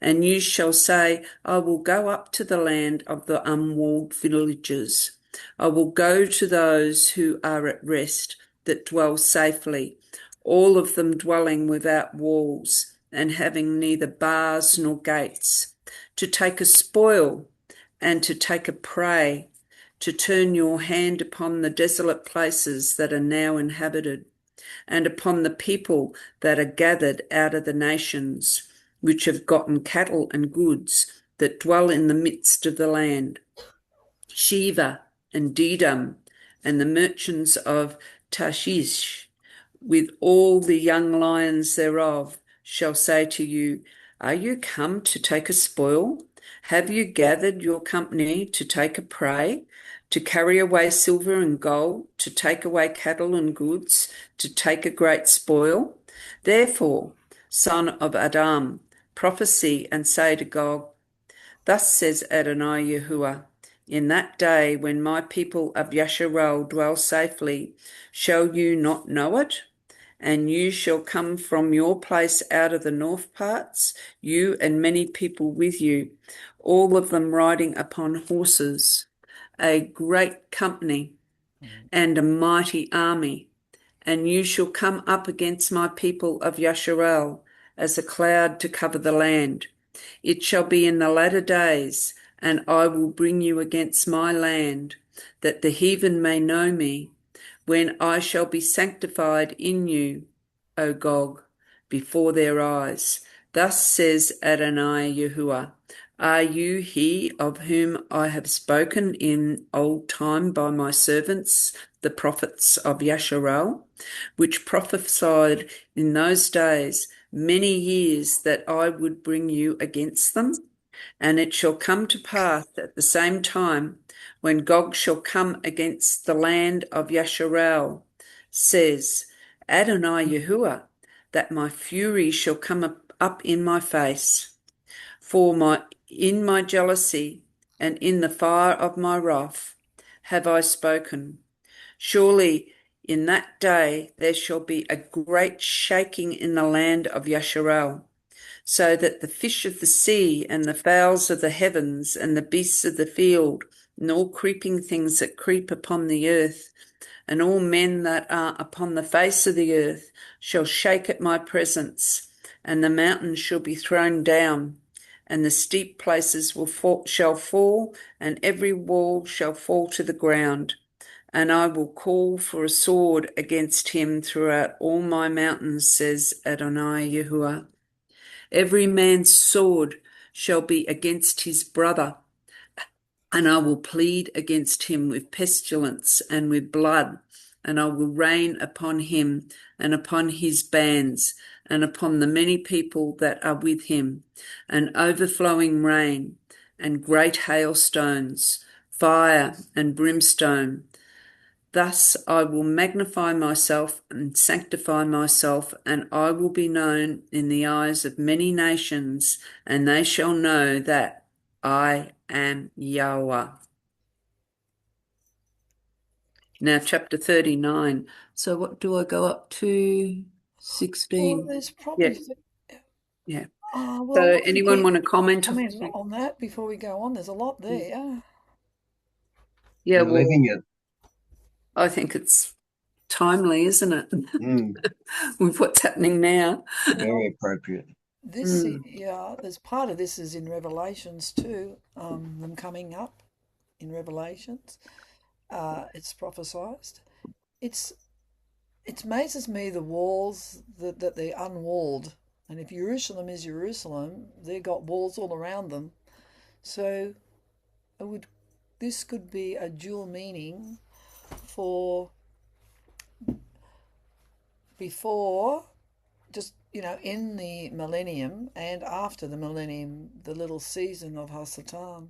and you shall say, I will go up to the land of the unwalled villages. I will go to those who are at rest, that dwell safely, all of them dwelling without walls, and having neither bars nor gates, to take a spoil and to take a prey, to turn your hand upon the desolate places that are now inhabited, and upon the people that are gathered out of the nations, which have gotten cattle and goods, that dwell in the midst of the land. Sheva and Dedum and the merchants of Tarshish, with all the young lions thereof, shall say to you, Are you come to take a spoil? Have you gathered your company to take a prey, to carry away silver and gold, to take away cattle and goods, to take a great spoil? Therefore, son of Adam, prophesy and say to Gog, Thus says Adonai Yahuwah, in that day when my people of Yasharel dwell safely, shall you not know it? And you shall come from your place out of the north parts, you and many people with you, all of them riding upon horses, a great company and a mighty army. And you shall come up against my people of Yasharel as a cloud to cover the land. It shall be in the latter days, and I will bring you against my land, that the heathen may know me, when I shall be sanctified in you, O Gog, before their eyes. Thus says Adonai Yahuwah, Are you he of whom I have spoken in old time by my servants, the prophets of Yasharel, which prophesied in those days many years that I would bring you against them? And it shall come to pass at the same time, when Gog shall come against the land of Yasharel, says Adonai Yahuwah, that my fury shall come up in my face. For in my jealousy and in the fire of my wrath have I spoken. Surely in that day there shall be a great shaking in the land of Yasharel, so that the fish of the sea and the fowls of the heavens and the beasts of the field and all creeping things that creep upon the earth and all men that are upon the face of the earth shall shake at my presence, and the mountains shall be thrown down, and the steep places shall fall, and every wall shall fall to the ground. And I will call for a sword against him throughout all my mountains, says Adonai Yahuwah. Every man's sword shall be against his brother, and I will plead against him with pestilence and with blood, and I will rain upon him and upon his bands and upon the many people that are with him, an overflowing rain and great hailstones, fire and brimstone. Thus I will magnify myself and sanctify myself, and I will be known in the eyes of many nations, and they shall know that I am Yahweh. Now, chapter 39. So what do I go up to? 16. Well, there's probably. Yeah. Well, So anyone want to comment? On that before we go on? There's a lot there. Yeah, We're living it. I think it's timely, isn't it? Mm, With what's happening now. very appropriate. This, there's part of this is in Revelations too. Them coming up in Revelations, it's prophesied. It amazes me the walls that they're unwalled, and if Jerusalem is Jerusalem, they've got walls all around them. So, this could be a dual meaning for before, just in the millennium and after the millennium, the little season of Hasatan.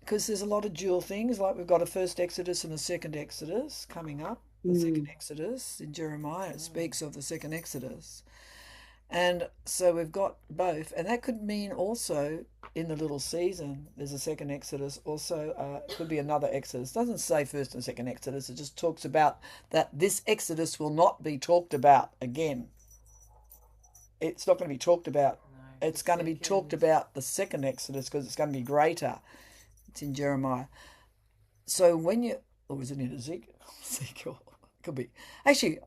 Because there's a lot of dual things, like we've got a first Exodus and a second Exodus coming up. The second Exodus in Jeremiah, it speaks of the second Exodus. And so we've got both. And that could mean also in the little season, there's a second Exodus. Also, could be another Exodus. It doesn't say first and second Exodus. It just talks about that this Exodus will not be talked about again. It's not going to be talked about. No, it's going to be talked about the second Exodus because it's going to be greater. It's in Jeremiah. So when or is it in Ezekiel? Ezekiel. Could be. Actually,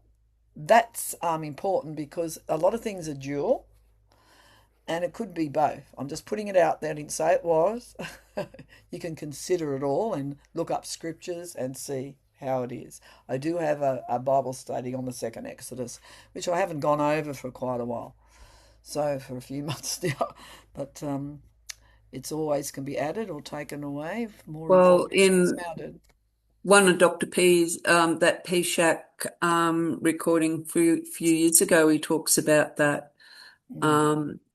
that's important because a lot of things are dual and it could be both. I'm just putting it out there. I didn't say it was. You can consider it all and look up scriptures and see how it is. I do have a Bible study on the second Exodus, which I haven't gone over for quite a while. So for a few months now. But it's always can be added or taken away. More well, expounded. one of Dr. P's, that P-Shack recording a few years ago, he talks about that.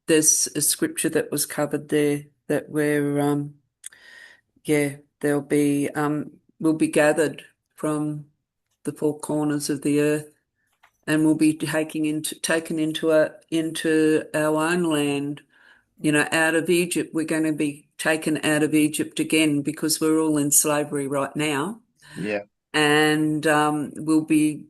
There's a scripture that was covered there that there'll be we'll be gathered from the four corners of the earth, and we'll be taken into our own land. You know, out of Egypt. We're going to be taken out of Egypt again because we're all in slavery right now. Yeah. And we'll be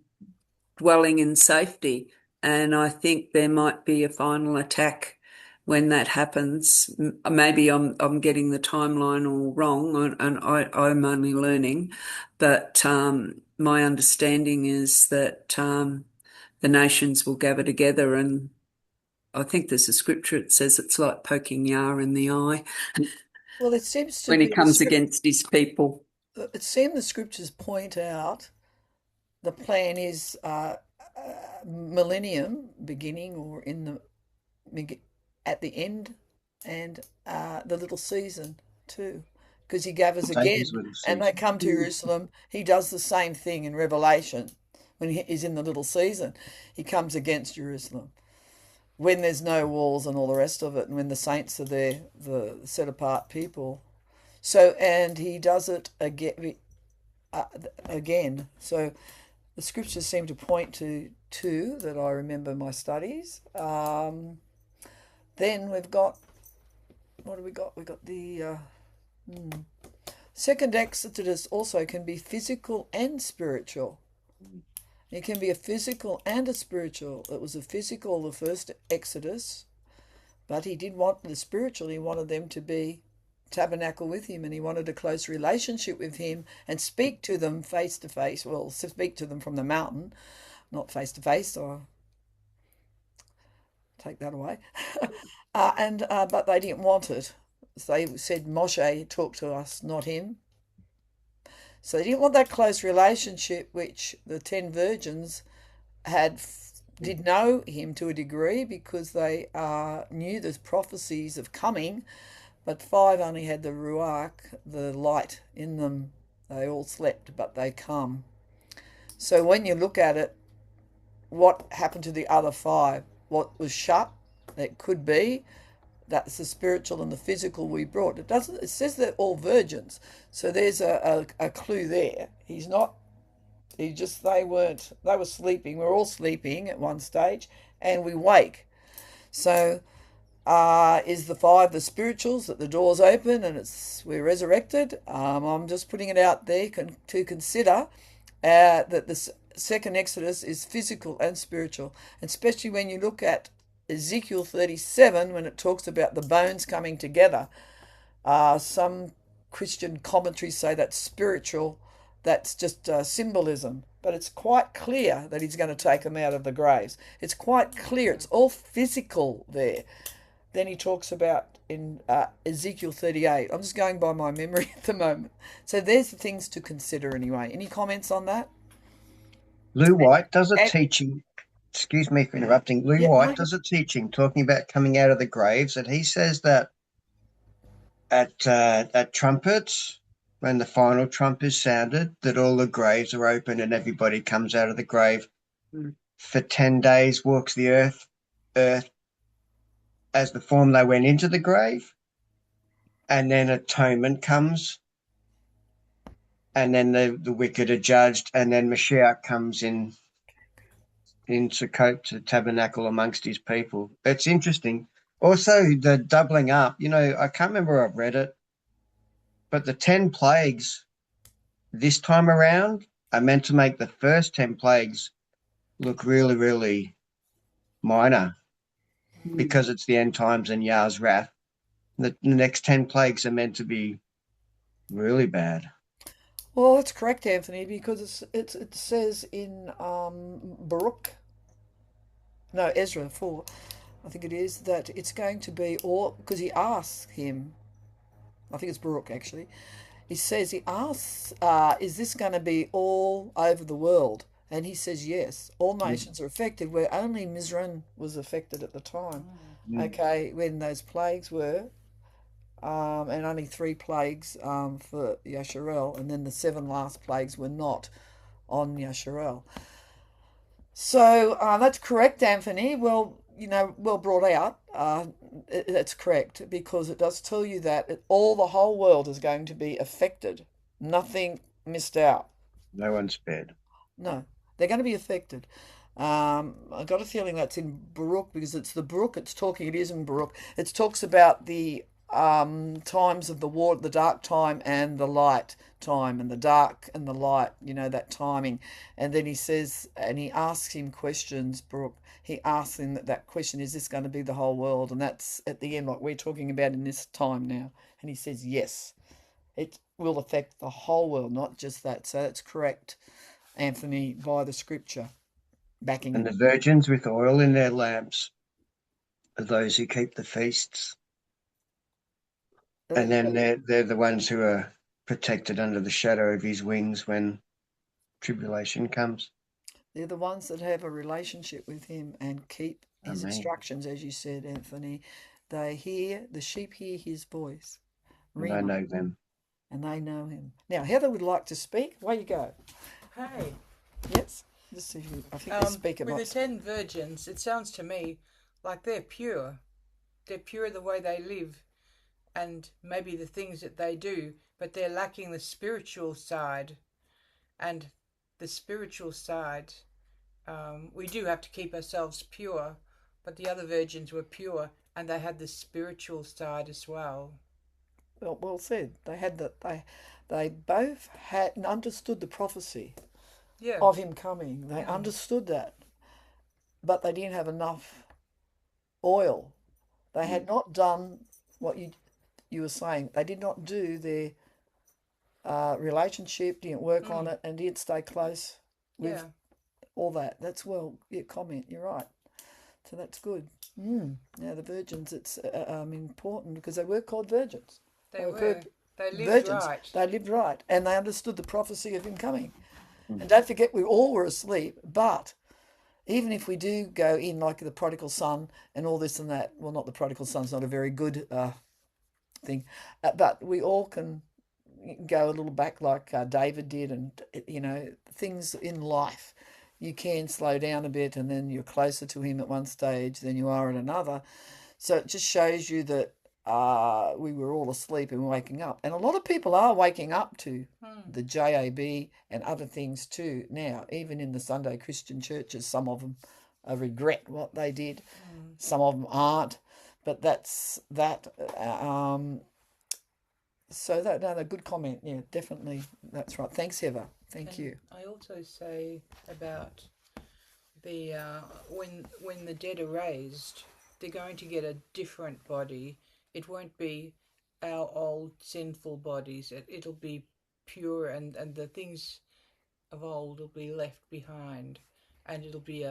dwelling in safety. And I think there might be a final attack when that happens. Maybe I'm getting the timeline all wrong, and I'm only learning. But my understanding is that the nations will gather together, and I think there's a scripture that says it's like poking Yah in the eye Well, it seems to when be he comes against his people. It seems the scriptures point out the plan is millennium beginning or at the end, and the little season too, because he gathers Take again his little and they season. come to Jerusalem. He does the same thing in Revelation when he's in the little season. He comes against Jerusalem when there's no walls and all the rest of it, and when the saints are there, the set apart people. So, and he does it again. So the scriptures seem to point to two that I remember my studies. Then we've got, what do we got? We've got the second Exodus also can be physical and spiritual. It can be a physical and a spiritual. It was a physical, the first Exodus, but he did want the spiritual. He wanted them to be tabernacle with him, and he wanted a close relationship with him and speak to them face to face. Well, speak to them from the mountain, not face to face, or take that away. But they didn't want it. They said, Moshe, talk to us, not him. So they didn't want that close relationship, which the 10 virgins did know him to a degree because they knew the prophecies of coming, but 5 only had the ruach, the light in them. They all slept, but they come. So when you look at it, what happened to the other 5? What was shut? It could be. That's the spiritual and the physical we brought. It says they're all virgins. So there's a clue there. They were sleeping. We're all sleeping at one stage, and we wake. So is the 5 the spirituals, that the doors open and we're resurrected? I'm just putting it out there to consider that the second Exodus is physical and spiritual, and especially when you look at Ezekiel 37 when it talks about the bones coming together. Some Christian commentaries say that's spiritual, that's just symbolism, but it's quite clear that he's going to take them out of the graves. It's quite clear. It's all physical there. Then he talks about in Ezekiel 38. I'm just going by my memory at the moment. So there's the things to consider anyway. Any comments on that? Lou White does a teaching, excuse me for interrupting, Lou White does a teaching talking about coming out of the graves, and he says that at trumpets, when the final trump is sounded, that all the graves are open and everybody comes out of the grave. For 10 days walks the earth as the form they went into the grave, and then atonement comes, and then the wicked are judged, and then Mashiach comes in Sukkot to tabernacle amongst his people. It's interesting. Also, the doubling up, I can't remember where I've read it, but the 10 plagues this time around are meant to make the first 10 plagues look really, really minor because it's the end times and Yah's wrath. The next 10 plagues are meant to be really bad. Well, that's correct, Anthony, because it says in Ezra 4, I think it is, that it's going to be all, because he asks him, I think it's Baruch actually, he asks, is this going to be all over the world? And he says, yes, all nations are affected, where only Mizraim was affected at the time. Okay, when those plagues were, and only 3 plagues for Yasharel, and then the 7 last plagues were not on Yasharel. So that's correct, Anthony. Well, well brought out. That's correct because it does tell you that the whole world is going to be affected. Nothing missed out. No one's spared. No, they're going to be affected. I got a feeling that's in Baruch because it's the Baruch it's talking. It is in Baruch. It talks about the times of the war, the dark time and the light time, and the dark and the light. That timing. And then he says, and he asks him questions. Baruch. He asks him that question: Is this going to be the whole world? And that's at the end, like we're talking about in this time now. And he says, yes, it will affect the whole world, not just that. So that's correct, Anthony, by the scripture backing And it. the virgins with oil in their lamps are those who keep the feasts. And then they're the ones who are protected under the shadow of his wings when tribulation comes. They're the ones that have a relationship with him and keep his Amen. instructions, as you said, Anthony. The sheep hear his voice. And I know them. And they know him. Now, Heather would like to speak. Away you go. Hey. Yes? Just see who, I think the speaker with might the 10 virgins, it sounds to me like they're pure. They're pure the way they live and maybe the things that they do, but they're lacking the spiritual side. And the spiritual side, we do have to keep ourselves pure, but the other virgins were pure and they had the spiritual side as well. Well said. They both had understood the prophecy of him coming. They understood that, but they didn't have enough oil. They had not done what you were saying. They did not do their relationship, didn't work on it, and didn't stay close with all that. That's comment. You're right. So that's good. Now the virgins, it's important because they were called virgins. They were. They lived right. They lived right, and they understood the prophecy of him coming. And don't forget, we all were asleep. But even if we do go in like the prodigal son and all this and that, well, not the prodigal son's not a very good thing, but we all can go a little back like David did, and things in life. You can slow down a bit, and then you're closer to him at one stage than you are at another. So it just shows you that we were all asleep and waking up. And a lot of people are waking up to the JAB and other things too now, even in the Sunday Christian churches. Some of them regret what they did. Some of them aren't. But that's that. So that a good comment. Yeah, definitely. That's right. Thanks, Heather. Thank you. I also say about the when the dead are raised, they're going to get a different body. It won't be our old sinful bodies. It'll be pure, and the things of old will be left behind, and it'll be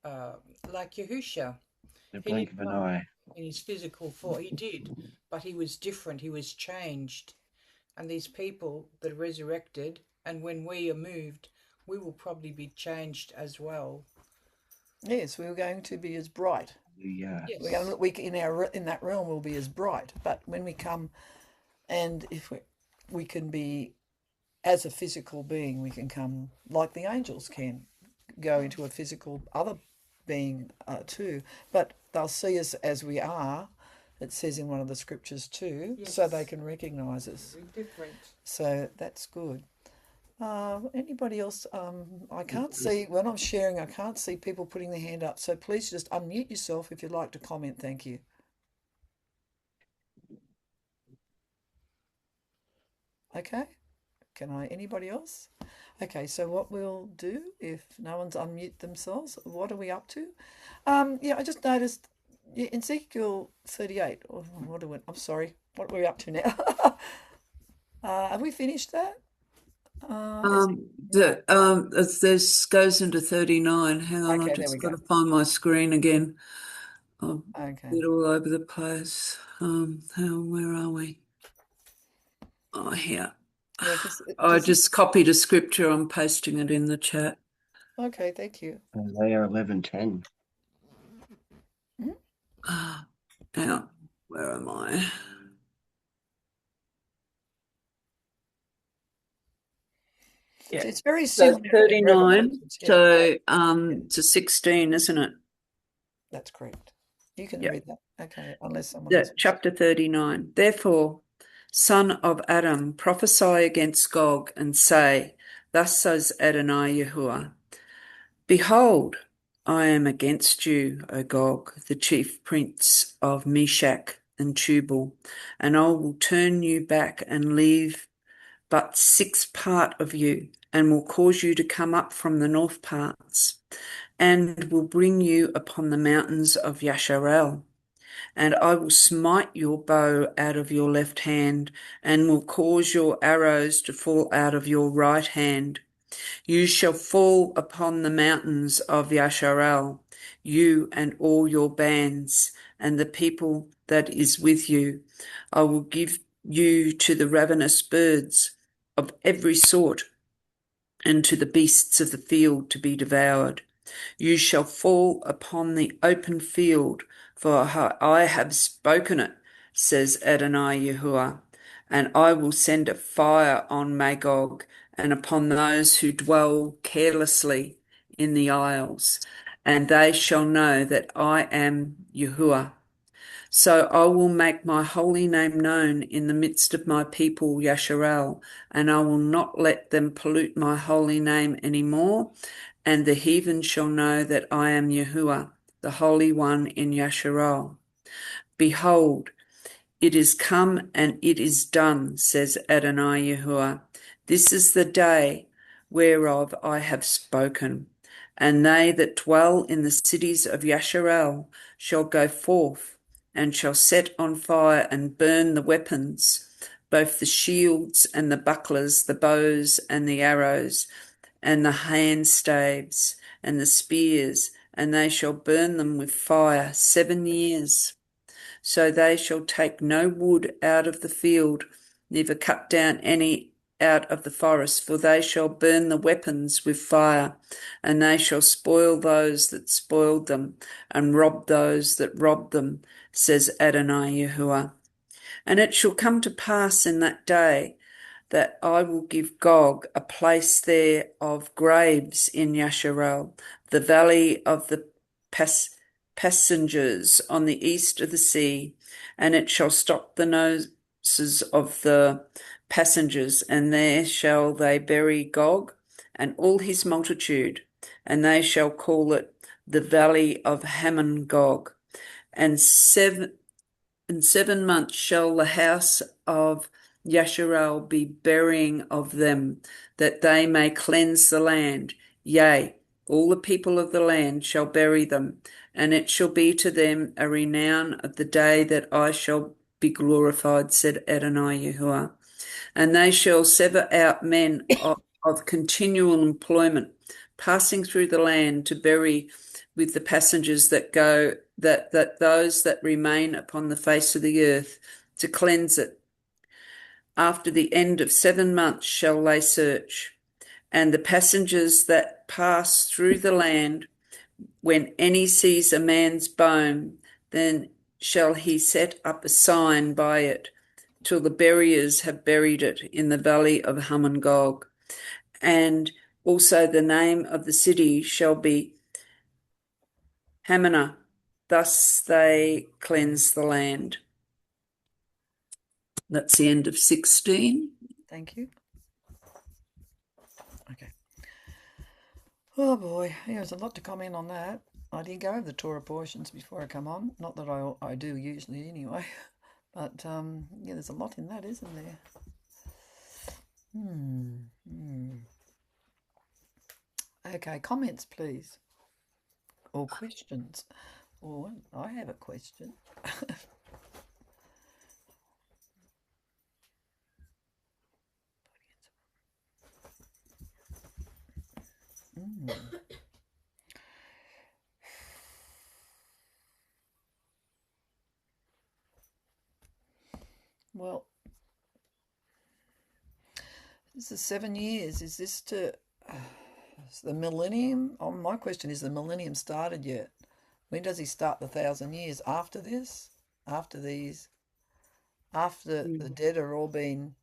like Yahusha. The blink of an eye. In his physical form, he did, but he was different. He was changed, and these people that are resurrected, and when we are moved, we will probably be changed as well. Yes, we were going to be as bright. Yeah. Yes. In that realm we'll be as bright. But when we come, and if we can be as a physical being, we can come like the angels can go into a physical other being too. But they'll see us as we are. It says in one of the scriptures too, so they can recognise us. We're different. So that's good. Anybody else? I can't see, when I'm sharing, I can't see people putting their hand up. So please just unmute yourself if you'd like to comment. Thank you. Okay. Anybody else? Okay, so what we'll do, if no one's unmute themselves, what are we up to? I just noticed in Ezekiel 38, I'm sorry, what are we up to now? Have we finished that? This goes into 39. Hang on, Okay, I've there just we got go. to find my screen again. I'm Okay. a bit all over the place. Where are we? Oh, here. Yeah, I just copied a scripture. I'm pasting it in the chat. Okay, thank you. Isaiah 11:10. Now, where am I? Yeah. It's very So similar to 39 Revelations. Yeah, to 16, isn't it? that's correct. You can Yeah. read that. Okay, unless someone else. Chapter 39. Therefore, son of Adam, prophesy against Gog and say, Thus says Adonai Yahuwah, Behold, I am against you, O Gog, the chief prince of Meshach and Tubal, and I will turn you back and leave but 6 part of you, and will cause you to come up from the north parts, and will bring you upon the mountains of Yasharel. And I will smite your bow out of your left hand, and will cause your arrows to fall out of your right hand. You shall fall upon the mountains of Yasharel, you and all your bands, and the people that is with you. I will give you to the ravenous birds of every sort, and to the beasts of the field to be devoured. You shall fall upon the open field, for I have spoken it, says Adonai Yahuwah. And I will send a fire on Magog and upon those who dwell carelessly in the isles, and they shall know that I am Yahuwah. So I will make my holy name known in the midst of my people Yasharel, and I will not let them pollute my holy name any more, and the heathen shall know that I am Yahuwah, the Holy One in Yasharel. Behold, it is come and it is done, says Adonai Yahuwah. This is the day whereof I have spoken. And they that dwell in the cities of Yasharel shall go forth, and shall set on fire and burn the weapons, both the shields and the bucklers, the bows and the arrows, and the handstaves and the spears, and they shall burn them with fire 7 years. So they shall take no wood out of the field, neither cut down any out of the forest, for they shall burn the weapons with fire, and they shall spoil those that spoiled them, and rob those that robbed them, says Adonai Yahuwah. And it shall come to pass in that day that I will give Gog a place there of graves in Yasharel, the valley of the passengers on the east of the sea, and it shall stop the noses of the passengers, and there shall they bury Gog and all his multitude, and they shall call it the valley of Hamon Gog. And 7 months shall the house of Yasharel be burying of them, that they may cleanse the land. Yea, all the people of the land shall bury them, and it shall be to them a renown of the day that I shall be glorified, said Adonai Yahuwah. And they shall sever out men of continual employment, passing through the land to bury with the passengers that go, that those that remain upon the face of the earth, to cleanse it. After the end of 7 months shall they search, and the passengers that pass through the land, when any sees a man's bone, then shall he set up a sign by it, till the buriers have buried it in the valley of Hamon Gog. And also the name of the city shall be Hamanah. Thus they cleanse the land. That's the end of 16. Thank you. Okay. Oh boy, yeah, there's a lot to comment on that. I didn't go over the Torah portions before I come on. Not that I do usually anyway. But yeah, there's a lot in that, isn't there? Okay, comments please. Or questions. Or I have a question. Well, this is 7 years. Is this to the millennium? Oh, my question is, the millennium started yet? When does he start the 1,000 years? After this? After these? After the dead are all been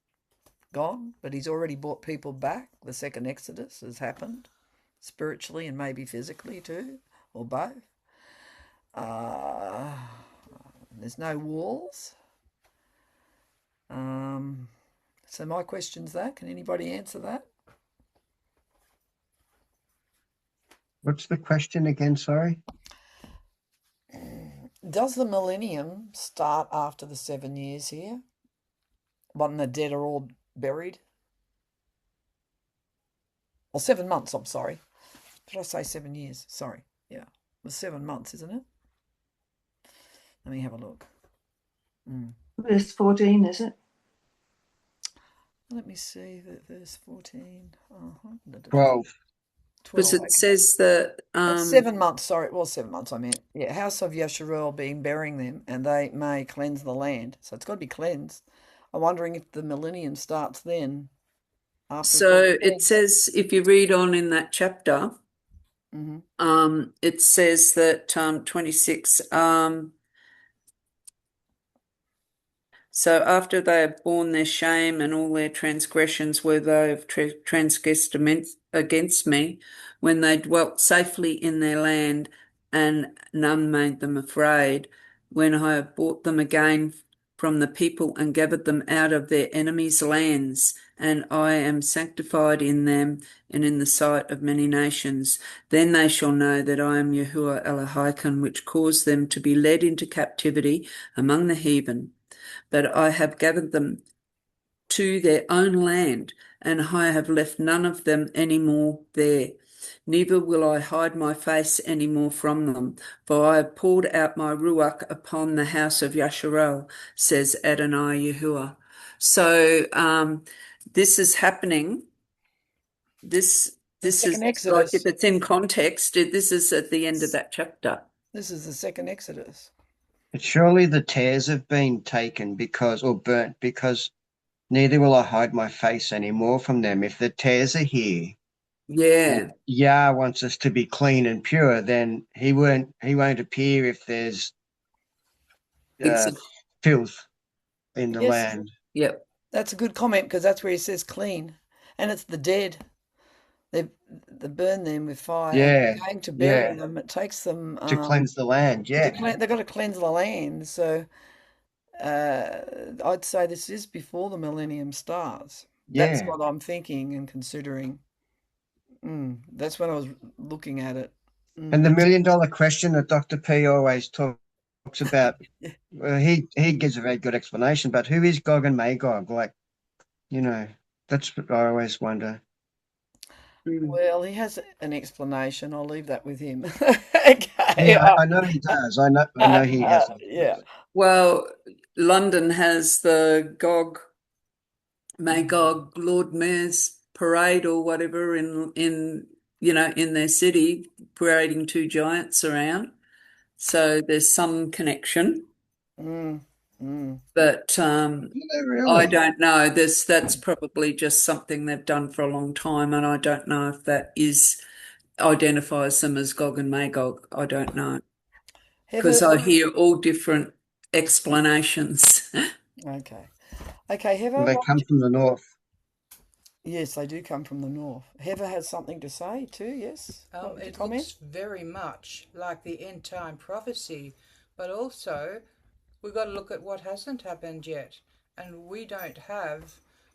gone, but he's already brought people back. The second Exodus has happened, spiritually and maybe physically too, or both. There's no walls. So my question's that. Can anybody answer that? What's the question again? Sorry. Does the millennium start after the 7 years here? When the dead are all buried? Or 7 months, I'm sorry. Did I say 7 years? Sorry. Yeah. It was 7 months, isn't it? Let me have a look. Verse 14, is it? Let me see, verse 14. 12. Because 12. it says that That's 7 months, sorry, it was 7 months, I meant. Yeah, house of Yasharel being burying them, and they may cleanse the land. So it's got to be cleansed. I'm wondering if the millennium starts then. After so it says, if you read on in that chapter, it says that 26, so after they have borne their shame and all their transgressions where they have transgressed against me, when they dwelt safely in their land and none made them afraid, when I have brought them again from the people and gathered them out of their enemies' lands, and I am sanctified in them and in the sight of many nations, then they shall know that I am Yahuwah Elohim, which caused them to be led into captivity among the heathen. But I have gathered them to their own land, and I have left none of them any more there. Neither will I hide my face any more from them, for I have poured out my Ruach upon the house of Yasharel, says Adonai Yahuwah. So this is happening. This is like, if it's in context, this is at the end of that chapter. This is the second Exodus. But surely the tares have been taken or burnt, because neither will I hide my face anymore from them. If the tares are here, yeah, Yah wants us to be clean and pure, then he won't appear if there's filth in the land. Yep. That's a good comment, because that's where he says clean. And it's the dead. They burn them with fire. Yeah. And they're going to bury them. It takes them to cleanse the land. Yeah. they've got to cleanse the land. So I'd say this is before the millennium starts. That's what I'm thinking and considering. That's when I was looking at it. And the $1 million question that Dr. P always talks about, well, he gives a very good explanation, but who is Gog and Magog? Like, that's what I always wonder. Well, he has an explanation. I'll leave that with him. Okay. Yeah, I know he does. I know he has. Yeah. Well, London has the Gog, Magog, Lord Mayor's parade or whatever in their city, parading two giants around. So there's some connection. But really? I don't know. That's probably just something they've done for a long time, and I don't know if that identifies them as Gog and Magog. I don't know, because I hear all different explanations. Okay, Heather. Well, they come from the north. Yes, they do come from the north. Heather has something to say too. Yes, it looks very much like the end time prophecy, but also we've got to look at what hasn't happened yet, and we don't have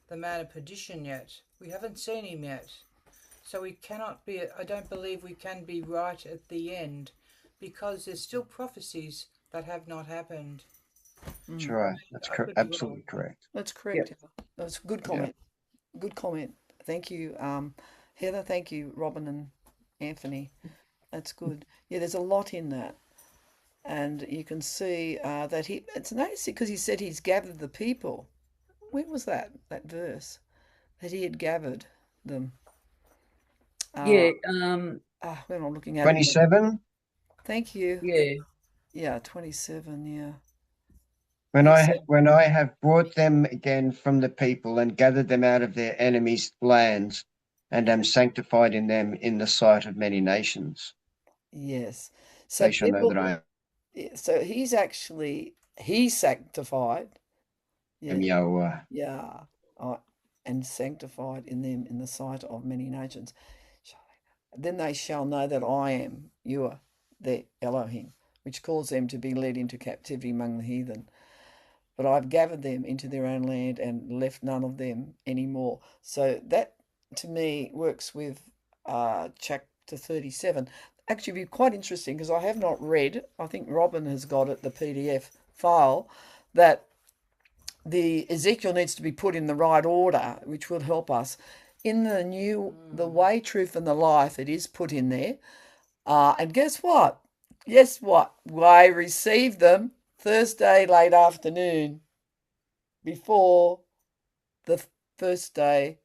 the man of perdition yet. We haven't seen him yet, so we cannot be. I don't believe we can be right at the end, because there's still prophecies that have not happened. That's right. That's absolutely correct. That's correct. Yep. That's a good comment. Yep. Good comment. Thank you, Heather. Thank you, Robin and Anthony. That's good. Yeah, there's a lot in that. And you can see that it's nice because he said he's gathered the people. When was that verse? That he had gathered them. When I'm looking at 27? Thank you. Yeah. Yeah, 27, yeah. When I have brought them again from the people and gathered them out of their enemies' lands, and am sanctified in them in the sight of many nations. Yes. So they shall know that I am. So he's sanctified. Yeah. Yeah. and sanctified in them in the sight of many nations. Then they shall know that I am Yahweh, their Elohim, which caused them to be led into captivity among the heathen. But I've gathered them into their own land and left none of them any more. So that, to me, works with chapter 37. Actually, it'd be quite interesting because I have not read, I think Robin has got it, the PDF file, that the Ezekiel needs to be put in the right order, which would help us. In the way, truth, and the life, it is put in there. And guess what? Guess what? I received them Thursday late afternoon before the first day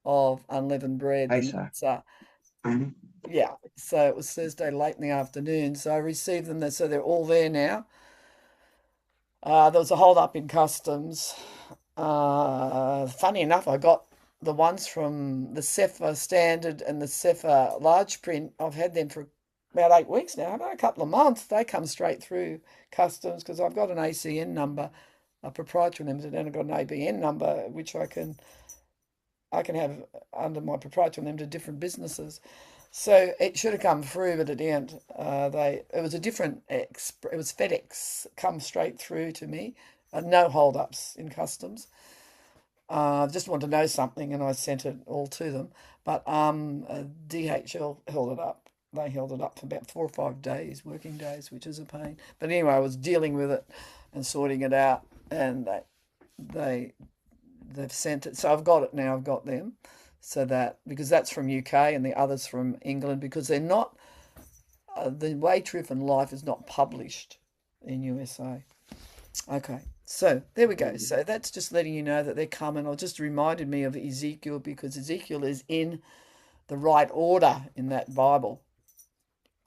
of Unleavened Bread. Pesach. Yeah, so it was Thursday late in the afternoon. So I received them there, so they're all there now. There was a hold up in customs. Funny enough, I got the ones from the Sefer Standard and the Sefer Large Print. I've had them for about 8 weeks now, about a couple of months. They come straight through customs because I've got an ACN number, a proprietary limited, and I've got an ABN number, which I can have under my proprietary limited different businesses. So it should have come through, but it didn't. It was a different it was FedEx, come straight through to me. No hold-ups in customs. Just wanted to know something, and I sent it all to them. But DHL held it up. They held it up for about 4 or 5 days, working days, which is a pain. But anyway, I was dealing with it and sorting it out, and they've sent it. So I've got it now. I've got them. So that, because that's from UK and the others from England, because they're not, the Way, Truth and Life is not published in USA. Okay, so there we go. So that's just letting you know that they're coming. It just reminded me of Ezekiel, because Ezekiel is in the right order in that Bible.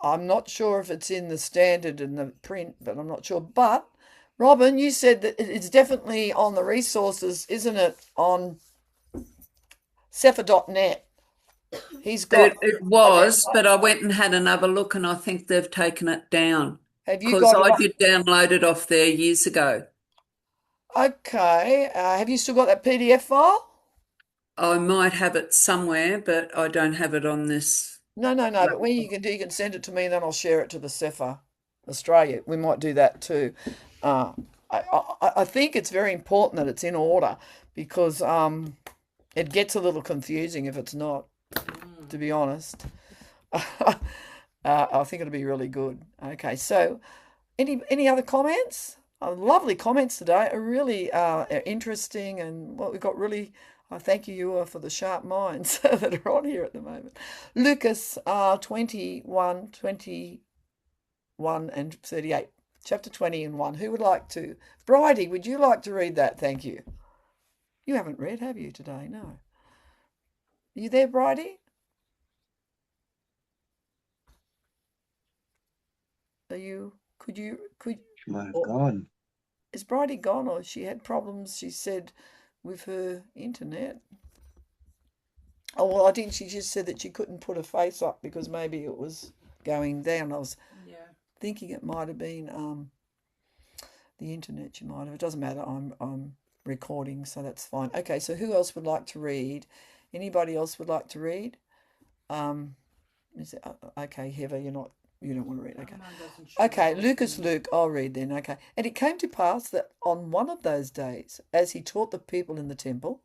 I'm not sure if it's in the Standard and the print, but I'm not sure. But, Robin, you said that it's definitely on the resources, isn't it, on Sefer.net? He's got. It was, but I went and had another look, and I think they've taken it down Have you because got it? I did download it off there years ago. Okay. Have you still got that PDF file? I might have it somewhere, but I don't have it on this. No. But when you can send it to me, and then I'll share it to the Sefer Australia. We might do that too. I think it's very important that it's in order, because it gets a little confusing if it's not, to be honest. I think it'll be really good. Okay, so any other comments? Lovely comments today. Are really interesting, and what we've got really. I thank you for the sharp minds that are on here at the moment. Lucas 21 and 38. Chapter 20 and 1. Who would like to? Bridie, would you like to read that? Thank you. You haven't read, have you, today? No. Are you there, Bridie? Are you? Could? She might have gone. Is Bridie gone, or she had problems, she said, with her internet? Oh, well, I think she just said that she couldn't put her face up because maybe it was going down. I was thinking it might have been the internet. She might have. It doesn't matter. I'm recording, so that's fine. Okay, so who else would like to read? Anybody else would like to read? Is it, okay, Heather, you don't want to read. Okay. Okay, Luke, I'll read then. Okay. And it came to pass that on one of those days, as he taught the people in the temple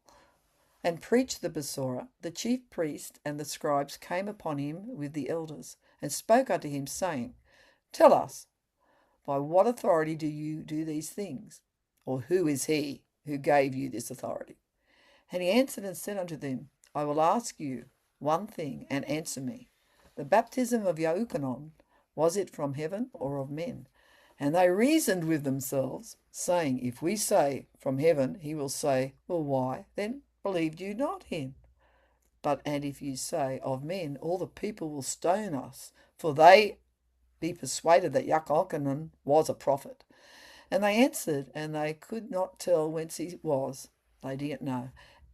and preached the Besorah, the chief priest and the scribes came upon him with the elders and spoke unto him, saying, Tell us, by what authority do you do these things? Or who is he who gave you this authority? And he answered and said unto them, I will ask you one thing, and answer me. The baptism of Yahuchanan, was it from heaven or of men? And they reasoned with themselves, saying, If we say from heaven, he will say, Well, why then believed you not him? And if you say of men, all the people will stone us, for they be persuaded that Yahuchanan was a prophet. And they answered, and they could not tell whence he was. They didn't know.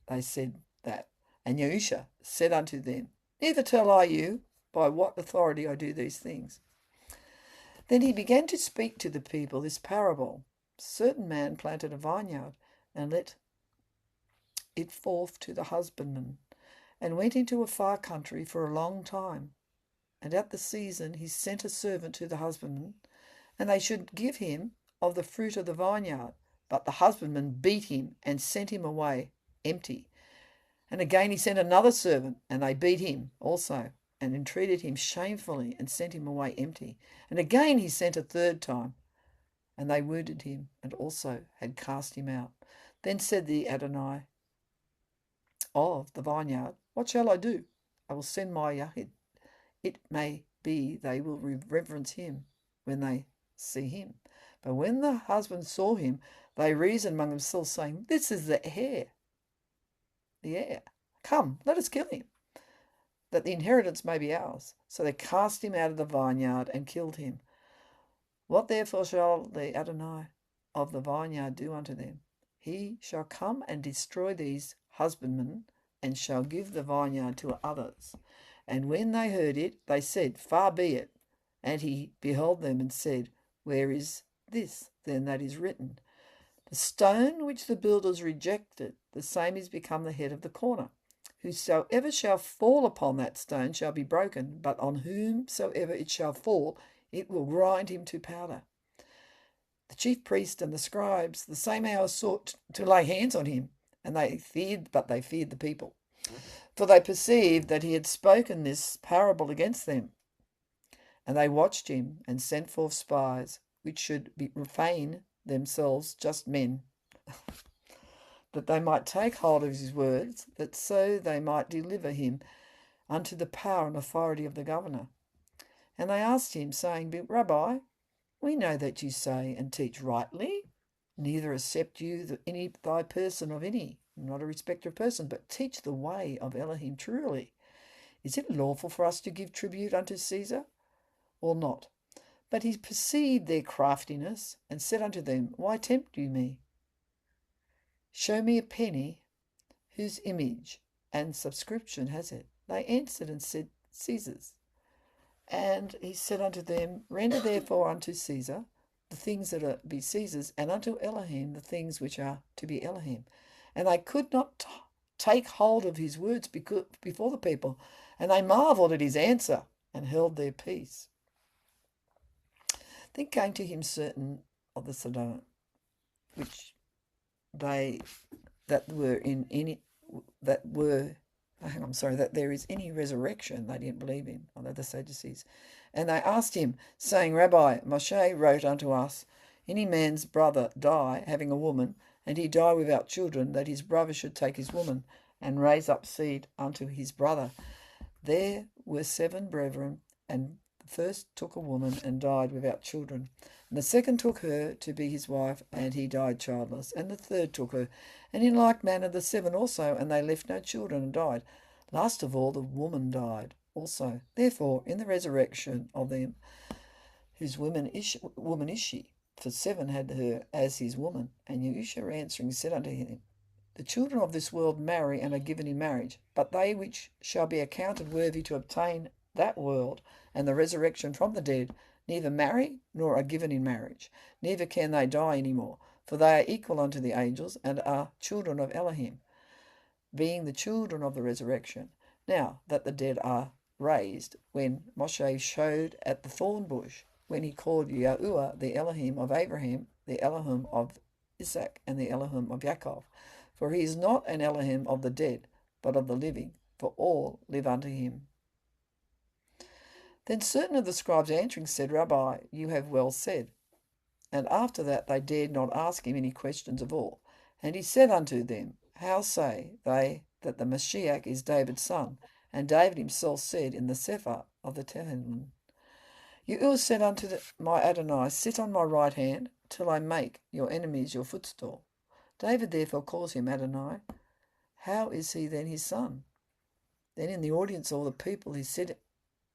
They said that. And Yahusha said unto them, Neither tell I you by what authority I do these things. Then he began to speak to the people this parable. A certain man planted a vineyard and let it forth to the husbandman, and went into a far country for a long time. And at the season he sent a servant to the husbandman, and they should give him of the fruit of the vineyard. But the husbandman beat him and sent him away empty. And again he sent another servant, and they beat him also, and entreated him shamefully, and sent him away empty. And again he sent a third time, and they wounded him, and also had cast him out. Then said the Adonai of the vineyard, What shall I do? I will send my Yahid. It may be they will reverence him when they see him. But when the husband saw him, they reasoned among themselves, saying, This is the heir. The heir. Come, let us kill him, that the inheritance may be ours. So they cast him out of the vineyard and killed him. What therefore shall the Adonai of the vineyard do unto them? He shall come and destroy these husbandmen, and shall give the vineyard to others. And when they heard it, they said, Far be it. And he beheld them and said, Where is this then that is written? The stone which the builders rejected, the same is become the head of the corner. Whosoever shall fall upon that stone shall be broken, but on whomsoever it shall fall, it will grind him to powder. The chief priest and the scribes the same hour sought to lay hands on him, and they feared the people. For they perceived that he had spoken this parable against them. And they watched him and sent forth spies, which should refrain themselves just men, that they might take hold of his words, that so they might deliver him unto the power and authority of the governor. And they asked him, saying, Rabbi, we know that you say and teach rightly, neither accept you any thy person of any, not a respecter of person, but teach the way of Elohim truly. Is it lawful for us to give tribute unto Caesar, or not? But he perceived their craftiness, and said unto them, Why tempt you me? Show me a penny, whose image and subscription has it. They answered and said, Caesar's. And he said unto them, Render therefore unto Caesar the things that are be Caesar's, and unto Elohim the things which are to be Elohim. And they could not take hold of his words before the people, and they marveled at his answer, and held their peace. Then came to him certain of the Sodom, which that there is any resurrection. They didn't believe him, although the Sadducees. And they asked him, saying, Rabbi, Moshe wrote unto us, any man's brother die, having a woman, and he die without children, that his brother should take his woman, and raise up seed unto his brother. There were 7 brethren, and the first took a woman, and died without children. And the second took her to be his wife, and he died childless. And the third took her, and in like manner the 7 also, and they left no children, and died. Last of all the woman died also. Therefore, in the resurrection of them, whose woman is she? For 7 had her as his woman. And Yahushua answering said unto him, the children of this world marry and are given in marriage, but they which shall be accounted worthy to obtain that world and the resurrection from the dead, neither marry nor are given in marriage, neither can they die any more, for they are equal unto the angels, and are children of Elohim, being the children of the resurrection. Now that the dead are raised, when Moshe showed at the thorn bush, when he called Yahuwah the Elohim of Abraham, the Elohim of Isaac, and the Elohim of Yaakov. For he is not an Elohim of the dead, but of the living, for all live unto him. Then certain of the scribes answering said, Rabbi, you have well said. And after that they dared not ask him any questions of all. And he said unto them, How say they that the Mashiach is David's son? And David himself said in the Sefer of the Tehillim, Yahuwah said unto my Adonai, Sit on my right hand, till I make your enemies your footstool. David therefore calls him Adonai. How is he then his son? Then in the audience all the people he said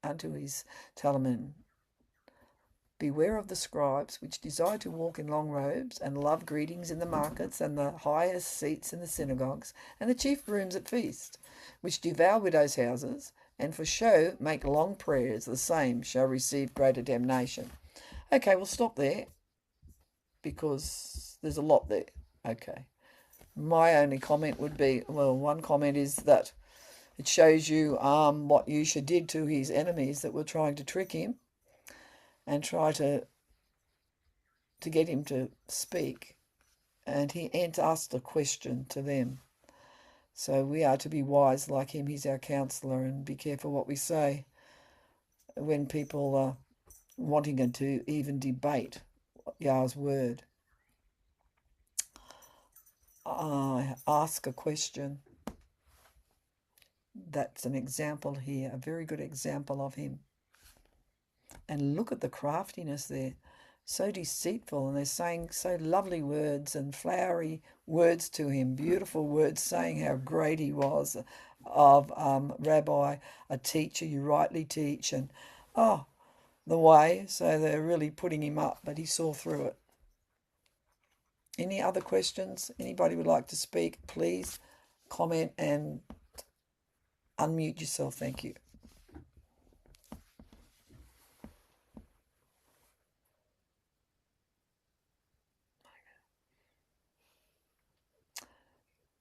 unto his Talmud, Beware of the scribes, which desire to walk in long robes, and love greetings in the markets, and the highest seats in the synagogues, and the chief rooms at feast, which devour widows' houses, and for show make long prayers, the same shall receive greater damnation. Okay, we'll stop there, because there's a lot there. Okay. My only comment would be, well, one comment is that it shows you what Yusha did to his enemies that were trying to trick him and try to get him to speak. And he asked a question to them. So we are to be wise like him. He's our counselor, and be careful what we say when people are wanting to even debate Yah's word. Ask a question. That's an example here, a very good example of him. And look at the craftiness there. So deceitful, and they're saying so lovely words and flowery words to him, beautiful words saying how great he was of Rabbi, a teacher, you rightly teach, and the way. So they're really putting him up, but he saw through it. Any other questions? Anybody would like to speak? Please comment and unmute yourself. Thank you.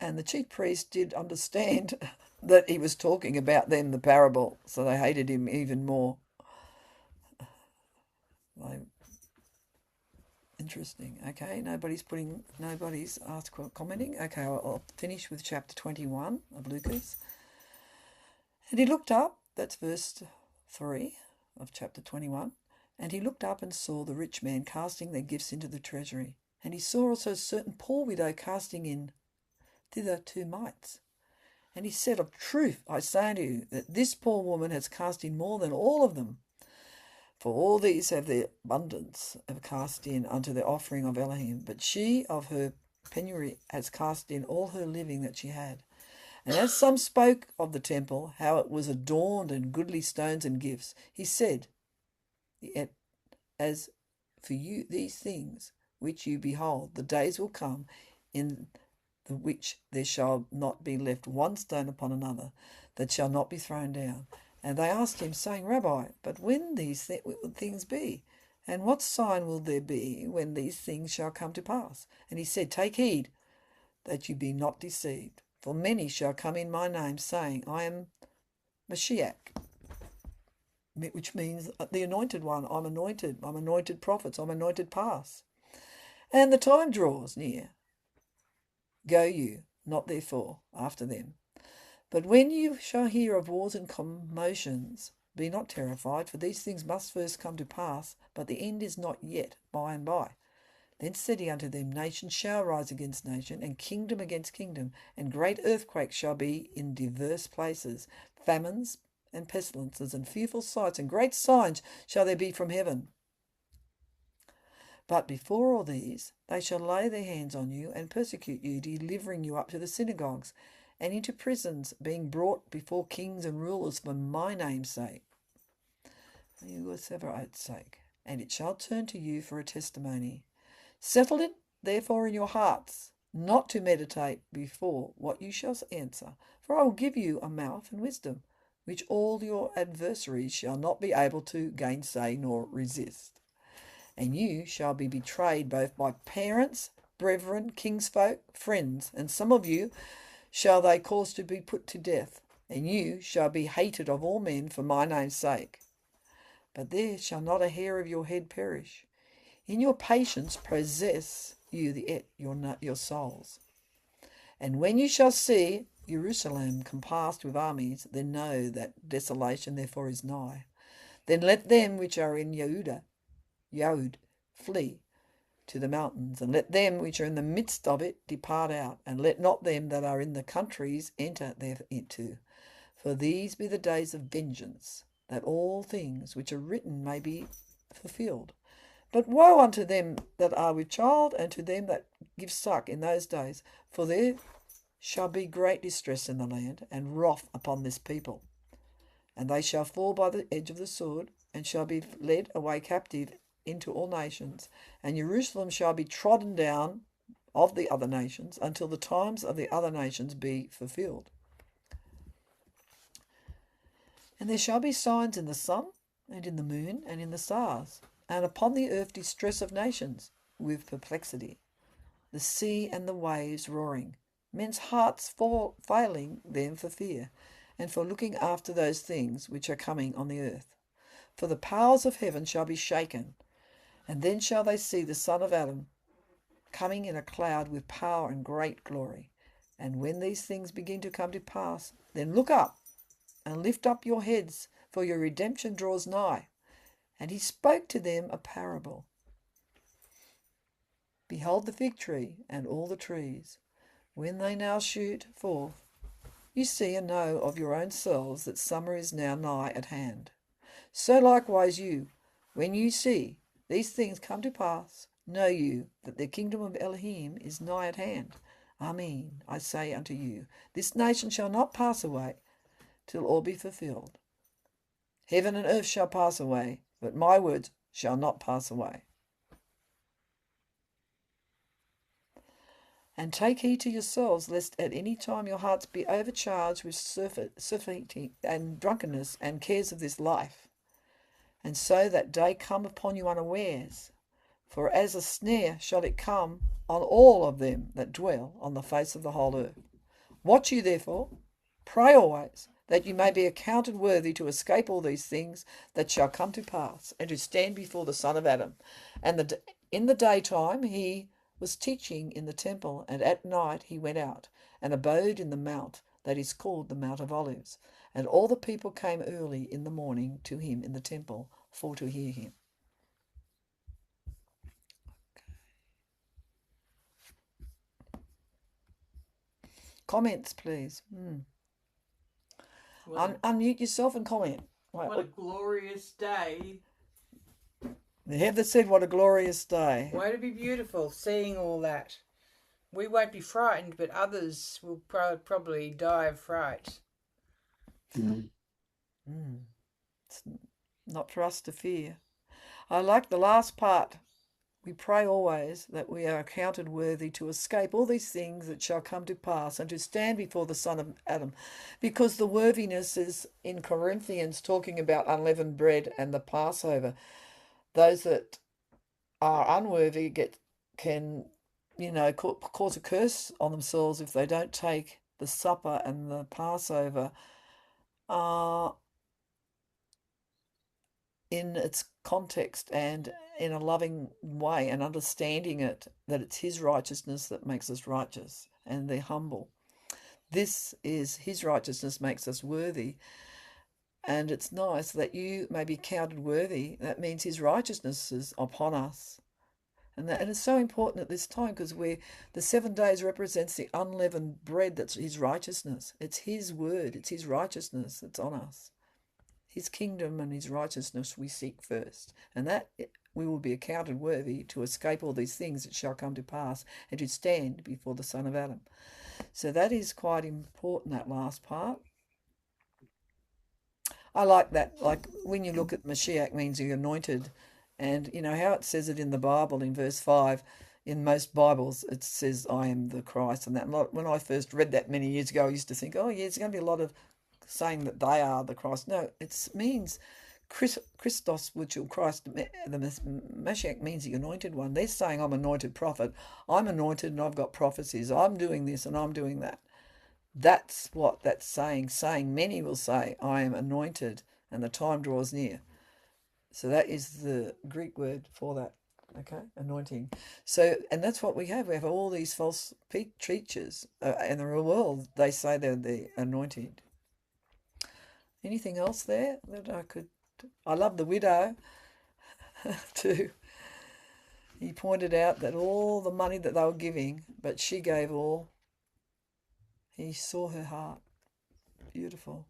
And the chief priest did understand that he was talking about them, the parable, so they hated him even more. Interesting. Okay, nobody's commenting. Okay, I'll finish with chapter 21 of Lucas. And he looked up, that's verse 3 of chapter 21, and he looked up and saw the rich man casting their gifts into the treasury. And he saw also a certain poor widow casting in thither 2 mites. And he said, of truth, I say unto you, that this poor woman has cast in more than all of them. For all these have their abundance have cast in unto the offering of Elohim. But she of her penury has cast in all her living that she had. And as some spoke of the temple, how it was adorned in goodly stones and gifts, he said, as for you these things which you behold, the days will come in the which there shall not be left one stone upon another that shall not be thrown down. And they asked him, saying, Rabbi, but when these things be? And what sign will there be when these things shall come to pass? And he said, take heed that you be not deceived. For many shall come in my name, saying, I am Mashiach, which means the anointed one. I'm anointed prophets, I'm anointed past. And the time draws near. Go you, not therefore, after them. But when you shall hear of wars and commotions, be not terrified, for these things must first come to pass, but the end is not yet by and by. Then said he unto them, nation shall rise against nation, and kingdom against kingdom, and great earthquakes shall be in divers places, famines and pestilences, and fearful sights, and great signs shall there be from heaven. But before all these, they shall lay their hands on you, and persecute you, delivering you up to the synagogues, and into prisons, being brought before kings and rulers for my name's sake. And it shall turn to you for a testimony. Settle it, therefore, in your hearts, not to meditate before what you shall answer. For I will give you a mouth and wisdom, which all your adversaries shall not be able to gainsay nor resist. And you shall be betrayed both by parents, brethren, kinsfolk, friends, and some of you shall they cause to be put to death, and you shall be hated of all men for my name's sake. But there shall not a hair of your head perish. In your patience possess you your souls. And when you shall see Jerusalem compassed with armies, then know that desolation therefore is nigh. Then let them which are in Yahud, flee to the mountains, and let them which are in the midst of it depart out, and let not them that are in the countries enter thereinto. For these be the days of vengeance, that all things which are written may be fulfilled. But woe unto them that are with child, and to them that give suck in those days, for there shall be great distress in the land, and wrath upon this people. And they shall fall by the edge of the sword, and shall be led away captive into all nations, and Jerusalem shall be trodden down of the other nations, until the times of the other nations be fulfilled. And there shall be signs in the sun, and in the moon, and in the stars, and upon the earth distress of nations, with perplexity, the sea and the waves roaring, men's hearts failing them for fear, and for looking after those things which are coming on the earth. For the powers of heaven shall be shaken, and then shall they see the Son of Adam coming in a cloud with power and great glory. And when these things begin to come to pass, then look up and lift up your heads, for your redemption draws nigh. And he spoke to them a parable. Behold the fig tree and all the trees, when they now shoot forth, you see and know of your own selves that summer is now nigh at hand. So likewise you, when you see these things come to pass, know you that the kingdom of Elohim is nigh at hand. Amen, I say unto you, this nation shall not pass away till all be fulfilled. Heaven and earth shall pass away, but my words shall not pass away. And take heed to yourselves, lest at any time your hearts be overcharged with surfeiting and drunkenness and cares of this life, and so that day come upon you unawares. For as a snare shall it come on all of them that dwell on the face of the whole earth. Watch you therefore, pray always, that you may be accounted worthy to escape all these things that shall come to pass, and to stand before the Son of Adam. And in the daytime he was teaching in the temple, and at night he went out, and abode in the mount that is called the Mount of Olives. And all the people came early in the morning to him in the temple, for to hear him. Comments, please. Unmute yourself and comment. What a glorious day. Heather said, what a glorious day. Won't it be beautiful seeing all that? We won't be frightened, but others will probably die of fright. It's not for us to fear. I like the last part. We pray always that we are accounted worthy to escape all these things that shall come to pass, and to stand before the Son of Adam. Because the worthiness is in Corinthians talking about unleavened bread and the Passover. Those that are unworthy can cause a curse on themselves if they don't take the supper and the Passover in its context and in a loving way, and understanding it, that it's his righteousness that makes us righteous, and they're humble. This is his righteousness makes us worthy. And it's nice that you may be counted worthy. That means his righteousness is upon us. And it's so important at this time, because the 7 days represents the unleavened bread that's his righteousness. It's his word, it's his righteousness that's on us. His kingdom and his righteousness we seek first. And that we will be accounted worthy to escape all these things that shall come to pass, and to stand before the Son of Adam. So that is quite important, that last part. I like that. Like when you look at Mashiach, means you're anointed, and you know how it says it in the Bible in verse 5. In most Bibles, it says, I am the Christ. And that, when I first read that many years ago, I used to think, oh yeah, there's going to be a lot of saying that they are the Christ. No, it means Christos, which is Christ, the Mashiach means the anointed one. They're saying, I'm anointed prophet. I'm anointed and I've got prophecies. I'm doing this and I'm doing that. That's what that's saying. Many will say, I am anointed, and the time draws near. So that is the Greek word for that, okay? Anointing. So, and that's what we have. We have all these false teachers in the real world. They say they're the anointed. Anything else there that I love the widow too. He pointed out that all the money that they were giving, but she gave all. He saw her heart. Beautiful.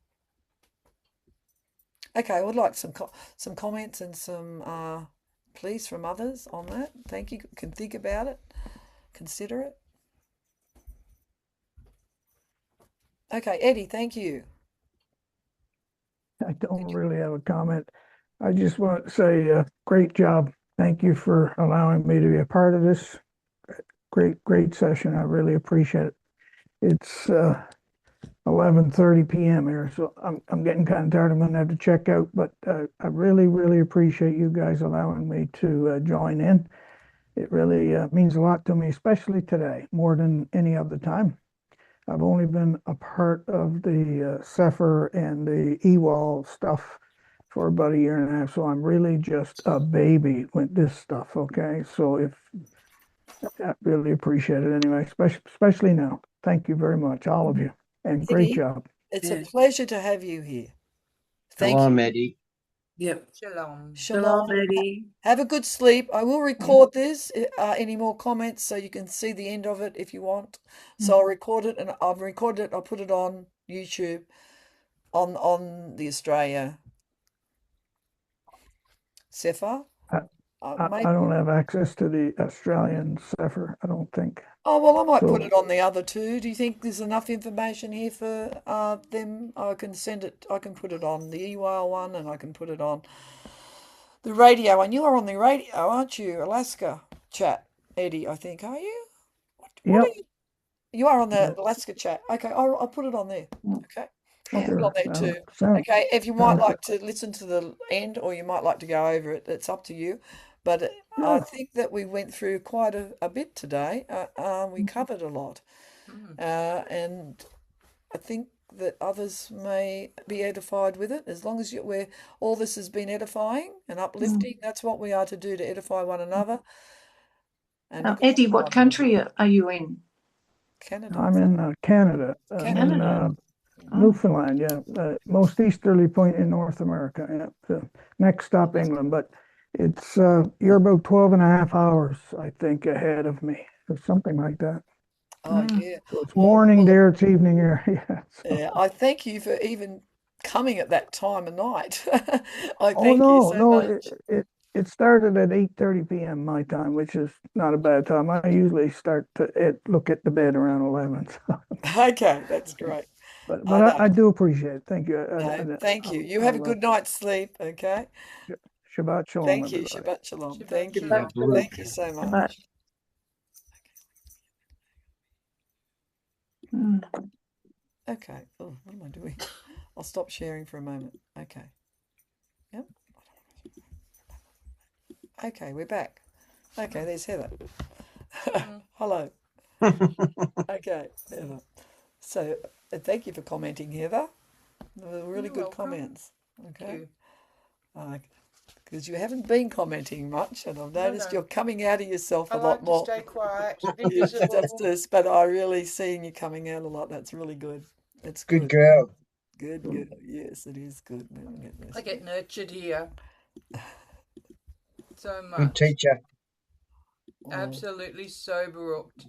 Okay, I would like some comments and some pleas from others on that. Thank you. Can think about it. Consider it. Okay, Eddie, thank you. I don't really have a comment. I just want to say great job. Thank you for allowing me to be a part of this. Great session. I really appreciate it. It's 11:30 p.m. here, so I'm getting kind of tired. I'm going to have to check out, but I really appreciate you guys allowing me to join in. It really means a lot to me, especially today, more than any other time. I've only been a part of the Sefer and the Ewall stuff for about a year and a half, so I'm really just a baby with this stuff. Okay, so if I really appreciate it anyway, especially now. Thank you very much, all of you, and great Eddie, job. it's a Yeah. pleasure to have you here. Thank Shalom, you. Eddie. Yep. Shalom. Shalom. Shalom, Eddie. Have a good sleep. I will record this. Any more comments so you can see the end of it if you want. So I'll record it, and I've recorded it. I'll put it on YouTube on the Australia Sefer. I, I don't have access to the Australian Sefer, I don't think. Oh, well, I might put So, it on the other two. Do you think there's enough information here for them? I can send it. I can put it on the email one, and I can put it on the radio one. You are on the radio, aren't you? Alaska chat, Eddie, I think. Are you? What are yep, you? You are on the yep, Alaska chat. Okay, I'll put it on there. Okay. I'll put it on sure. there too. Sounds Okay, if you might sounds like to listen to the end or you might like to go over it, it's up to you. But I yeah. think that we went through quite a bit today. We covered a lot. And I think that others may be edified with it. As long as we're, all this has been edifying and uplifting, that's what we are to do, to edify one another. And Eddie, what country are you in? Canada. I'm in Canada. I'm in Canada. Newfoundland, yeah, most easterly point in North America. Yeah. So next stop, England, but it's you're about 12 and a half hours, I think, ahead of me, or something like that. Oh, yeah. So it's Well, morning there, it's evening here. Yeah. So. yeah, I thank you for even coming at that time of night. I Oh thank you no, so no, much. it started at 8:30 p.m. my time, which is not a bad time. I usually start to look at the bed around 11. So. Okay, that's great. But No, I do appreciate it. Thank you. no, thank you. You have a good night's sleep, okay? Shabbat shalom, Thank you. everybody. Shabbat shalom. Shabbat Thank you. shalom. Thank you so much. Okay. Oh, what am I doing? I'll stop sharing for a moment. Okay. Yep. Okay, we're back. Okay, there's Heather. Hello. Okay, Heather. So, thank you for commenting, Heather. They were really You're good welcome. comments. Okay. You. Because you haven't been commenting much, and I've noticed no. you're coming out of yourself I a lot like to more. stay quiet, Yes, invisible. that's this, but I really seen you coming out a lot. That's really good. It's Good good. girl. Good, good. Yes, it is good. Let me get this. I get nurtured here so Good much. teacher. Oh, Absolutely sober-hooked.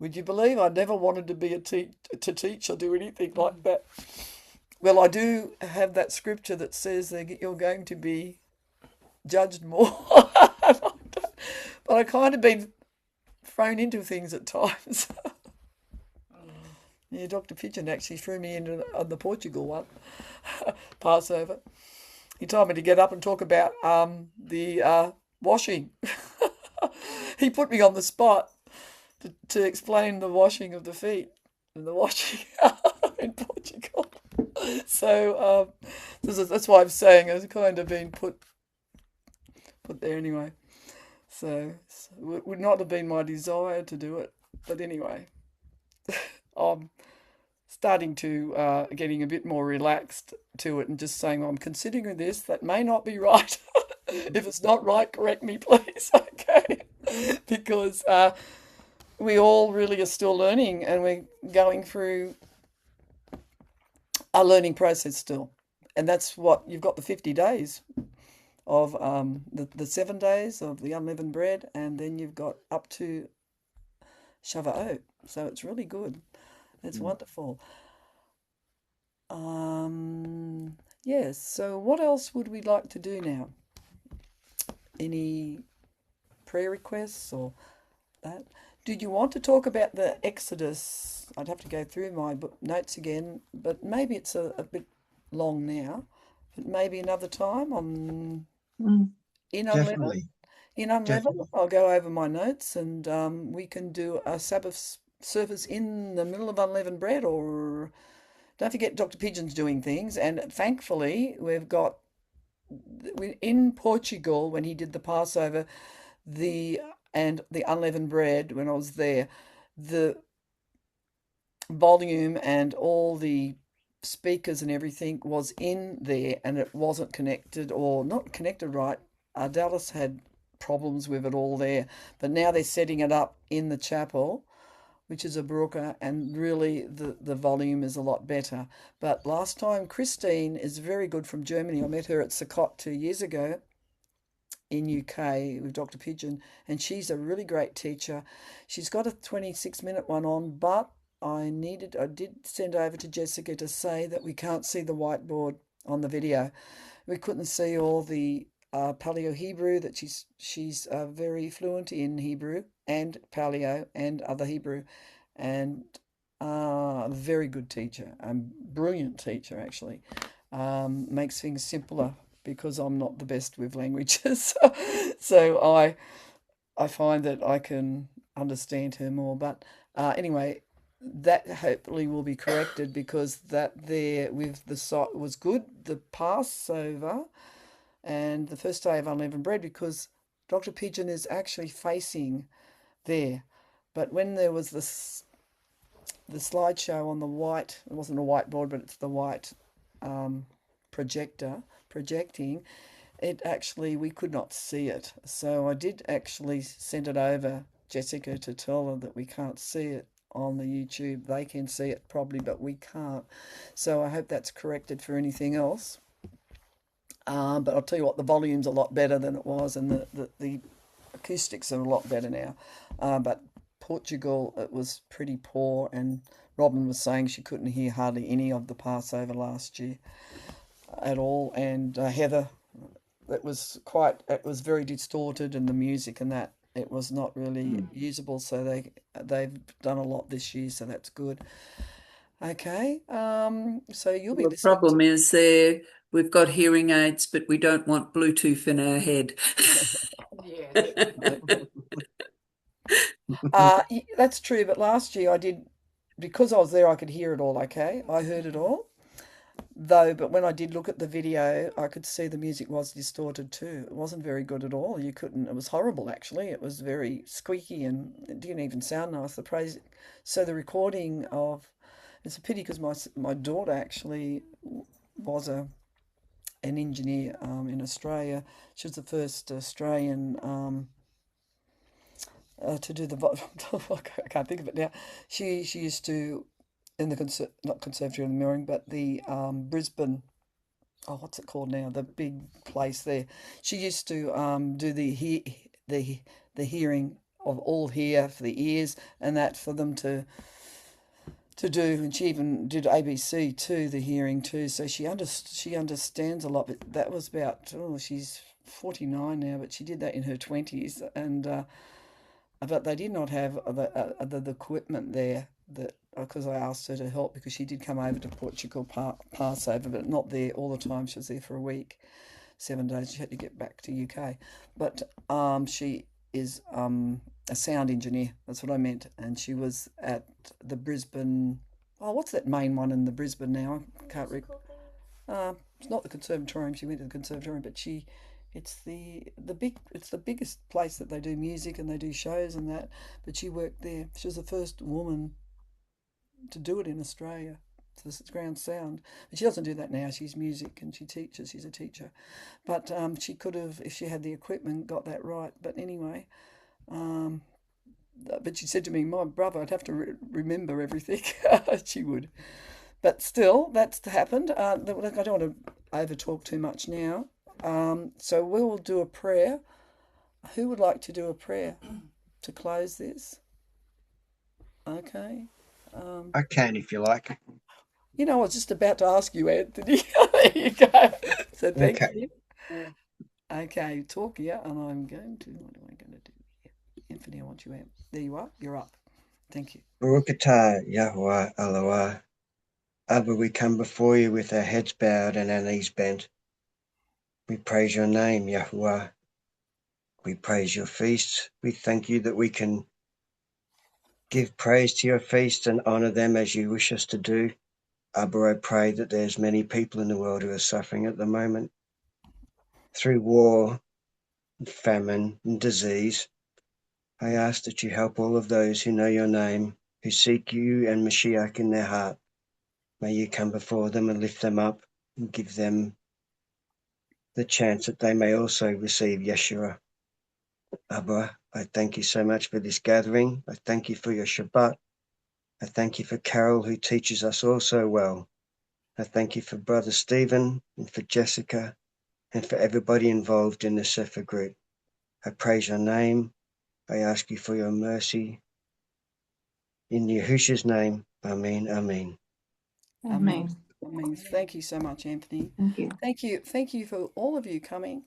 would you believe I never wanted to be to teach or do anything like that? Well, I do have that scripture that says that you're going to be judged more. But I kind of been thrown into things at times. Yeah, Dr. Pigeon actually threw me into the Portugal one, Passover. He told me to get up and talk about the washing. He put me on the spot to explain the washing of the feet and the washing in Portugal. So that's why I'm saying it's kind of been put there anyway. So it would not have been my desire to do it, but anyway, I'm starting to getting a bit more relaxed to it and just saying, well, I'm considering this. That may not be right. If it's not right, correct me, please. Okay, because we all really are still learning, and we're going through a learning process still, and that's what you've got, the 50 days of the 7 days of the unleavened bread, and then you've got up to Shavuot. So it's really good. It's wonderful. Yes, so what else would we like to do now? Any prayer requests or that? Did you want to talk about the Exodus? I'd have to go through my notes again, but maybe it's a bit long now. But maybe another time in Unleavened. Definitely. In Unleavened, Definitely. I'll go over my notes, and we can do a Sabbath service in the middle of unleavened bread, or don't forget Dr. Pigeon's doing things. And thankfully, we've got in Portugal when he did the Passover, the unleavened bread, when I was there, the volume and all the speakers and everything was in there, and it wasn't connected or not connected right. Dallas had problems with it all there, but now they're setting it up in the chapel, which is a Brooker, and really the volume is a lot better. But last time, Christine is very good from Germany. I met her at Sukkot 2 years ago in UK with Dr. Pigeon, and she's a really great teacher. She's got a 26-minute one on, but I did send over to Jessica to say that we can't see the whiteboard on the video. We couldn't see all the Paleo Hebrew, that she's very fluent in Hebrew and Paleo and other Hebrew, and a very good teacher, a brilliant teacher actually. Makes things simpler because I'm not the best with languages, so I find that I can understand her more. But anyway, that hopefully will be corrected, because that there with the site was good, the Passover and the first day of unleavened bread, because Dr. Pigeon is actually facing there. But when there was the slideshow on the white, it wasn't a whiteboard, but it's the white projector projecting, it actually, we could not see it. So I did actually send it over, Jessica, to tell her that we can't see it on the YouTube. They can see it probably, but we can't. So I hope that's corrected for anything else. But I'll tell you what, the volume's a lot better than it was, and the acoustics are a lot better now. But Portugal, it was pretty poor, and Robin was saying she couldn't hear hardly any of the Passover last year at all. And Heather, it was very distorted, and the music and that, it was not really usable. So they've done a lot this year, so that's good. Okay, so you'll be The listening problem is we've got hearing aids, but we don't want Bluetooth in our head. That's true, but last year I did, because I was there, I could hear it all okay. I heard it all, though, but when I did look at the video, I could see the music was distorted too. It wasn't very good at all. You couldn't, it was horrible actually. It was very squeaky, and it didn't even sound nice. So the recording of, it's a pity, because my daughter actually was an engineer in Australia. She was the first Australian to do I can't think of it now. She used to, in the not conservatory in the Mirroring, but the Brisbane. Oh, what's it called now? The big place there. She used to do the hearing of all here for the ears, and that for them to do, and she even did ABC too, the hearing too. So she understands a lot. But that was about, she's 49 now, but she did that in her 20s, and but they did not have the equipment there, that because I asked her to help, because she did come over to Portugal Passover, but not there all the time. She was there for a week, 7 days. She had to get back to UK, but she is a sound engineer. That's what I meant, and she was at the Brisbane. Oh, what's that main one in the Brisbane now? I can't remember. It's not the conservatorium. She went to the conservatorium, but it's the biggest place that they do music and they do shows and that. But she worked there. She was the first woman to do it in Australia. So this is ground sound. But she doesn't do that now. She's music and she teaches. She's a teacher. But she could have, if she had the equipment, got that right. But anyway, but she said to me, my brother, I'd have to remember everything. She would. But still, that's happened. I don't want to over talk too much now. So we will do a prayer. Who would like to do a prayer to close this? Okay. I can if you like. I was just about to ask you, Anthony. There you go. So thank you. Okay, talk here, and I'm going to, what am I going to do here? Anthony, I want you out. There you are. You're up. Thank you. Baruch atah Yahweh Eloah. Abba, we come before you with our heads bowed and our knees bent. We praise your name, Yahuwah. We praise your feasts. We thank you that we can give praise to your feasts and honor them as you wish us to do. Abba, I pray that there's many people in the world who are suffering at the moment through war, famine, and disease. I ask that you help all of those who know your name who seek you and Mashiach in their heart. May you come before them and lift them up and give them the chance that they may also receive Yeshua. Abba, I thank you so much for this gathering. I thank you for your Shabbat. I thank you for Carol, who teaches us all so well. I thank you for Brother Stephen and for Jessica and for everybody involved in the Sefer group. I praise your name. I ask you for your mercy. In Yahushua's name, Amen, Amen. Amen. Amen. Thank you so much, Anthony. Thank you. Thank you for all of you coming.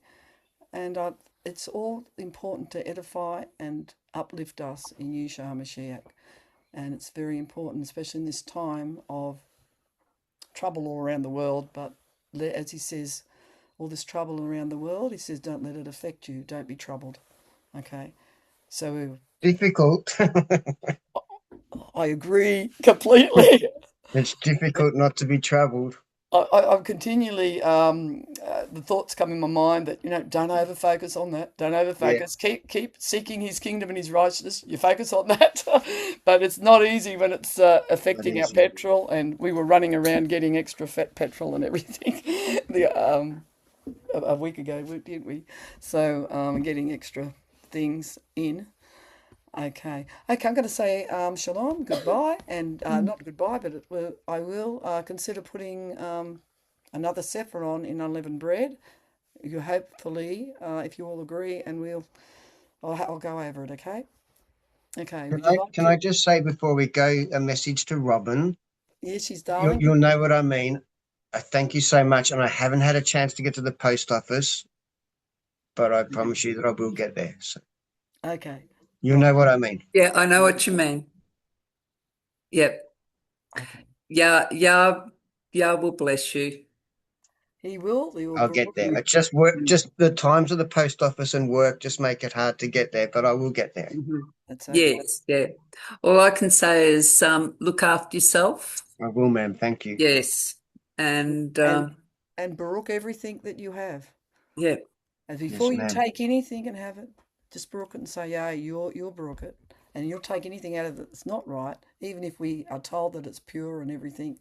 And it's all important to edify and uplift us in Yeshua HaMashiach. And it's very important, especially in this time of trouble all around the world. But as he says, all this trouble around the world, he says, don't let it affect you. Don't be troubled. Okay? So Difficult. I agree completely. It's difficult not to be troubled. I'm continually the thoughts come in my mind that don't over focus on that. Don't over focus. Keep seeking His kingdom and His righteousness. You focus on that, but it's not easy when it's affecting our petrol. And we were running around getting extra petrol and everything a week ago, didn't we? So getting extra things in. Okay, I'm going to say shalom, goodbye, and not goodbye, but I will consider putting another sefer on in Unleavened Bread. You hopefully, if you all agree, and I'll go over it. Okay. Okay. Can I just say before we go a message to Robin? Yes, she's darling. You'll know what I mean. I thank you so much, and I haven't had a chance to get to the post office, but I promise you that I will get there. So. Okay. You know what I mean. Yeah, I know what you mean. Yep. Okay. Yeah, will bless you. He will. I'll get there. It's just work. Just the times of the post office and work just make it hard to get there, but I will get there. That's okay. Yes, yeah. All I can say is look after yourself. I will, ma'am. Thank you. Yes, and Baruch everything that you have. yeah. And before Yes, you ma'am. take anything and have it, just Baruch it and say, yeah, you'll Baruch it. And you'll take anything out of it that's not right, even if we are told that it's pure and everything.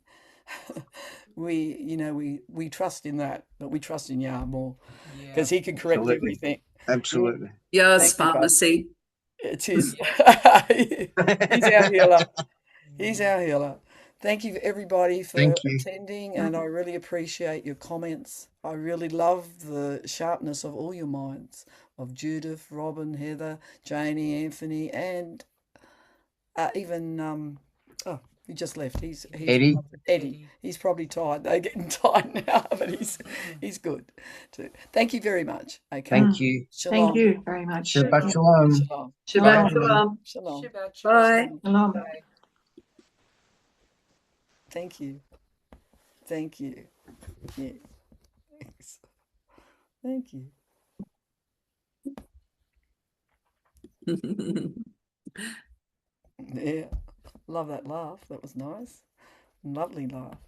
we trust in that, but we trust in Yah more because he can correct everything. Absolutely. Yah's pharmacy. It's his. He's our healer. He's our healer. Thank you everybody for attending, and I really appreciate your comments. I really love the sharpness of all your minds, of Judith, Robin, Heather, Janie, Anthony, and even he just left. He's Eddie. Eddie. He's probably tired. They're getting tired now, but he's good too. Thank you very much. Okay. Thank you. Shalom. Thank you very much. Shabbat shalom. Shalom. Shabbat Bye. shalom. Shalom. Shabbat Bye. Shalom. Thank you. Thank you. Yeah. Thanks. Thank you. Yeah. Love that laugh. That was nice. Lovely laugh.